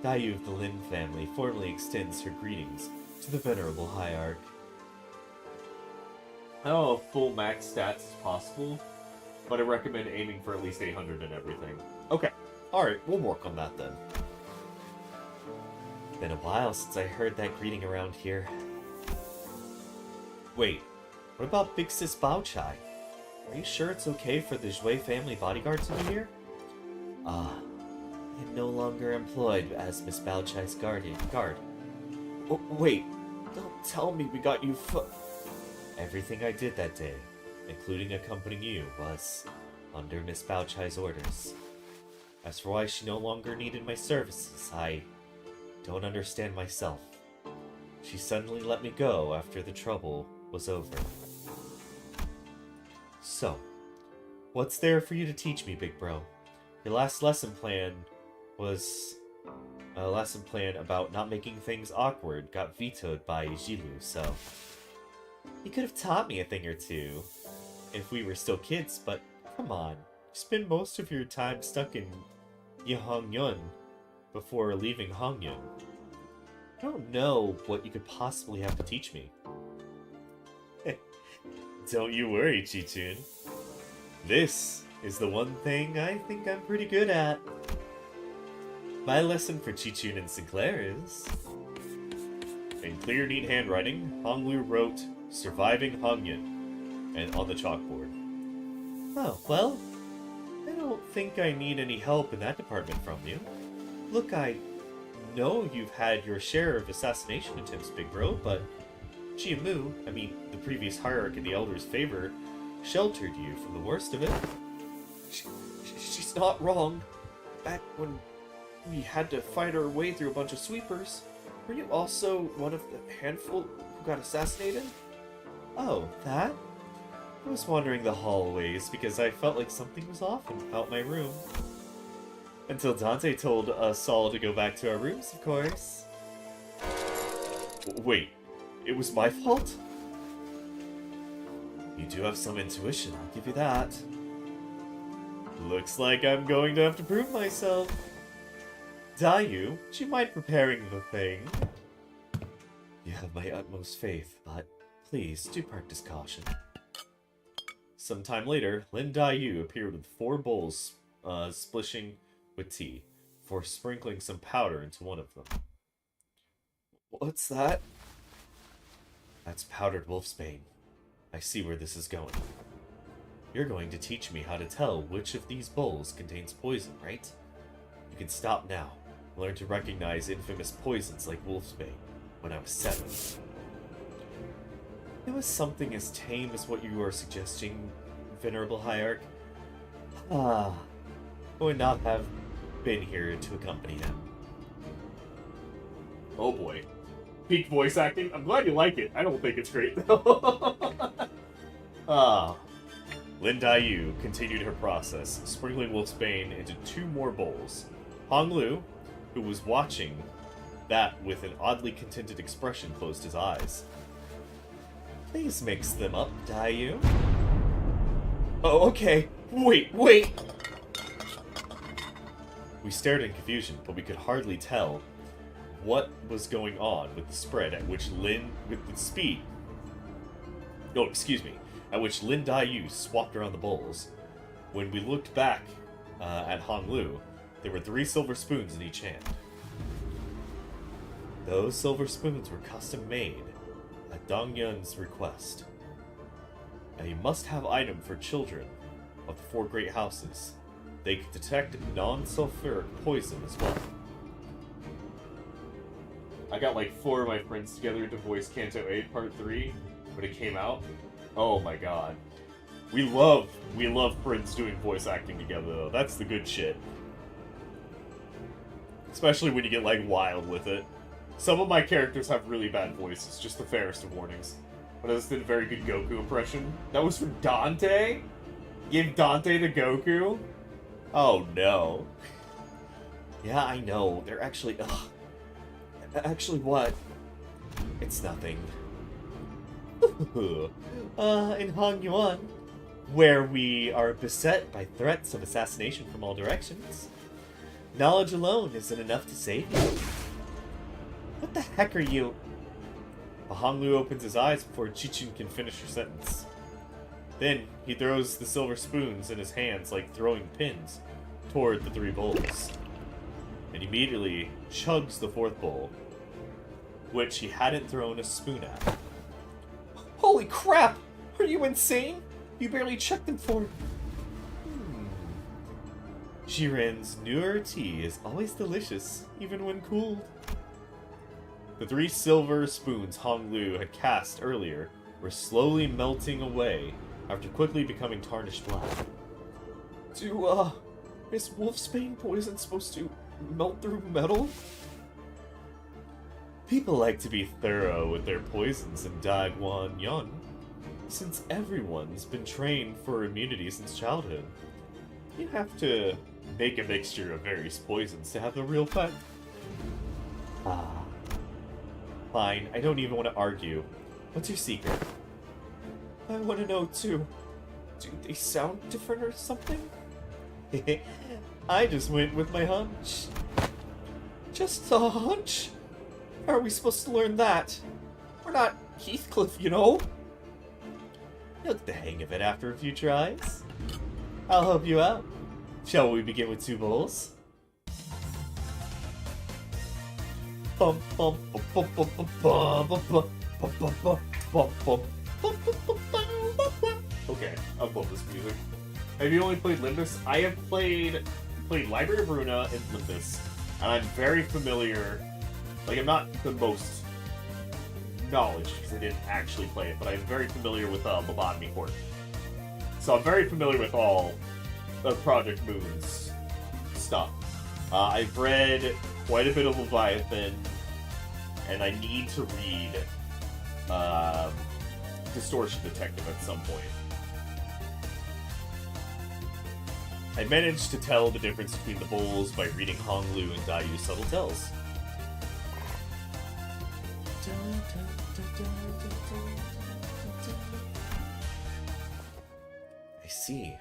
Dayu of the Lin family formally extends her greetings to the venerable hierarch. I don't know if full max stats is possible, but I recommend aiming for at least 800 and everything. Okay, alright, we'll work on that then. Been a while since I heard that greeting around here. Wait, what about Big Sis Bao Chai? Are you sure it's okay for the Zhui family bodyguard to be here? I'm no longer employed as Miss Bao Chai's guard. Oh, wait, don't tell me we got you Everything I did that day, including accompanying you, was under Miss Bao Chai's orders. As for why she no longer needed my services, I don't understand myself. She suddenly let me go after the trouble was over. So, what's there for you to teach me, big bro? Your last lesson plan was a lesson plan about not making things awkward got vetoed by Jilu, so you could have taught me a thing or two if we were still kids, but come on. You spend most of your time stuck in Yongyun before leaving Hongyun. I don't know what you could possibly have to teach me. Don't you worry, Chichun. This is the one thing I think I'm pretty good at. My lesson for Chichun and Sinclair is... In clear, neat handwriting, Honglu wrote, "Surviving Hongyun," and on the chalkboard. Oh, well, I don't think I need any help in that department from you. Look, I know you've had your share of assassination attempts, big bro, but Jiamu, the previous hierarch in the Elder's favor, sheltered you from the worst of it. She's not wrong. Back when we had to fight our way through a bunch of sweepers, were you also one of the handful who got assassinated? Oh, that? I was wandering the hallways because I felt like something was off about my room. Until Dante told us all to go back to our rooms, of course. Wait, it was my fault? You do have some intuition, I'll give you that. Looks like I'm going to have to prove myself. Dayu, do you mind preparing the thing? You have my utmost faith, but please do practice caution. Sometime later, Lin Dayu appeared with 4 bowls, splishing with tea, before sprinkling some powder into one of them. What's that? That's powdered wolfsbane. I see where this is going. You're going to teach me how to tell which of these bowls contains poison, right? You can stop now. Learn to recognize infamous poisons like wolfsbane when I was 7. It was something as tame as what you are suggesting, Venerable Hierarch. I would not have been here to accompany him. Oh boy. Peak voice acting? I'm glad you like it. I don't think it's great, though. Lin Daiyu continued her process, sprinkling wolfsbane into 2 more bowls. Hong Lu, who was watching that with an oddly contented expression, closed his eyes. Please mix them up, Daiyu. Oh, okay. Wait! We stared in confusion, but we could hardly tell what was going on with the spread at which Lin Daiyu swapped around the bowls. When we looked back at Hong Lu, there were 3 silver spoons in each hand. Those silver spoons were custom made at Dong Yun's request. A must-have item for children of the 4 great houses. They could detect non-sulfuric poison as well. I got like 4 of my friends together to voice Kanto 8 Part 3 when it came out. Oh my god. We love friends doing voice acting together, though. That's the good shit. Especially when you get, like, wild with it. Some of my characters have really bad voices, just the fairest of warnings. But I just did a very good Goku impression. That was for Dante? Give Dante to Goku? Oh no. Yeah, I know. They're actually... Ugh. Actually, what? It's nothing. In Hong Yuan, where we are beset by threats of assassination from all directions, knowledge alone isn't enough to save you. What the heck are you... Hong Lu opens his eyes before Chichun can finish her sentence. Then, he throws the silver spoons in his hands like throwing pins toward the 3 bowls. And immediately chugs the 4th bowl, which he hadn't thrown a spoon at. Holy crap! Are you insane? You barely checked them for... Jiren's newer tea is always delicious, even when cooled. The 3 silver spoons Hong Lu had cast earlier were slowly melting away after quickly becoming tarnished black. Is wolfsbane poison supposed to melt through metal? People like to be thorough with their poisons in Daguan Yun, since everyone's been trained for immunity since childhood. You have to make a mixture of various poisons to have the real effect. Fine, I don't even want to argue. What's your secret? I want to know too. Do they sound different or something? I just went with my hunch. Just a hunch? How are we supposed to learn that? We're not Heathcliff, you know. You'll get the hang of it after a few tries. I'll help you out. Shall we begin with 2 bowls? Okay, I love this music. Have you only played Limbus? I have played Library of Runa and Limbus, and I'm very familiar. Like, I'm not the most knowledge because I didn't actually play it, but I'm very familiar with Lobotomy Court. So I'm very familiar with all of Project Moon's stuff. I've read quite a bit of Leviathan, and I need to read Distortion Detective at some point. I managed to tell the difference between the bowls by reading Hong Lu and Daiyu's subtle tells. I see.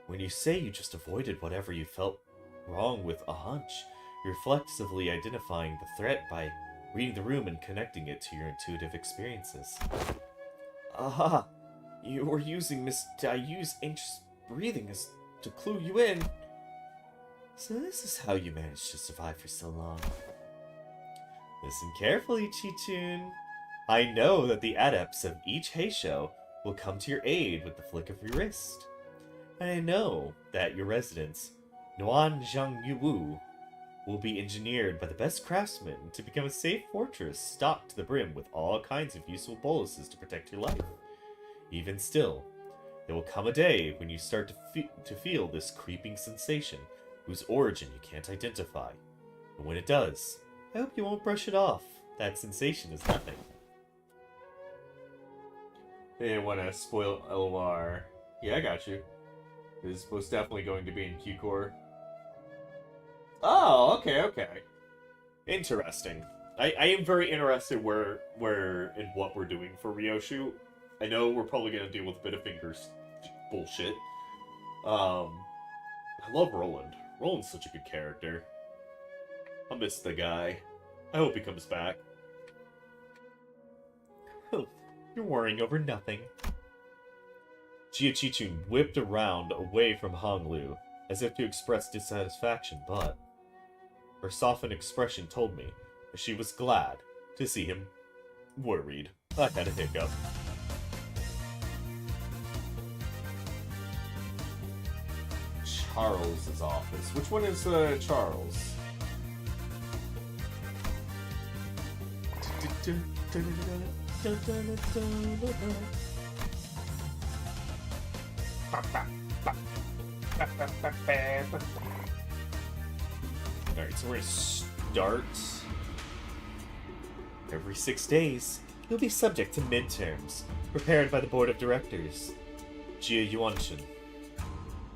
When you say you just avoided whatever you felt wrong with a hunch, you're reflexively identifying the threat by reading the room and connecting it to your intuitive experiences. Aha! You were using Miss Daiyu's anxious breathing as to clue you in. So this is how you managed to survive for so long. Listen carefully, Chichun. I know that the adepts of each Heisho will come to your aid with the flick of your wrist. And I know that your residents, Nuan Zhang Yuwu, will be engineered by the best craftsmen to become a safe fortress stocked to the brim with all kinds of useful boluses to protect your life. Even still, there will come a day when you start to feel this creeping sensation whose origin you can't identify. And when it does, I hope you won't brush it off. That sensation is nothing. They didn't want to spoil LOR. Yeah, I got you. It is most definitely going to be in Q-Core. Oh, okay. Interesting. I am very interested where and what we're doing for Ryoshu. I know we're probably going to deal with a bit of fingers bullshit. I love Roland. Roland's such a good character. I'll miss the guy. I hope he comes back. Oh, you're worrying over nothing. Chichun whipped around away from Honglu, as if to express dissatisfaction, but her softened expression told me that she was glad to see him worried. I had a hiccup. Charles's office. Which one is Charles? Alright, so we're gonna start. Every 6 days, you'll be subject to midterms, prepared by the board of directors. Jia Yuanshin.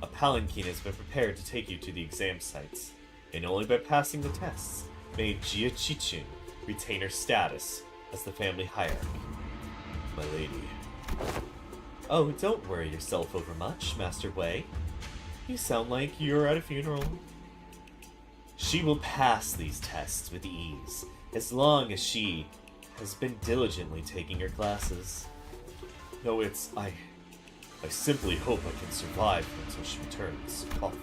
A palanquin has been prepared to take you to the exam sites, and only by passing the tests may Jia Chichun retain her status as the family hierarchy. My lady. Oh, don't worry yourself over much, Master Wei. You sound like you're at a funeral. She will pass these tests with ease, as long as she has been diligently taking her classes. No, I simply hope I can survive until she returns. Cough.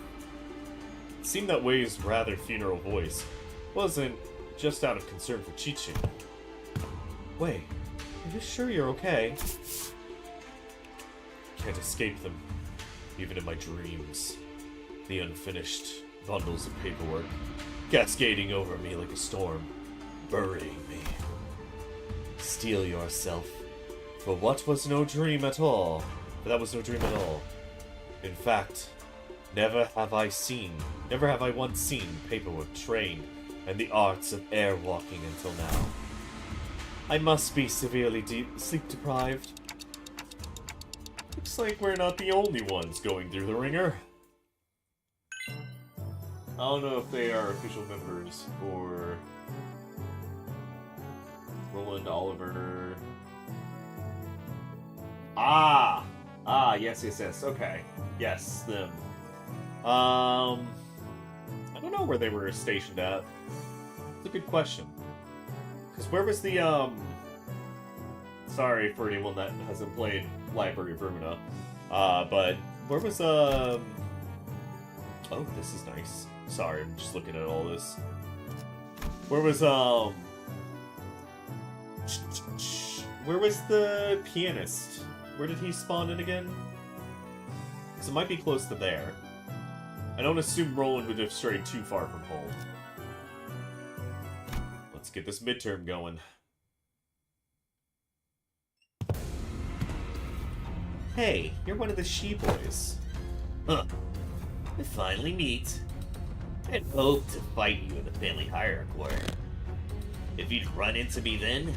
It seemed that Wei's rather funeral voice wasn't just out of concern for Chichun. Wei, are you sure you're okay? Can't escape them, even in my dreams. The unfinished bundles of paperwork, cascading over me like a storm, burying me. Steel yourself, for what was no dream at all. But that was no dream at all. In fact, never have I once seen paperwork trained and the arts of air walking until now. I must be severely sleep deprived. Looks like we're not the only ones going through the ringer. I don't know if they are official members or Roland Oliver. Yes. Okay. Yes, them. I don't know where they were stationed at. It's a good question. Because where was the, Sorry for anyone that hasn't played Library of Rumina. But where was, Oh, this is nice. Sorry, I'm just looking at all this. Where was the pianist? Where did he spawn in again? Because it might be close to there. I don't assume Roland would have strayed too far from home. Let's get this midterm going. Hey, you're one of the she-boys. Huh. We finally meet. I'd hoped to fight you in the family hierarchy war. If you'd run into me then...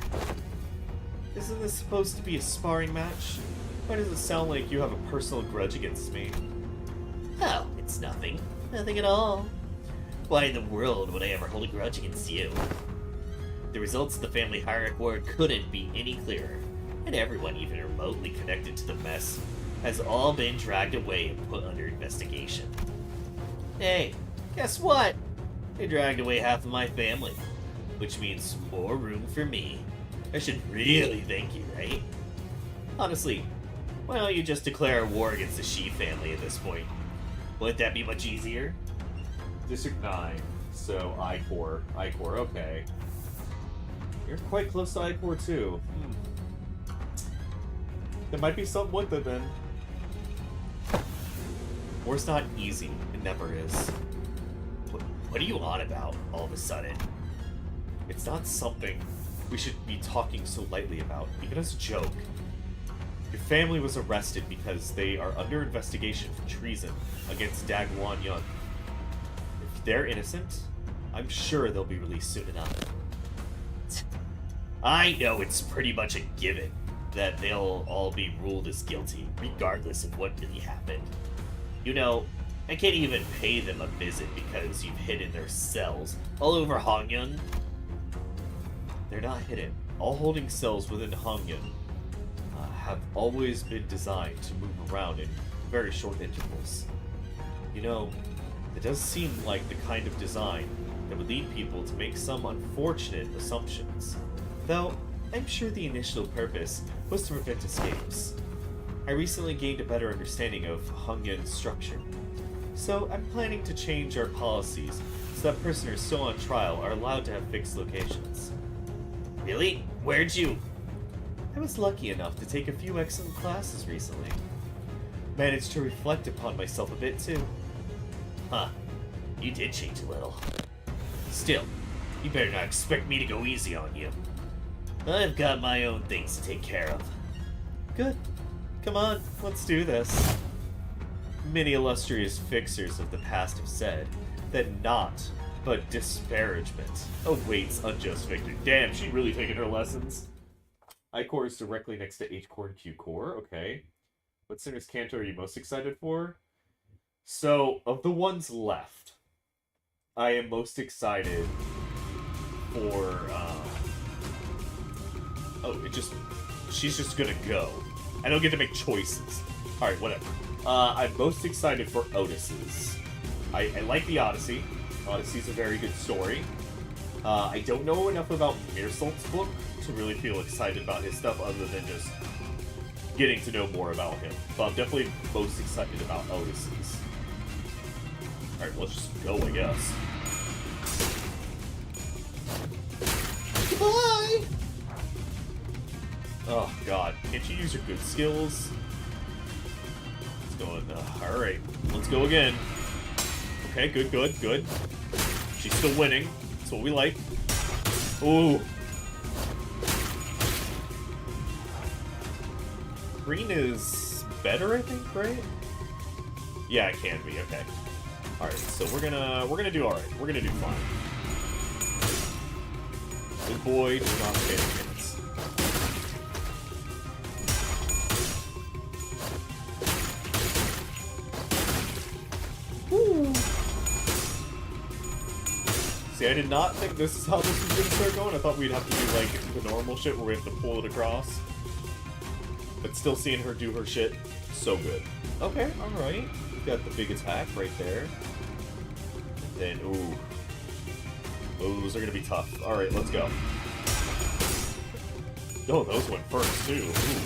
Isn't this supposed to be a sparring match? Why does it sound like you have a personal grudge against me? Oh, it's nothing. Nothing at all. Why in the world would I ever hold a grudge against you? The results of the family hierarchy war couldn't be any clearer, and everyone even remotely connected to the mess has all been dragged away and put under investigation. Hey, guess what? They dragged away half of my family, which means more room for me. I should really thank you, right? Honestly, why don't you just declare a war against the Shi family at this point? Wouldn't that be much easier? District 9, so I-Core. I-Core, okay. You're quite close to I-Core too. There might be something with it then. War's not easy. It never is. What are you on about, all of a sudden? It's not something we should be talking so lightly about, even as a joke. Your family was arrested because they are under investigation for treason against Dagwan Yun. If they're innocent, I'm sure they'll be released soon enough. I know it's pretty much a given that they'll all be ruled as guilty, regardless of what really happened. You know, I can't even pay them a visit because you've hidden their cells all over Hongyun. They're not hidden. All holding cells within Hongyun have always been designed to move around in very short intervals. You know, it does seem like the kind of design that would lead people to make some unfortunate assumptions. Though, I'm sure the initial purpose was to prevent escapes. I recently gained a better understanding of Hongyun's structure, so I'm planning to change our policies so that prisoners still on trial are allowed to have fixed locations. Really? Where'd you... I was lucky enough to take a few excellent classes recently. Managed to reflect upon myself a bit too. Huh. You did change a little. Still, you better not expect me to go easy on you. I've got my own things to take care of. Good. Come on, let's do this. Many illustrious fixers of the past have said that not but disparagement awaits unjust victory. Damn, she really taking her lessons. I core is directly next to H core and Q core. Okay. What Sinner's Canto are you most excited for? So, of the ones left, I am most excited for, she's just gonna go. I don't get to make choices. Alright, whatever. I'm most excited for Otis's. I like the Odyssey. Odyssey's a very good story. I don't know enough about Mirsalt's book to really feel excited about his stuff other than just getting to know more about him. But I'm definitely most excited about Otis's. Alright, let's just go, I guess. Goodbye! Oh, God. Can't you use your good skills? Let's go in, alright. Let's go again. Okay, good, good, good. She's still winning. That's what we like. Ooh. Green is better, I think, right? Yeah, it can be. Okay. All right, so we're gonna do all right. We're gonna do fine. Good boy, do not stand a chance. Woo. See, I did not think this is how this was gonna start going. I thought we'd have to do like the normal shit where we have to pull it across. But still seeing her do her shit, so good. Okay, alright. Got the big attack right there. And then, ooh. Those are gonna be tough. Alright, let's go. Oh, those went first, too. Ooh.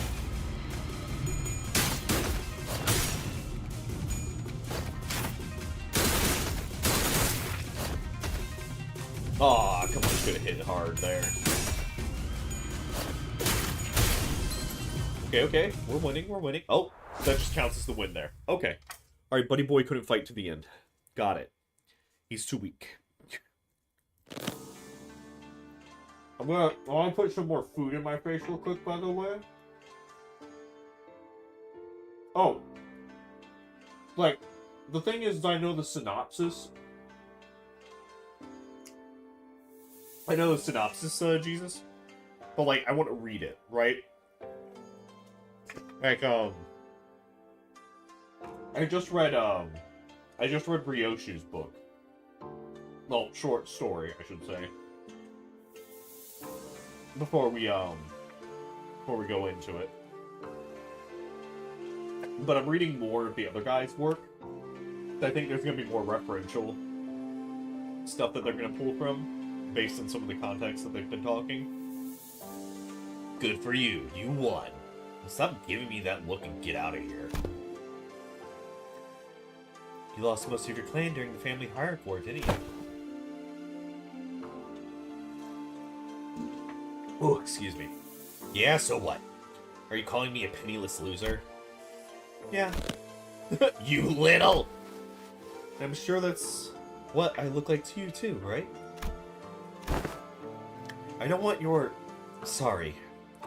Aw, come on, could have hit hard there. Okay, okay. We're winning, we're winning. Oh, that just counts as the win there. Okay. Alright, Buddy Boy couldn't fight to the end. Got it. He's too weak. I want to put some more food in my face real quick, by the way. Oh. Like, the thing is, I know the synopsis. I know the synopsis, Jesus. But, like, I want to read it, right? Like, I just read Ryoshu's book. Well, short story, I should say. Before we go into it. But I'm reading more of the other guy's work. I think there's gonna be more referential stuff that they're gonna pull from, based on some of the context that they've been talking. Good for you, you won. Stop giving me that look and get out of here. You lost most of your clan during the family hierarchy war, didn't you? Oh, excuse me. Yeah, so what? Are you calling me a penniless loser? Yeah. You little! I'm sure that's what I look like to you too, right? I don't want your... Sorry.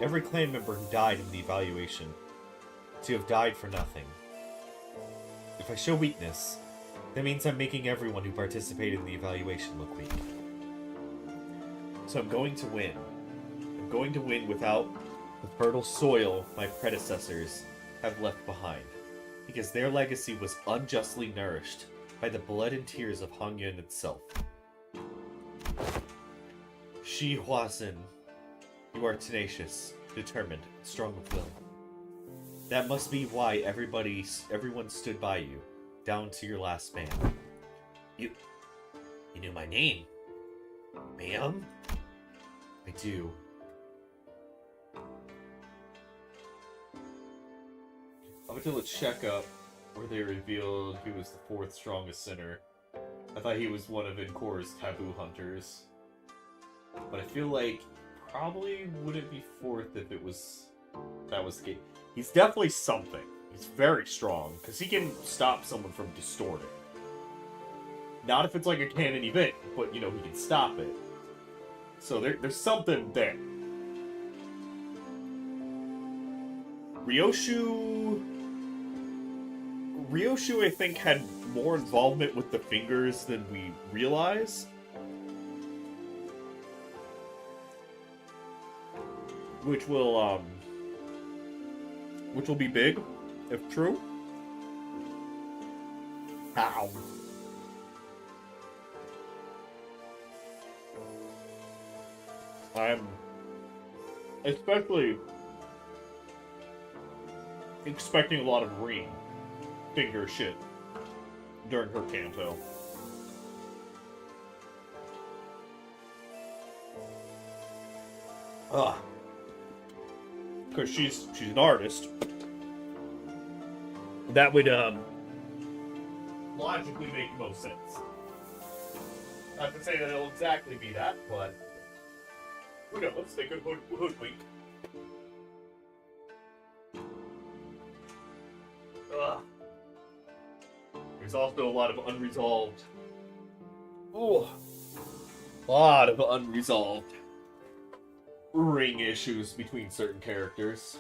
Every clan member who died in the evaluation to have died for nothing. If I show weakness, that means I'm making everyone who participated in the evaluation look weak. So I'm going to win. I'm going to win without the fertile soil my predecessors have left behind, because their legacy was unjustly nourished by the blood and tears of Hangyun itself. Shi Huasen, you are tenacious, determined, strong of will. That must be why everyone stood by you, down to your last man. You knew my name, ma'am? I do. Up until a checkup where they revealed he was the fourth strongest sinner, I thought he was one of Incor's taboo hunters. But I feel like probably wouldn't be fourth if that was the case. He's definitely something. He's very strong, because he can stop someone from distorting. Not if it's like a canon event, but, he can stop it. So there's something there. Ryoshu, I think, had more involvement with the fingers than we realize. Which will be big, if true. How? I'm especially expecting a lot of ring finger shit during her canto. Ugh. Because she's an artist. That would logically make most sense. Not to say that it'll exactly be that, but who knows? They could hoodwink. Ugh. There's also a lot of unresolved. Ooh. A lot of unresolved ring issues between certain characters.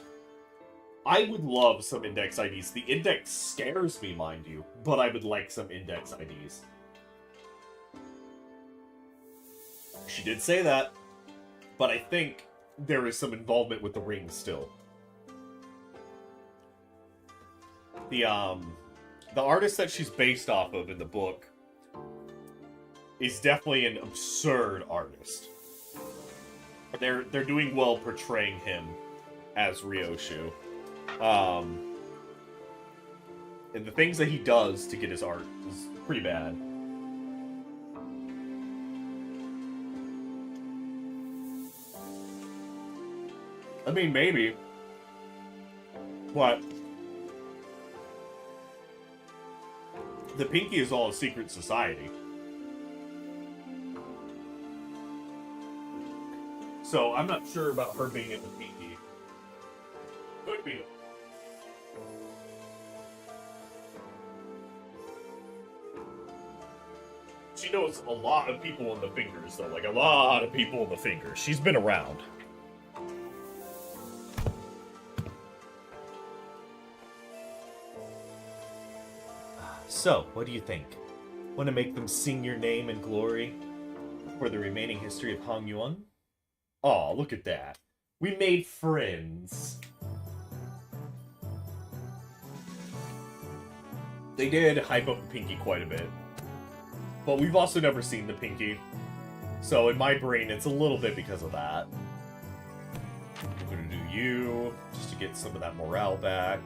I would love some index IDs. The index scares me, mind you, but I would like some index IDs. She did say that, but I think there is some involvement with the ring still. The artist that she's based off of in the book is definitely an absurd artist. They're doing well portraying him as Ryoshu. And the things that he does to get his art is pretty bad. I mean, maybe. But the Pinky is all a secret society. So I'm not sure about her being in the Pinky. Could be. She knows a lot of people in the fingers, though. Like, a lot of people in the fingers. She's been around. So, what do you think? Want to make them sing your name in glory for the remaining history of Hangyuan? Aw, look at that. We made friends. They did hype up the Pinky quite a bit. But we've also never seen the Pinky. So in my brain, it's a little bit because of that. I'm gonna do you, just to get some of that morale back.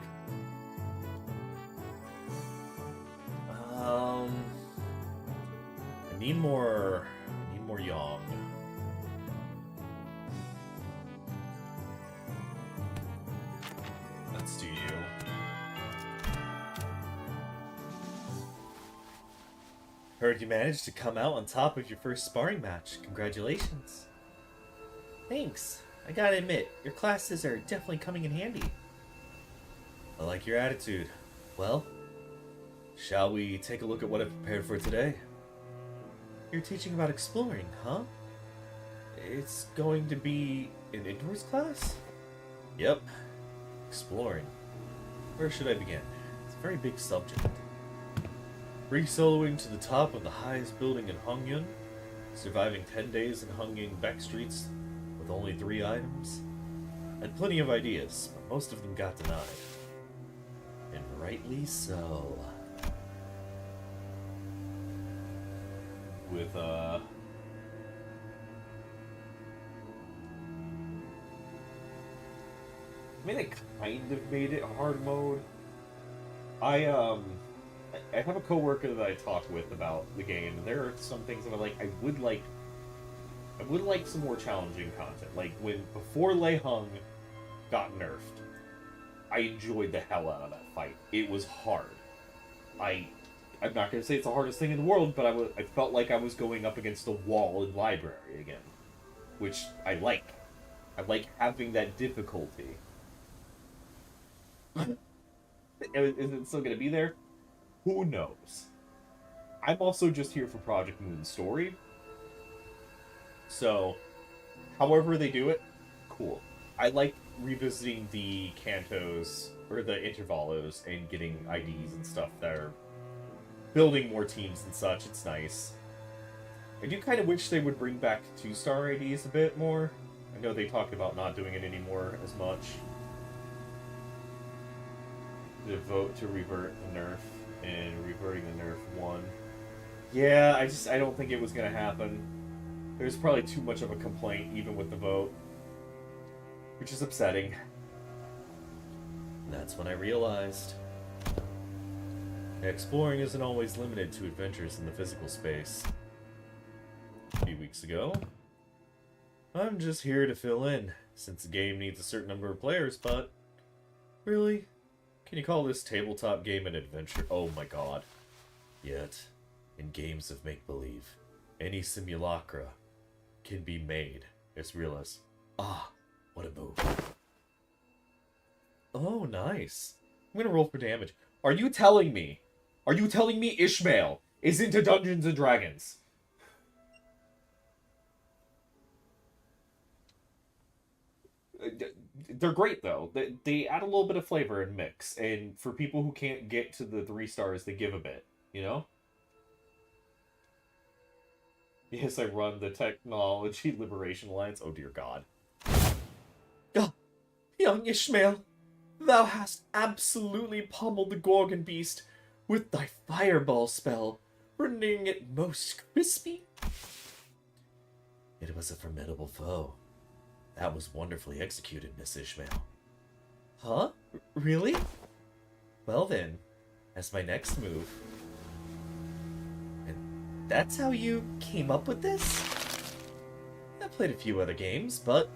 I need more Yang. Let's do you. Heard you managed to come out on top of your first sparring match. Congratulations. Thanks. I gotta admit, your classes are definitely coming in handy. I like your attitude. Well, shall we take a look at what I've prepared for today? You're teaching about exploring, huh? It's going to be an indoors class? Yep. Exploring. Where should I begin? It's a very big subject. Free soloing to the top of the highest building in Hongyun, surviving 10 days in Hongyun back streets with only 3 items. I had plenty of ideas, but most of them got denied. And rightly so. With I mean, they kind of made it hard mode. I have a coworker that I talked with about the game, and there are some things that I would like some more challenging content. Like before Lei Hung got nerfed, I enjoyed the hell out of that fight. It was hard. I'm not gonna say it's the hardest thing in the world, but I felt like I was going up against a wall in library again, which I like. I like having that difficulty. Is it still gonna be there? Who knows? I'm also just here for Project Moon's story. So, however they do it, cool. I like revisiting the Cantos, or the Intervallos, and getting IDs and stuff that are building more teams and such. It's nice. I do kind of wish they would bring back 2-star IDs a bit more. I know they talked about not doing it anymore as much. The vote to revert the nerf and reverting the nerf won. Yeah, I don't think it was gonna happen. There's probably too much of a complaint even with the vote, which is upsetting. And that's when I realized exploring isn't always limited to adventures in the physical space. A few weeks ago, I'm just here to fill in, since the game needs a certain number of players, but really? Can you call this tabletop game an adventure? Oh my god. Yet, in games of make-believe, any simulacra can be made as real as... Ah, what a move. Oh, nice. I'm gonna roll for damage. Are you telling me Ishmael is into Dungeons and Dragons? They're great though. They add a little bit of flavor and mix, and for people who can't get to the 3 stars, they give a bit. You know? Yes, I run the Technology Liberation Alliance. Oh dear God. Oh, young Ishmael, thou hast absolutely pummeled the Gorgon beast with thy fireball spell, rendering it most crispy. It was a formidable foe. That was wonderfully executed, Miss Ishmael. Huh? Really? Well then, as my next move... And that's how you came up with this? I've played a few other games, but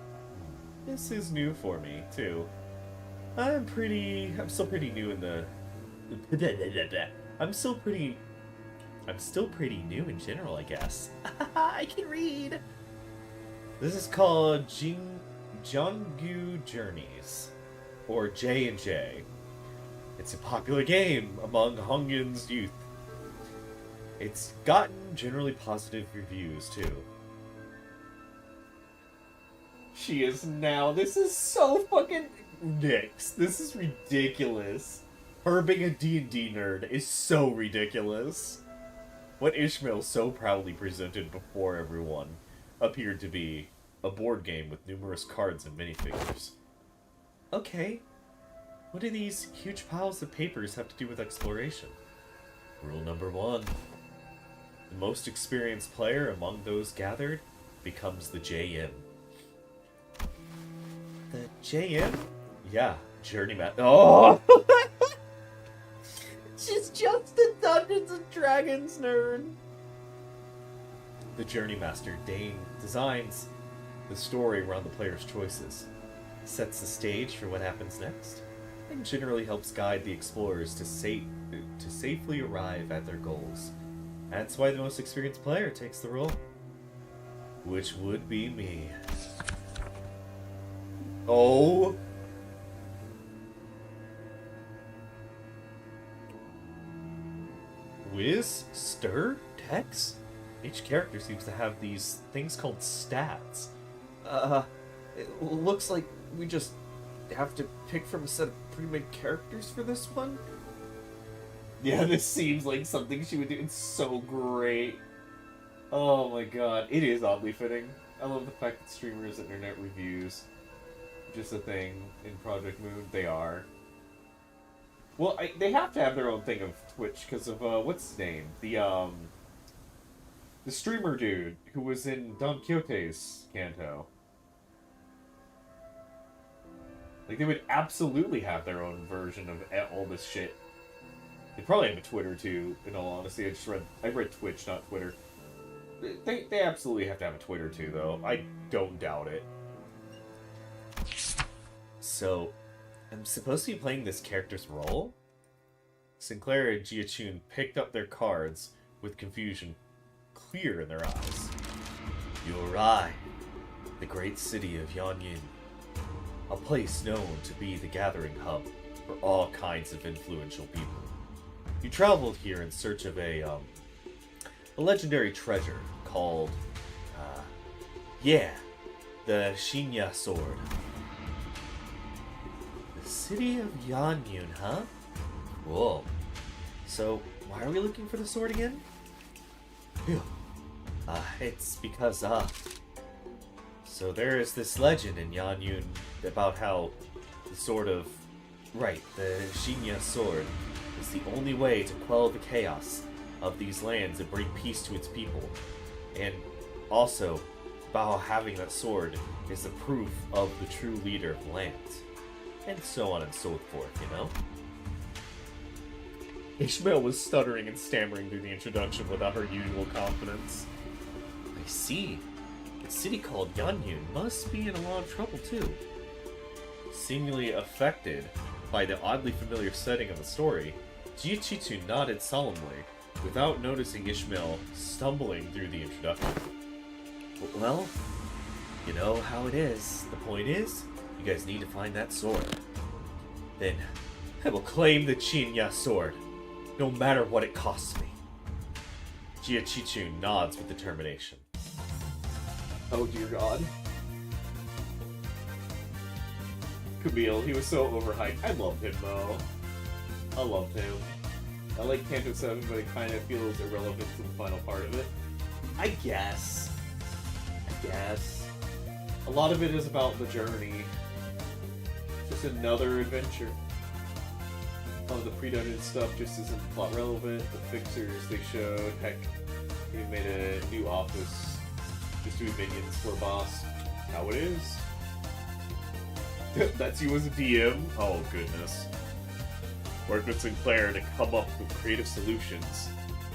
this is new for me, too. I'm still pretty new in the... I'm still pretty new in general, I guess. I can read! This is called Jeonggu Journeys, or J&J. It's a popular game among Hongyun's youth. It's gotten generally positive reviews, too. She is now. This is so fucking... Nyx. This is ridiculous. Her being a D&D nerd is so ridiculous. What Ishmael so proudly presented before everyone appeared to be a board game with numerous cards and minifigures. Okay, what do these huge piles of papers have to do with exploration? Rule number 1. The most experienced player among those gathered becomes the JM. The JM? Yeah, Journeyman. Oh! She's just a Dungeons and Dragons nerd! The Journey Master, Dane, designs the story around the player's choices, sets the stage for what happens next, and generally helps guide the explorers to safely arrive at their goals. That's why the most experienced player takes the role. Which would be me. Oh! Whiz? Stir? Tex? Each character seems to have these things called stats. It looks like we just have to pick from a set of pre-made characters for this one? Yeah, this seems like something she would do. It's so great. Oh my god. It is oddly fitting. I love the fact that streamers and internet reviews just a thing in Project Moon. They are. Well, they have to have their own thing of Twitch because of, what's his name? The streamer dude who was in Don Quixote's Kanto. Like, they would absolutely have their own version of all this shit. They probably have a Twitter, too, in all honesty. I read Twitch, not Twitter. They absolutely have to have a Twitter, too, though. I don't doubt it. So, I'm supposed to be playing this character's role? Sinclair and Jiachun picked up their cards with confusion clear in their eyes. You arrive, the great city of Yanyin, a place known to be the gathering hub for all kinds of influential people. You traveled here in search of a legendary treasure called, the Shinya sword. The city of Yanyun, huh? Whoa. So, why are we looking for the sword again? Phew. It's because, so there is this legend in Yanyun about how the the Shinya sword is the only way to quell the chaos of these lands and bring peace to its people. And also, about how having that sword is the proof of the true leader of the land. And so on and so forth, you know? Ishmael was stuttering and stammering through the introduction without her usual confidence. I see. The city called Yanyun must be in a lot of trouble too. Seemingly affected by the oddly familiar setting of the story, Jiachitu nodded solemnly, without noticing Ishmael stumbling through the introduction. Well, you know how it is. The point is, you guys need to find that sword. Then, I will claim the Chinya sword, no matter what it costs me. Jiachichu nods with determination. Oh dear god. Camille, he was so overhyped. I loved him though. I loved him. I like Kanto 7, but it kind of feels irrelevant to the final part of it. I guess. A lot of it is about the journey. Just another adventure. A lot of the pre-dungeon stuff just isn't plot relevant. The fixers they showed, heck, they made a new office just to be minions for a boss. How it is. That's you as a DM. Oh goodness. Work with Sinclair to come up with creative solutions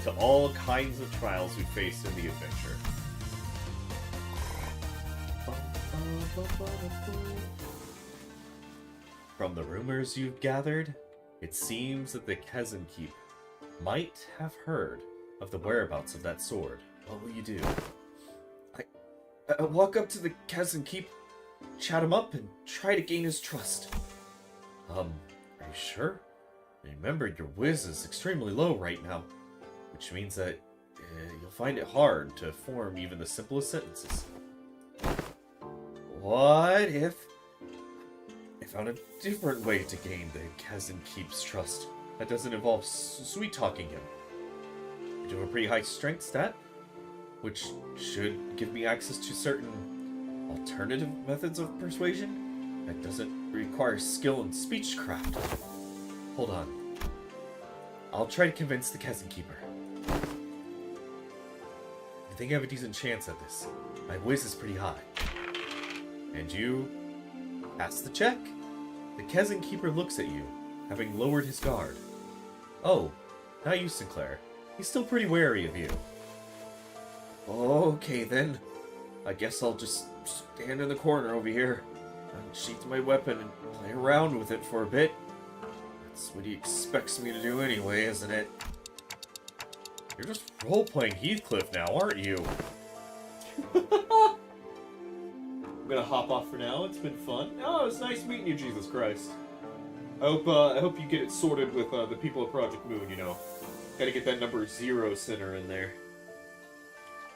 to all kinds of trials we face in the adventure. From the rumors you've gathered, it seems that the Kezan Keep might have heard of the whereabouts of that sword. What will you do? I walk up to the Kezan Keep, chat him up, and try to gain his trust. Are you sure? Remember, your whiz is extremely low right now, which means that you'll find it hard to form even the simplest sentences. What if I found a different way to gain the Kezan Keep's trust that doesn't involve sweet-talking him? I do have a pretty high strength stat, which should give me access to certain alternative methods of persuasion that doesn't require skill in speechcraft. Hold on. I'll try to convince the Kezan Keeper. I think I have a decent chance at this. My whiz is pretty high. And you pass the check. The Kezan Keeper looks at you, having lowered his guard. Oh, not you, Sinclair. He's still pretty wary of you. Okay then. I guess I'll just stand in the corner over here, unsheath my weapon, and play around with it for a bit. That's what he expects me to do anyway, isn't it? You're just role-playing Heathcliff now, aren't you? I'm gonna hop off for now. It's been fun. Oh, it's nice meeting you, Jesus Christ. I hope you get it sorted with the people of Project Moon, you know. Gotta get that number 0 center in there.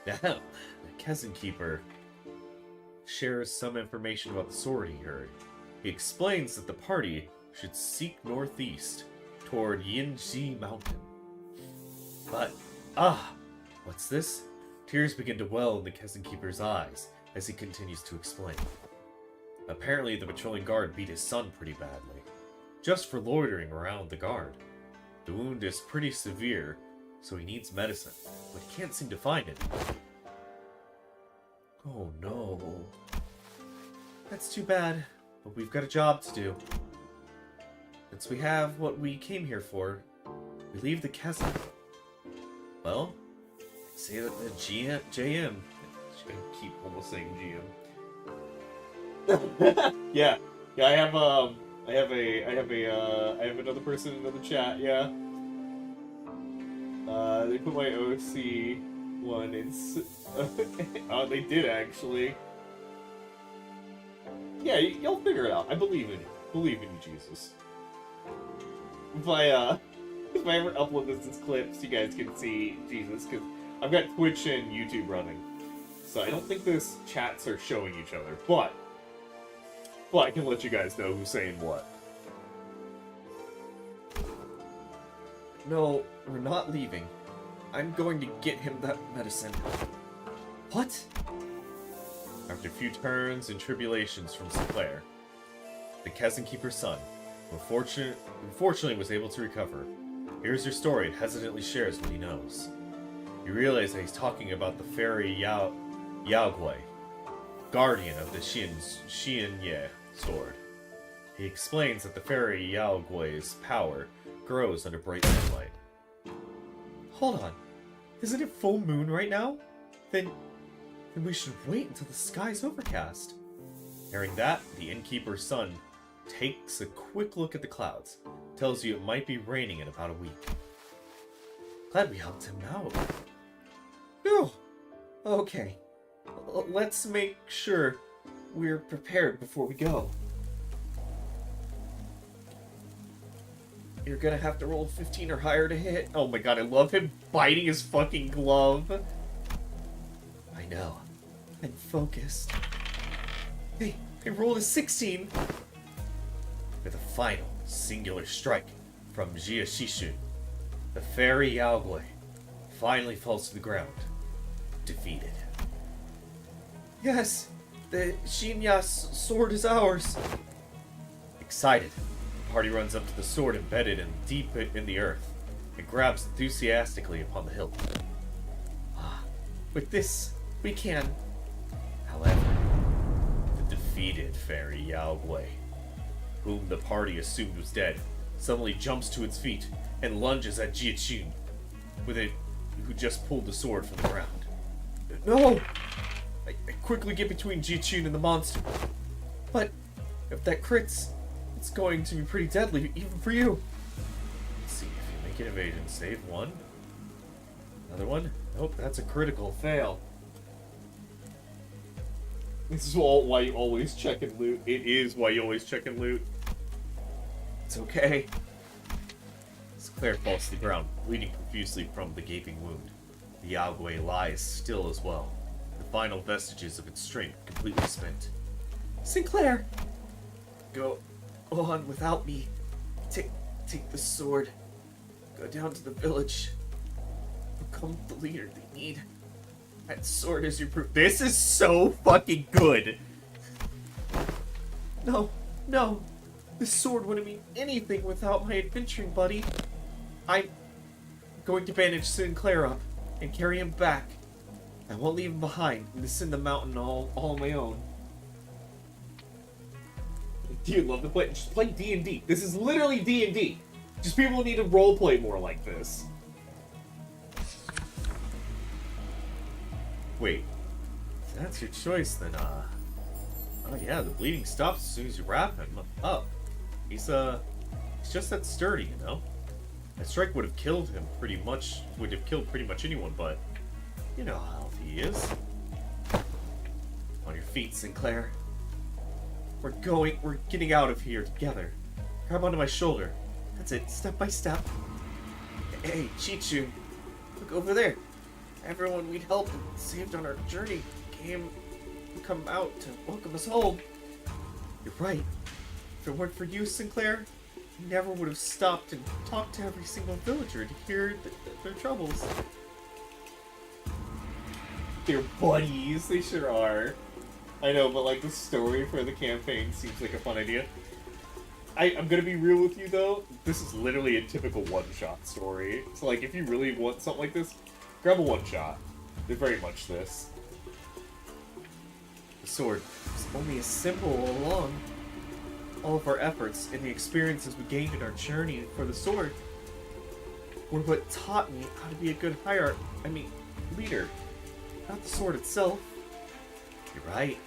Now, the Kessen Keeper shares some information about the sword he heard. He explains that the party should seek northeast toward Yinji Mountain. But, what's this? Tears begin to well in the Kessen Keeper's eyes as he continues to explain. Apparently, the patrolling guard beat his son pretty badly, just for loitering around the guard. The wound is pretty severe, so he needs medicine, but he can't seem to find it. Oh no. That's too bad, but we've got a job to do. Since we have what we came here for, we leave the Kessen. Well, say that the JM. I keep almost saying GM. yeah, I have another person in the chat. Yeah. They put my OC one in. Oh, they did actually. Yeah, you'll figure it out. I believe in you. Believe in you, Jesus. If I ever upload this as clips, you guys can see Jesus, because I've got Twitch and YouTube running. So I don't think those chats are showing each other, but I can let you guys know who's saying what. No, we're not leaving. I'm going to get him that medicine. What? After a few turns and tribulations from Sinclair, the Kessen Keeper's son, who unfortunately was able to recover, hears your story and hesitantly shares what he knows. You realize that he's talking about the fairy Yaogui, guardian of the Xianye sword. He explains that the fairy Yaogui's power grows under bright sunlight. Hold on. Isn't it full moon right now? Then we should wait until the sky's overcast. Hearing that, the innkeeper's son takes a quick look at the clouds, tells you it might be raining in about a week. Glad we helped him out. Phew. Okay. Let's make sure we're prepared before we go. You're gonna have to roll 15 or higher to hit. Oh my god, I love him biting his fucking glove. I know. I'm focused. Hey, I rolled a 16! With a final, singular strike from Jia Shishun, the fairy Yaogui finally falls to the ground, defeated. Yes! The Shinya's sword is ours! Excited, the party runs up to the sword embedded in deep in the earth and grabs enthusiastically upon the hilt. With this, we can. However, the defeated fairy Yaogui, whom the party assumed was dead, suddenly jumps to its feet and lunges at Jiachun, who just pulled the sword from the ground. No! I quickly get between Jiachun and the monster. But if that crits, it's going to be pretty deadly, even for you. Let's see, if you make an evasion, save one. Another one? Nope, that's a critical fail. This is why you always check and loot. It is why you always check and loot. It's okay. Sinclair falls to the ground, bleeding profusely from the gaping wound. The Yaogui lies still as well, the final vestiges of its strength completely spent. Sinclair! Go on without me. Take the sword. Go down to the village. Become the leader they need. That sword is your proof. This is so fucking good! No. This sword wouldn't mean anything without my adventuring buddy. I'm going to bandage Sinclair up and carry him back. I won't leave him behind and descend the mountain all on my own. Do you love to play? Just play D&D. This is literally D&D. Just people need to roleplay more like this. Wait. If that's your choice, then, oh yeah, the bleeding stops as soon as you wrap him up. He's just that sturdy, you know? That strike would have killed him pretty much anyone, but you know how healthy he is. On your feet, Sinclair. We're getting out of here together. Grab onto my shoulder. That's it, step by step. Hey, Chichu, look over there. everyone we'd helped and saved on our journey come out to welcome us home. You're right. If it weren't for you, Sinclair, we never would have stopped and talked to every single villager to hear their troubles. They're buddies. They sure are. I know, but like the story for the campaign seems like a fun idea. I'm gonna be real with you though. This is literally a typical one-shot story. So like, if you really want something like this, grab a one-shot. They're very much this. The sword was only a symbol all along. All of our efforts and the experiences we gained in our journey for the sword were what taught me how to be a good leader. Not the sword itself. You're right.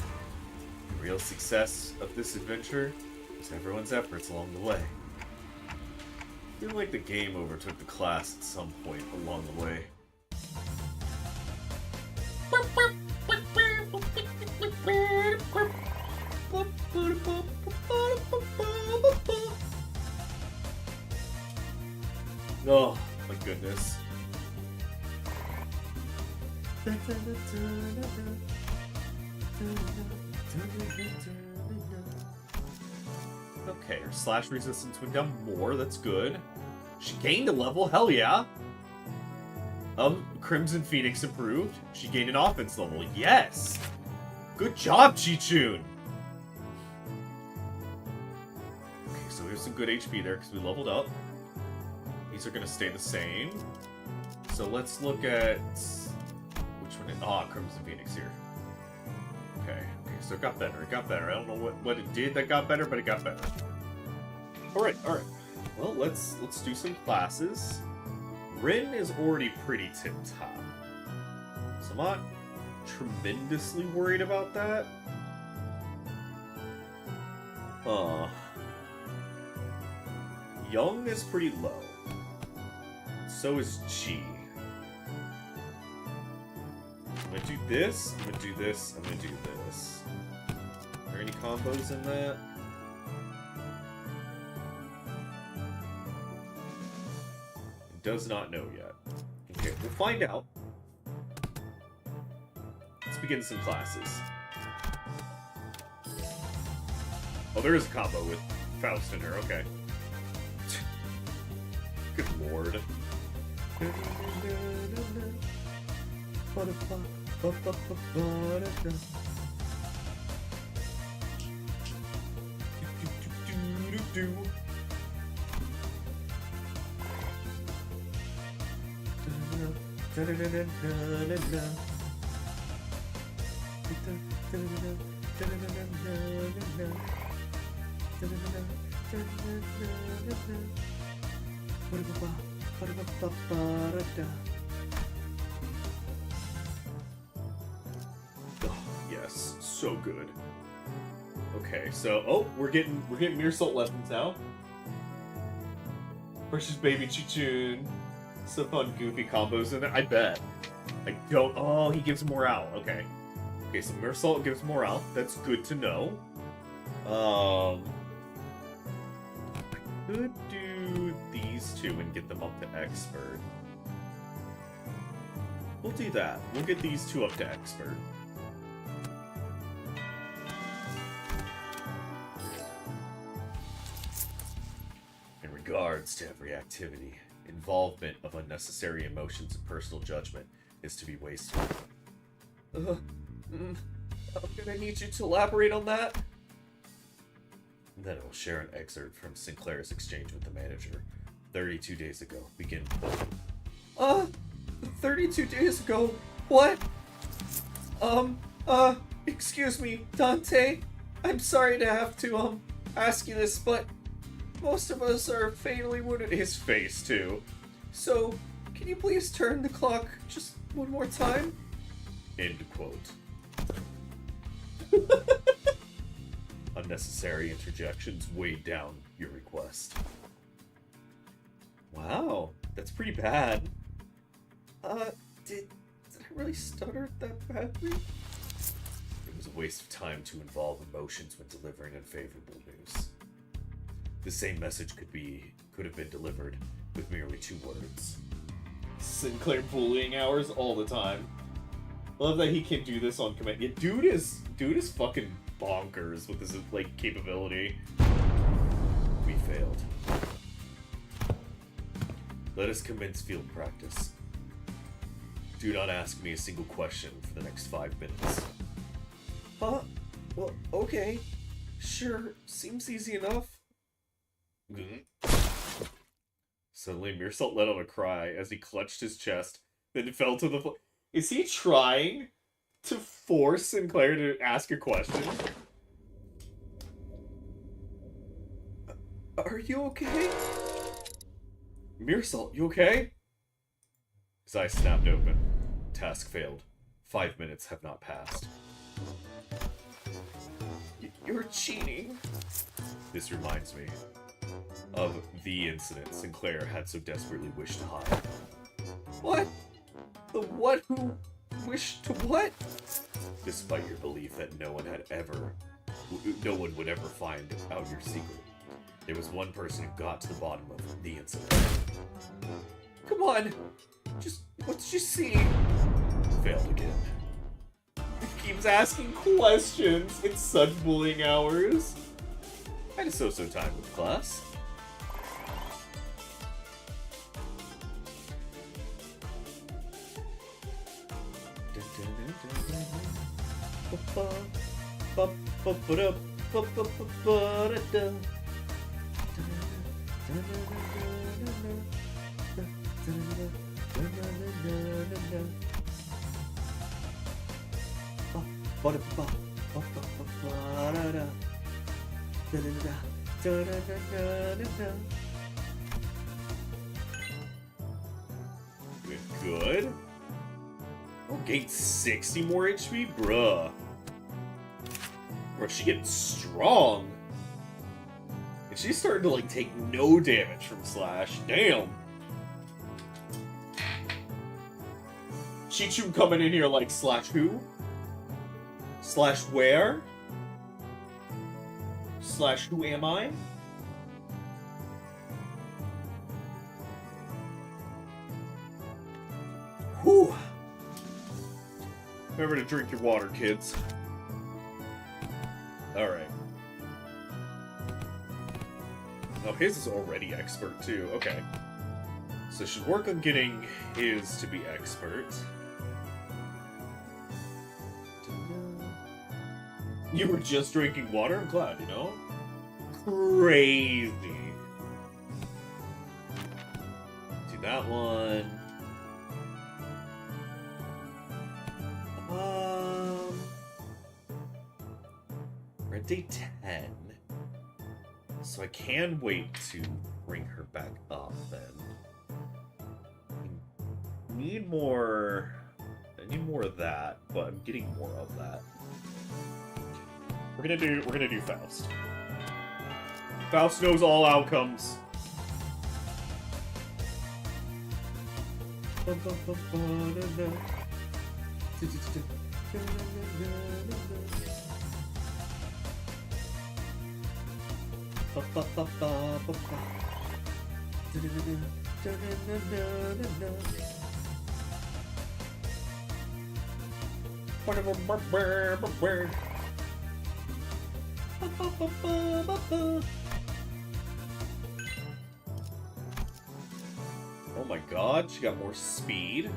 The real success of this adventure was everyone's efforts along the way. I feel like the game overtook the class at some point along the way. Oh, my goodness. Okay, her slash resistance went down more, that's good. She gained a level, hell yeah! Crimson Phoenix improved. She gained an offense level, yes! Good job, Chi-Chun! Okay, so we have some good HP there because we leveled up. These are going to stay the same. So let's look at... which one? Crimson Phoenix here. Okay, so it got better. I don't know what it did that got better, but it got better. Alright. Well, let's do some classes. Rin is already pretty tip-top. So I'm not tremendously worried about that. Young is pretty low. So is Chi. I'm gonna do this, I'm gonna do this, I'm gonna do this. Are there any combos in that? It does not know yet. Okay, we'll find out. Let's begin some classes. Oh, there is a combo with Faust in her, okay. Good lord. Oh, yes, so good. Okay, so we're getting Meersault lessons now. Precious baby Chi-Chun. Some fun goofy combos in there. I bet. I don't. Oh, he gives morale. Okay. Okay, so Meersault gives morale. That's good to know. I could do these two and get them up to expert. We'll do that. We'll get these two up to expert. In regards to every activity, involvement of unnecessary emotions and personal judgment is to be wasted. I'm gonna need you to elaborate on that. Then I will share an excerpt from Sinclair's exchange with the manager. 32 days ago. Begin quote. 32 days ago? What? Excuse me, Dante. I'm sorry to have to, ask you this, but most of us are fatally wounded. His face, too. So, can you please turn the clock just one more time? End quote. Unnecessary interjections weighed down your request. Wow, that's pretty bad. Did I really stutter that badly? It was a waste of time to involve emotions when delivering unfavorable news. The same message could have been delivered with merely 2 words. Sinclair bullying hours all the time. I love that he can do this on command. Yeah, dude is fucking bonkers with his like capability. We failed. Let us commence field practice. Do not ask me a single question for the next 5 minutes. Huh? Well, okay. Sure, seems easy enough. Suddenly, Meersalt let out a cry as he clutched his chest, then fell to the floor. Is he trying to force Sinclair to ask a question? Are you okay? Meersalt, you okay? His eyes snapped open. Task failed. 5 minutes have not passed. You're cheating. This reminds me of the incident Sinclair had so desperately wished to hide. What? The what who wished to what? Despite your belief that no one would ever find out your secret, there was one person who got to the bottom of the incident. Come on! Just, what did you see? Failed again. He keeps asking questions in such bullying hours. I had a so-so time with class. Good. Oh, gained 60 more HP? Bruh. Bro, she getting strong. And she's starting to, like, take no damage from Slash. Damn. Chichu coming in here like, Slash who? Slash where? Slash who am I? Whew. Remember to drink your water, kids. Alright. Oh, his is already expert, too. Okay. So should work on getting his to be expert. You were just drinking water? I'm glad, you know? Crazy. Do that one. We're at day 10. So I can wait to bring her back up then. I need more of that, but I'm getting more of that. We're gonna do Faust. Faust knows all outcomes. Oh my god, she got more speed.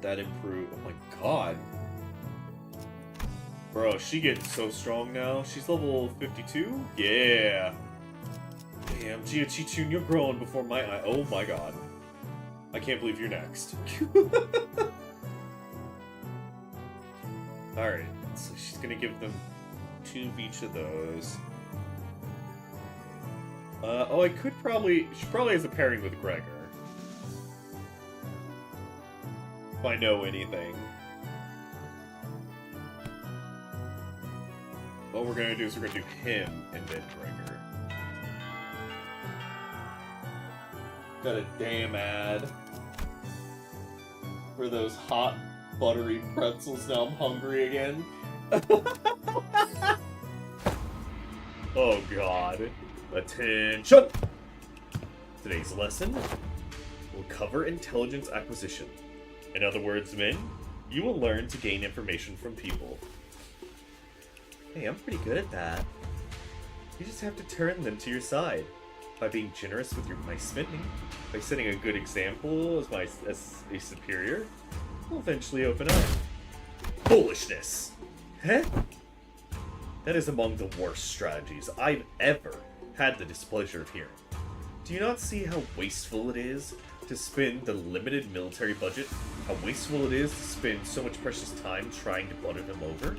That improved. Oh my god. Bro, she getting so strong now. She's level 52? Yeah. Damn, Gia Chichun, you're growing before my eye. Oh my god. I can't believe you're next. Alright, so she's gonna give them 2 of each of those. Oh, she probably has a pairing with Gregor. If I know anything. What we're gonna do is we're gonna do him and then Gregor. Got a damn ad for those hot, buttery pretzels. Now I'm hungry again. Oh god. Attention! Today's lesson will cover intelligence acquisition. In other words, Min, you will learn to gain information from people. Hey, I'm pretty good at that. You just have to turn them to your side. By being generous with my spending, by setting a good example as a superior, will eventually open up. Foolishness! Huh? That is among the worst strategies I've ever had the displeasure of hearing. Do you not see how wasteful it is to spend the limited military budget? How wasteful it is to spend so much precious time trying to butter them over?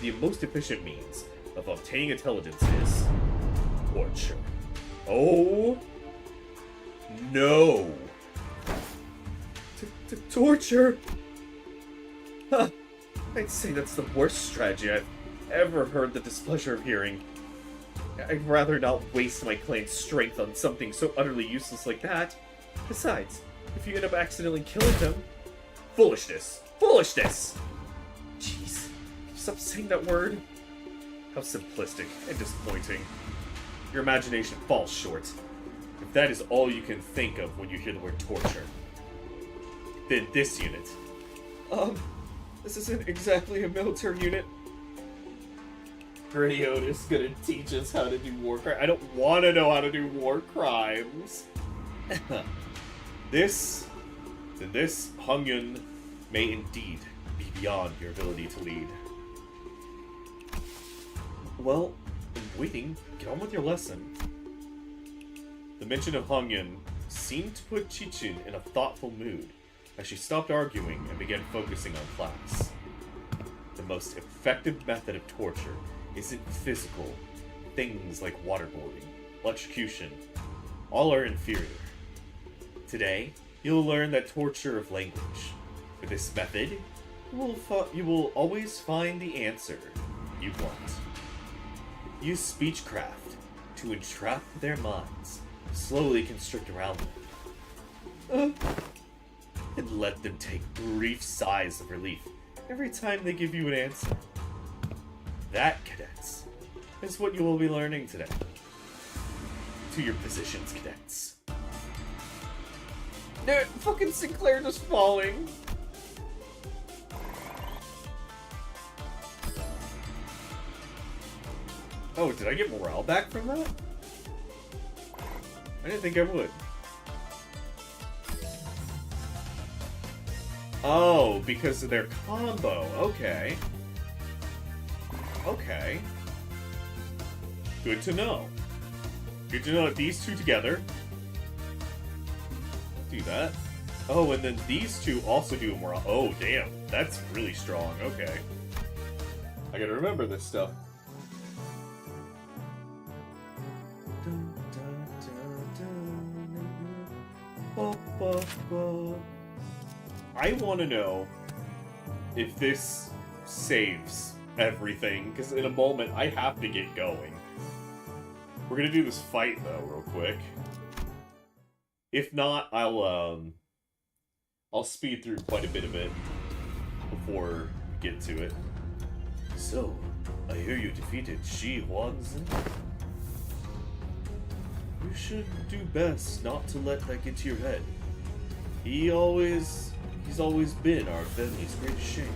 The most efficient means of obtaining intelligence is torture. Oh no! Torture? Huh. I'd say that's the worst strategy I've ever heard the displeasure of hearing. I'd rather not waste my clan's strength on something so utterly useless like that. Besides, if you end up accidentally killing them... Foolishness! Foolishness! Jeez, stop saying that word. How simplistic and disappointing. Your imagination falls short. If that is all you can think of when you hear the word torture, then this unit... This isn't exactly a military unit. Otis gonna teach us how to do war crimes. I don't want to know how to do war crimes. This Hungyun may indeed be beyond your ability to lead. Well, I'm waiting. Get on with your lesson. The mention of Hungyun seemed to put Chichin in a thoughtful mood as she stopped arguing and began focusing on class. The most effective method of torture isn't physical. Things like waterboarding, electrocution, all are inferior. Today, you'll learn that torture of language. With this method, you will always find the answer you want. Use speechcraft to entrap their minds, slowly constrict around them, and let them take brief sighs of relief every time they give you an answer. That, cadets, is what you will be learning today. To your positions, cadets. No, fucking Sinclair just falling. Oh, did I get morale back from that? I didn't think I would. Oh, because of their combo. Okay. Okay. Good to know. Good to know that these two together do that. Oh, and then these two also do morale. Oh, damn. That's really strong. Okay. I gotta remember this stuff. I want to know if this saves everything, because in a moment I have to get going. We're gonna do this fight though, real quick. If not, I'll speed through quite a bit of it before we get to it. So, I hear you defeated Shi Huangzhen. You should do best not to let that get to your head. He's always been our family's greatest shame.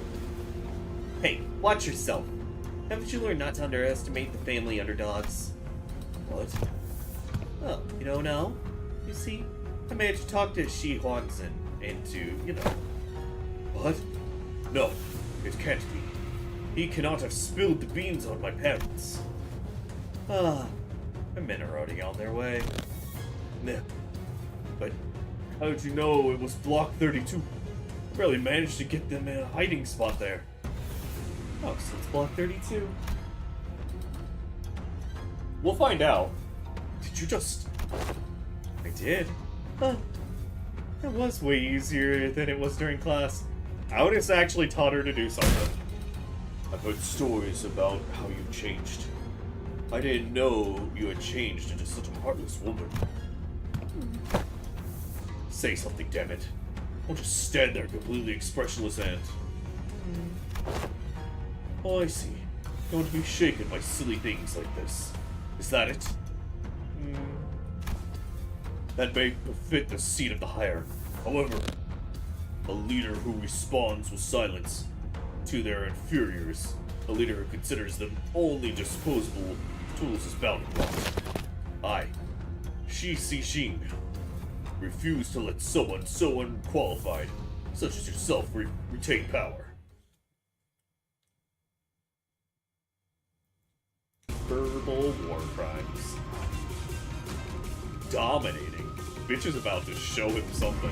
Hey, watch yourself. Haven't you learned not to underestimate the family underdogs? What? Oh, you don't know? You see, I managed to talk to Shi Huangzhen into, you know... What? No, it can't be. He cannot have spilled the beans on my parents. Ah, my men are already on their way. Nah. But how did you know it was Block 32? I barely managed to get them in a hiding spot there. Oh, so it's Block 32. We'll find out. Did you just... I did. Huh. It was way easier than it was during class. Otis actually taught her to do something. I've heard stories about how you changed. I didn't know you had changed into such a heartless woman. Say something, damn it. Don't just stand there completely expressionless and... Oh, I see. Don't be shaken by silly things like this. Is that it? that may befit the seat of the hierarchy. However, a leader who responds with silence to their inferiors, a leader who considers them only disposable tools, is bound to rot. I, Shi Xing, refuse to let someone so unqualified, such as yourself, retain power. Verbal war crimes. Dominating. Bitch is about to show him something.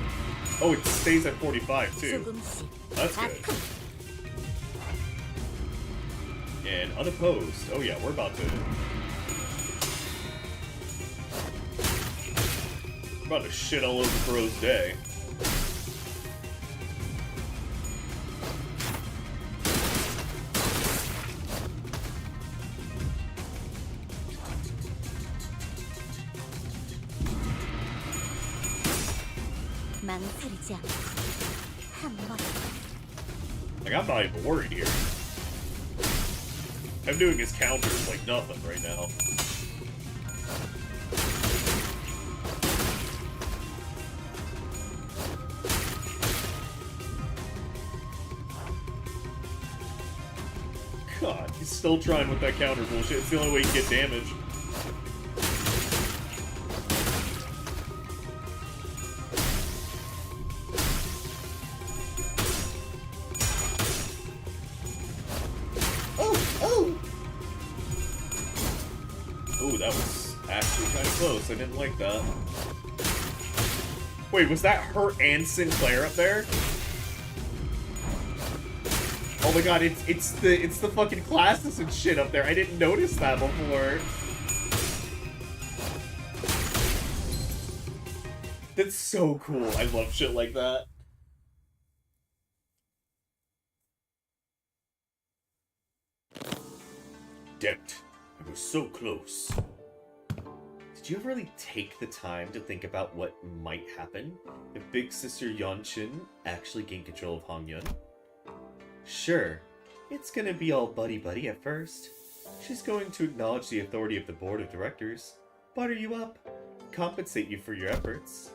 Oh, it stays at 45 too. That's good. And unopposed. Oh yeah, we're about to shit all over Bro's day. Like, I'm not even worried here. I'm doing his counters like nothing right now. God, he's still trying with that counter bullshit. It's the only way he can get damage. Ooh, that was actually kind of close. I didn't like that. Wait, was that her and Sinclair up there? Oh my god, it's the fucking classes and shit up there. I didn't notice that before. That's so cool. I love shit like that. Damn it. I was so close. Did you ever really take the time to think about what might happen if Big Sister Yeoncheon actually gained control of Hangyun? Sure, it's gonna be all buddy-buddy at first. She's going to acknowledge the authority of the board of directors, butter you up, compensate you for your efforts.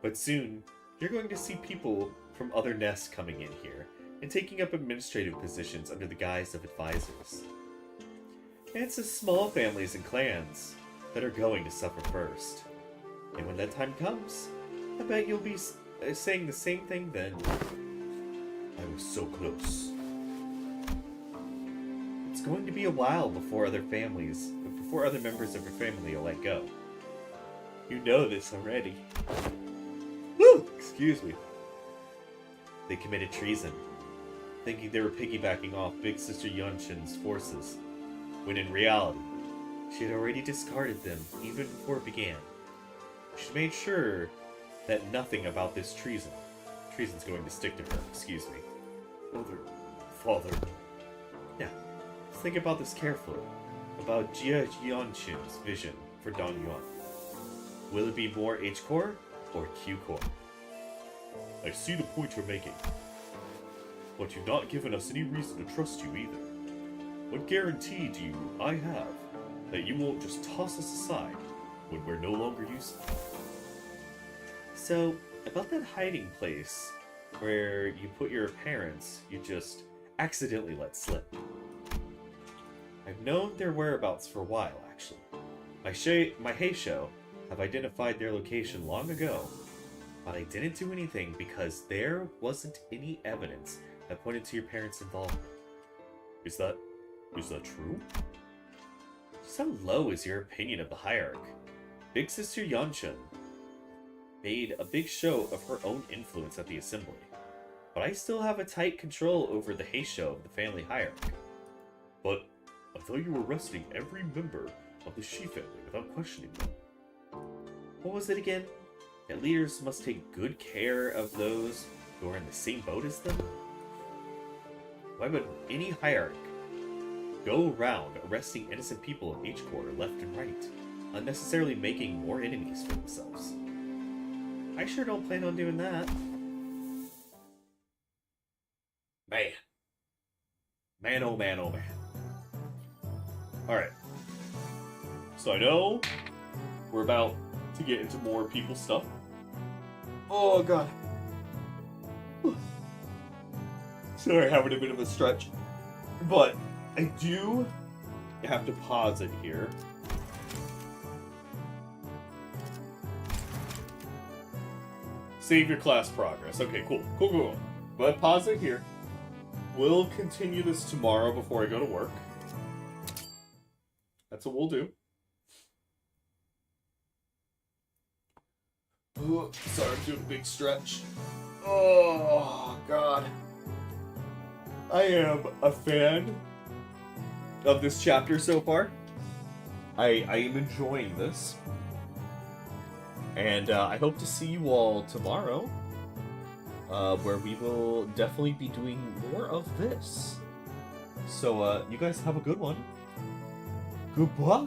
But soon, you're going to see people from other nests coming in here and taking up administrative positions under the guise of advisors. It's the small families and clans that are going to suffer first. And when that time comes, I bet you'll be saying the same thing then. I was so close. It's going to be a while before other members of your family will let go. You know this already. Woo! Excuse me. They committed treason, thinking they were piggybacking off Big Sister Yeoncheon's forces, when in reality, she had already discarded them even before it began. She made sure that nothing about this treason's going to stick to her, excuse me. Father. Now, let's think about this carefully, about Jia Yeoncheon's vision for Dongyuan. Will it be more H-core or Q-core? I see the point you're making, but you've not given us any reason to trust you either. What guarantee do I have that you won't just toss us aside when we're no longer useful? So, about that hiding place where you put your parents you just accidentally let slip. I've known their whereabouts for a while, actually. My Heisho have identified their location long ago, but I didn't do anything because there wasn't any evidence that pointed to your parents' involvement. Is that true? Just how low is your opinion of the hierarchy? Big Sister Yeoncheon made a big show of her own influence at the assembly, but I still have a tight control over the Heisho of the family hierarchy. But I thought you were arresting every member of the Shi family without questioning them. What was it again? That leaders must take good care of those who are in the same boat as them? Why would any hierarchy go around arresting innocent people in H-core left and right, unnecessarily making more enemies for themselves? I sure don't plan on doing that. Man. Man, oh man, oh man. Alright. So I know we're about to get into more people's stuff. Oh god. Sorry, having a bit of a stretch. But I do have to pause it here. Save your class progress. Okay, cool. But pause it here. We'll continue this tomorrow before I go to work. That's what we'll do. Ooh, sorry, I'm doing a big stretch. Oh, God. I am a fan of this chapter so far. I am enjoying this. And I hope to see you all tomorrow, where we will definitely be doing more of this. So, you guys have a good one. Goodbye.